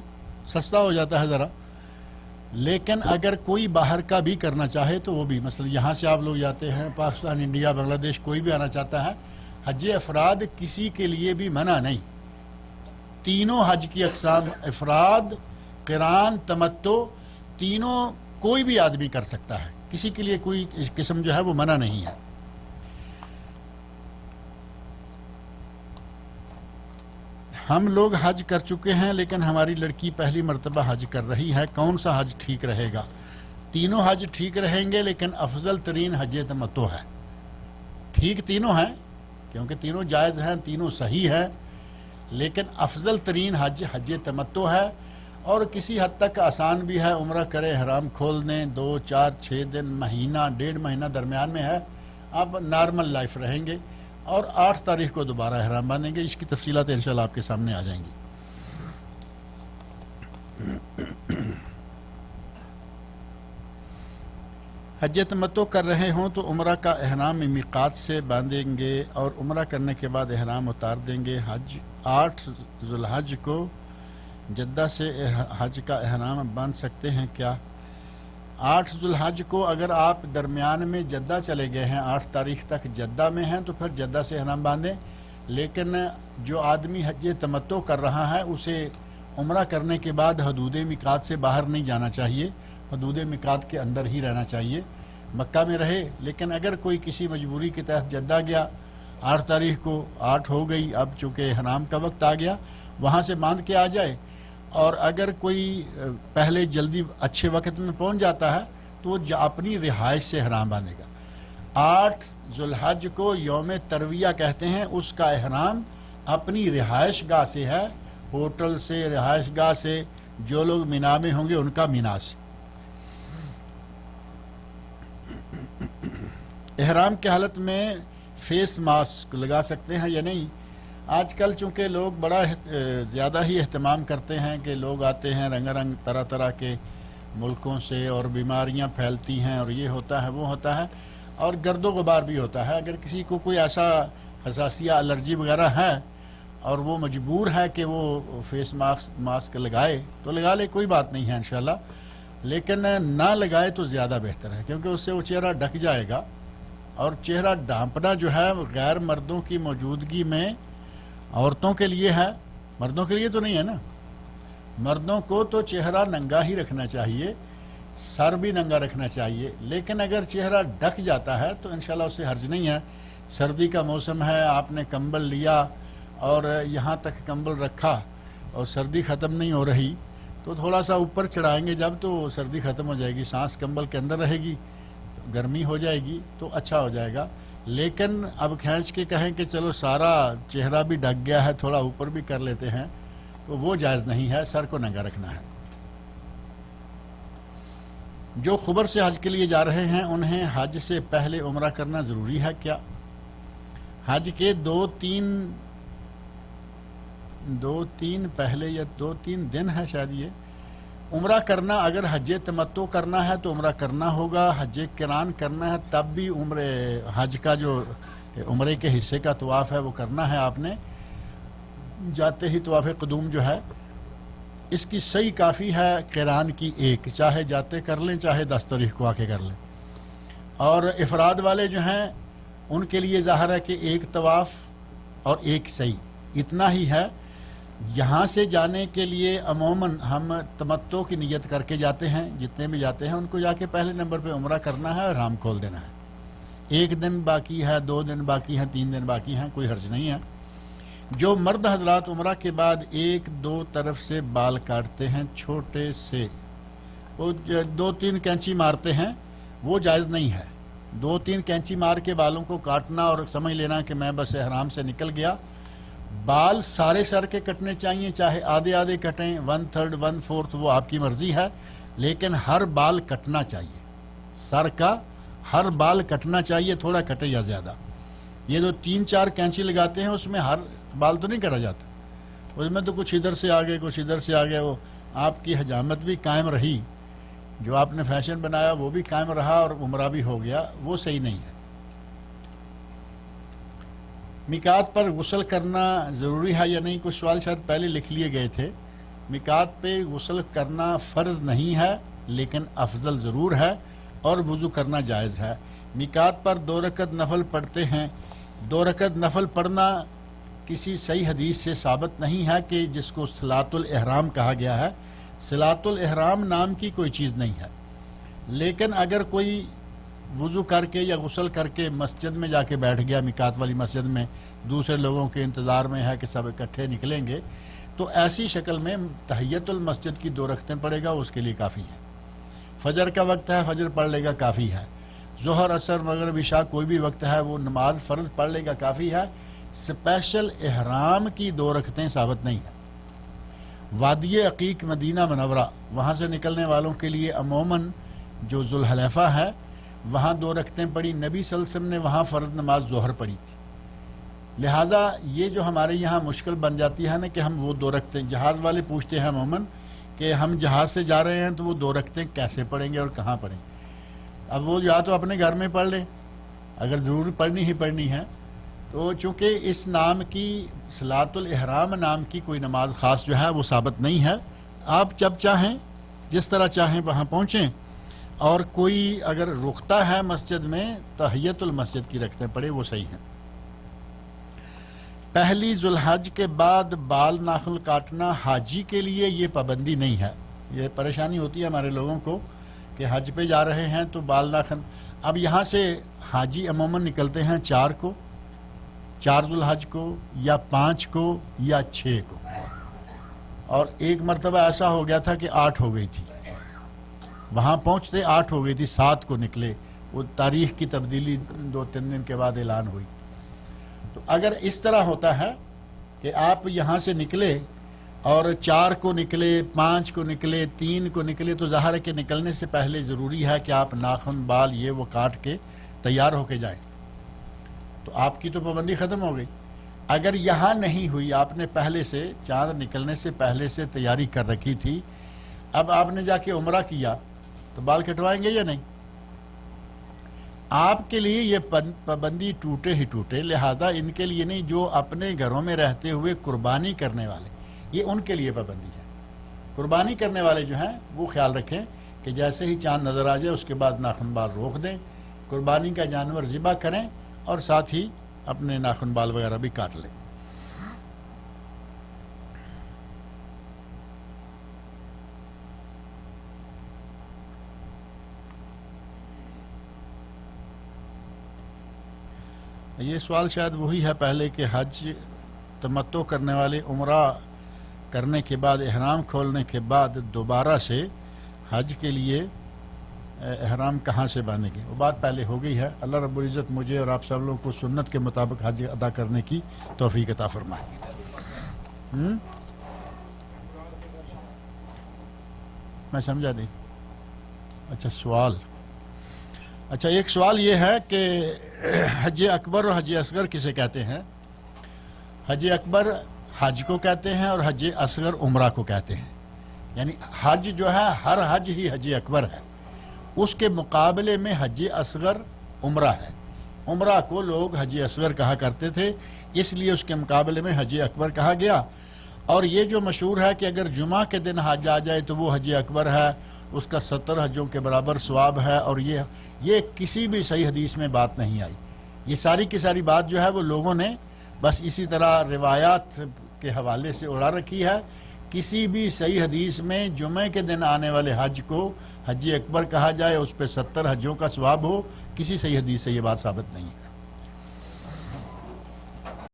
سستا ہو جاتا ہے ذرا، لیکن اگر کوئی باہر کا بھی کرنا چاہے تو وہ بھی، مثلا یہاں سے آپ لوگ جاتے ہیں پاکستان، انڈیا، بنگلہ دیش، کوئی بھی آنا چاہتا ہے، حج افراد کسی کے لیے بھی منع نہیں۔ تینوں حج کی اقسام، افراد، قران، تمتع، تینوں کوئی بھی آدمی کر سکتا ہے، کسی کے لیے کوئی قسم جو ہے وہ منع نہیں ہے۔ ہم لوگ حج کر چکے ہیں لیکن ہماری لڑکی پہلی مرتبہ حج کر رہی ہے، کون سا حج ٹھیک رہے گا؟ تینوں حج ٹھیک رہیں گے، لیکن افضل ترین حج تمتع ہے۔ ٹھیک تینوں ہیں کیونکہ تینوں جائز ہیں، تینوں صحیح ہیں، لیکن افضل ترین حج حج تمتع ہے، اور کسی حد تک آسان بھی ہے۔ عمرہ کرے، احرام کھول دیں، 2، 4، 6 دن، مہینہ، 1.5 مہینہ درمیان میں ہے، آپ نارمل لائف رہیں گے، اور 8 تاریخ کو دوبارہ احرام باندھیں گے۔ اس کی تفصیلات انشاءاللہ آپ کے سامنے آ جائیں گی۔ حج تمتع کر رہے ہوں تو عمرہ کا احرام میقات سے باندھیں گے اور عمرہ کرنے کے بعد احرام اتار دیں گے۔ 8 ذوالحج کو جدہ سے حج کا احرام باندھ سکتے ہیں کیا؟ 8 ذوالحج کو اگر آپ درمیان میں جدہ چلے گئے ہیں، 8 تاریخ تک جدہ میں ہیں، تو پھر جدہ سے احرام باندھیں، لیکن جو آدمی حج تمتع کر رہا ہے اسے عمرہ کرنے کے بعد حدود میقات سے باہر نہیں جانا چاہیے، حدود میقات کے اندر ہی رہنا چاہیے، مکہ میں رہے۔ لیکن اگر کوئی کسی مجبوری کے تحت جدہ گیا، 8 تاریخ کو 8 ہو گئی، اب چونکہ احرام کا وقت آ گیا، وہاں سے باندھ کے آ جائے، اور اگر کوئی پہلے جلدی اچھے وقت میں پہنچ جاتا ہے تو وہ اپنی رہائش سے احرام باندھے گا۔ 8 ذوالحج کو یوم ترویہ کہتے ہیں، اس کا احرام اپنی رہائش گاہ سے ہے، ہوٹل سے، رہائش گاہ سے، جو لوگ مینا میں ہوں گے ان کا مینا سے۔ احرام کی حالت میں فیس ماسک لگا سکتے ہیں یا نہیں؟ آج کل چونکہ لوگ بڑا زیادہ ہی اہتمام کرتے ہیں کہ لوگ آتے ہیں رنگ رنگ طرح طرح کے ملکوں سے، اور بیماریاں پھیلتی ہیں، اور یہ ہوتا ہے وہ ہوتا ہے، اور گرد و غبار بھی ہوتا ہے۔ اگر کسی کو کوئی ایسا حساسیہ، الرجی وغیرہ ہے اور وہ مجبور ہے کہ وہ فیس ماسک لگائے تو لگا لے، کوئی بات نہیں ہے انشاءاللہ، لیکن نہ لگائے تو زیادہ بہتر ہے، کیونکہ اس سے وہ چہرہ ڈھک جائے گا، اور چہرہ ڈھانپنا جو ہے غیر مردوں کی موجودگی میں عورتوں کے لیے ہے، مردوں کے لیے تو نہیں ہے نا۔ مردوں کو تو چہرہ ننگا ہی رکھنا چاہیے، سر بھی ننگا رکھنا چاہیے، لیکن اگر چہرہ ڈھک جاتا ہے تو انشاءاللہ اسے حرج نہیں ہے. سردی کا موسم ہے، آپ نے کمبل لیا اور یہاں تک کمبل رکھا اور سردی ختم نہیں ہو رہی تو تھوڑا سا اوپر چڑھائیں گے جب تو سردی ختم ہو جائے گی، سانس کمبل کے اندر رہے گی، گرمی ہو جائے گی تو اچھا ہو جائے گا. لیکن اب کھینچ کے کہیں کہ چلو سارا چہرہ بھی ڈھک گیا ہے تھوڑا اوپر بھی کر لیتے ہیں تو وہ جائز نہیں ہے، سر کو ننگا رکھنا ہے. جو خبر سے حج کے لیے جا رہے ہیں انہیں حج سے پہلے عمرہ کرنا ضروری ہے کیا؟ حج کے دو تین پہلے یا 2-3 دن ہے شاید یہ عمرہ کرنا. اگر حج تمتع کرنا ہے تو عمرہ کرنا ہوگا، حج قران کرنا ہے تب بھی حج کا جو عمرے کے حصے کا طواف ہے وہ کرنا ہے. آپ نے جاتے ہی طواف قدوم جو ہے اس کی صحیح کافی ہے قران کی ایک، چاہے جاتے کر لیں چاہے 10 تاریخ کو آ کے کر لیں. اور افراد والے جو ہیں ان کے لیے ظاہر ہے کہ ایک طواف اور ایک سعی اتنا ہی ہے. یہاں سے جانے کے لیے عموماً ہم تمتع کی نیت کر کے جاتے ہیں، جتنے بھی جاتے ہیں ان کو جا کے پہلے نمبر پہ عمرہ کرنا ہے اور احرام کھول دینا ہے. 1 دن باقی ہے، 2 دن باقی ہیں، 3 دن باقی ہیں، کوئی حرج نہیں ہے. جو مرد حضرات عمرہ کے بعد 1-2 طرف سے بال کاٹتے ہیں چھوٹے سے، وہ 2-3 کینچی مارتے ہیں، وہ جائز نہیں ہے. 2-3 کینچی مار کے بالوں کو کاٹنا اور سمجھ لینا کہ میں بس احرام سے نکل گیا. بال سارے سر کے کٹنے چاہیے، چاہے آدھے کٹیں، 1/3 1/4 وہ آپ کی مرضی ہے، لیکن ہر بال کٹنا چاہیے. سر کا ہر بال کٹنا چاہیے، تھوڑا کٹے یا زیادہ. یہ جو 3-4 کینچی لگاتے ہیں اس میں ہر بال تو نہیں کٹا جاتا، اس میں تو کچھ ادھر سے آگے کچھ ادھر سے آگے. وہ آپ کی حجامت بھی قائم رہی، جو آپ نے فیشن بنایا وہ بھی قائم رہا اور عمرہ بھی ہو گیا، وہ صحیح نہیں ہے. میقات پر غسل کرنا ضروری ہے یا نہیں؟ کچھ سوال شاید پہلے لکھ لیے گئے تھے. میقات پہ غسل کرنا فرض نہیں ہے لیکن افضل ضرور ہے اور وضو کرنا جائز ہے. میقات پر 2 رکعت نفل پڑھتے ہیں. 2 رکعت نفل پڑھنا کسی صحیح حدیث سے ثابت نہیں ہے کہ جس کو صلاۃ الاحرام کہا گیا ہے. صلاۃ الاحرام نام کی کوئی چیز نہیں ہے، لیکن اگر کوئی وضو کر کے یا غسل کر کے مسجد میں جا کے بیٹھ گیا، میقات والی مسجد میں دوسرے لوگوں کے انتظار میں ہے کہ سب اکٹھے نکلیں گے، تو ایسی شکل میں تحیت المسجد کی 2 رکعتیں پڑھے گا، اس کے لیے کافی ہے. فجر کا وقت ہے، فجر پڑھ لے گا، کافی ہے. ظہر عصر مغرب عشاء کوئی بھی وقت ہے وہ نماز فرض پڑھ لے گا، کافی ہے. اسپیشل احرام کی 2 رکعتیں ثابت نہیں ہیں. وادی عقیق مدینہ منورہ، وہاں سے نکلنے والوں کے لیے عموماً جو ذوالحلیفہ ہے وہاں 2 رکعتیں پڑھی. نبی صلی اللہ علیہ وسلم نے وہاں فرض نماز ظہر پڑھی تھی. لہٰذا یہ جو ہمارے یہاں مشکل بن جاتی ہے نا کہ ہم وہ 2 رکعتیں، جہاز والے پوچھتے ہیں عموماً کہ ہم جہاز سے جا رہے ہیں تو وہ 2 رکعتیں کیسے پڑھیں گے اور کہاں پڑھیں گے. اب وہ یا تو اپنے گھر میں پڑھ لیں اگر ضرور پڑھنی ہی پڑھنی ہے. تو چونکہ اس نام کی صلاۃ الاحرام نام کی کوئی نماز خاص جو ہے وہ ثابت نہیں ہے. آپ جب چاہیں جس طرح چاہیں وہاں پہنچیں، اور کوئی اگر رکتا ہے مسجد میں تحیت المسجد کی رکھتے پڑے، وہ صحیح ہیں. پہلی ذوالحج کے بعد بال ناخن کاٹنا حاجی کے لیے یہ پابندی نہیں ہے. یہ پریشانی ہوتی ہے ہمارے لوگوں کو کہ حج پہ جا رہے ہیں تو بال ناخن. اب یہاں سے حاجی عموماً نکلتے ہیں 4 کو، 4 ذوالحج کو یا 5 کو یا 6 کو، اور ایک مرتبہ ایسا ہو گیا تھا کہ 8 ہو گئی تھی، وہاں پہنچتے 8 ہو گئی تھی، 7 کو نکلے. وہ تاریخ کی تبدیلی 2-3 دن کے بعد اعلان ہوئی. تو اگر اس طرح ہوتا ہے کہ آپ یہاں سے نکلے اور 4 کو نکلے، 5 کو نکلے، 3 کو نکلے، تو ظاہر ہے کہ نکلنے سے پہلے ضروری ہے کہ آپ ناخن بال یہ وہ کاٹ کے تیار ہو کے جائیں. تو آپ کی تو پابندی ختم ہو گئی. اگر یہاں نہیں ہوئی، آپ نے پہلے سے چاند نکلنے سے پہلے سے تیاری کر رکھی تھی، اب آپ نے جا کے عمرہ کیا تو بال کٹوائیں گے یا نہیں؟ آپ کے لیے یہ پابندی ٹوٹے ہی ٹوٹے. لہذا ان کے لیے نہیں، جو اپنے گھروں میں رہتے ہوئے قربانی کرنے والے، یہ ان کے لیے پابندی ہے. قربانی کرنے والے جو ہیں وہ خیال رکھیں کہ جیسے ہی چاند نظر آ جائے اس کے بعد ناخن بال روک دیں، قربانی کا جانور ذبح کریں اور ساتھ ہی اپنے ناخن بال وغیرہ بھی کاٹ لیں. یہ سوال شاید وہی ہے پہلے کہ حج تمتع کرنے والے عمرہ کرنے کے بعد احرام کھولنے کے بعد دوبارہ سے حج کے لیے احرام کہاں سے باندھیں گے. وہ بات پہلے ہو گئی ہے. اللہ رب العزت مجھے اور آپ سب لوگوں کو سنت کے مطابق حج ادا کرنے کی توفیق عطا فرمائے. میں سمجھا نہیں. اچھا سوال. اچھا ایک سوال یہ ہے کہ حج اکبر اور حج اصغر کسے کہتے ہیں؟ حج اکبر حج کو کہتے ہیں اور حج اصغر عمرہ کو کہتے ہیں. یعنی حج جو ہے ہر حج ہی حج اکبر ہے. اس کے مقابلے میں حج اصغر عمرہ ہے. عمرہ کو لوگ حج اصغر کہا کرتے تھے، اس لیے اس کے مقابلے میں حج اکبر کہا گیا. اور یہ جو مشہور ہے کہ اگر جمعہ کے دن حج آ جائے تو وہ حج اکبر ہے، اس کا 70 حجوں کے برابر ثواب ہے. اور یہ کسی بھی صحیح حدیث میں بات نہیں آئی. یہ ساری کی ساری بات جو ہے وہ لوگوں نے بس اسی طرح روایات کے حوالے سے اڑا رکھی ہے. کسی بھی صحیح حدیث میں جمعے کے دن آنے والے حج کو حج اکبر کہا جائے، اس پہ 70 حجوں کا ثواب ہو، کسی صحیح حدیث سے یہ بات ثابت نہیں ہے.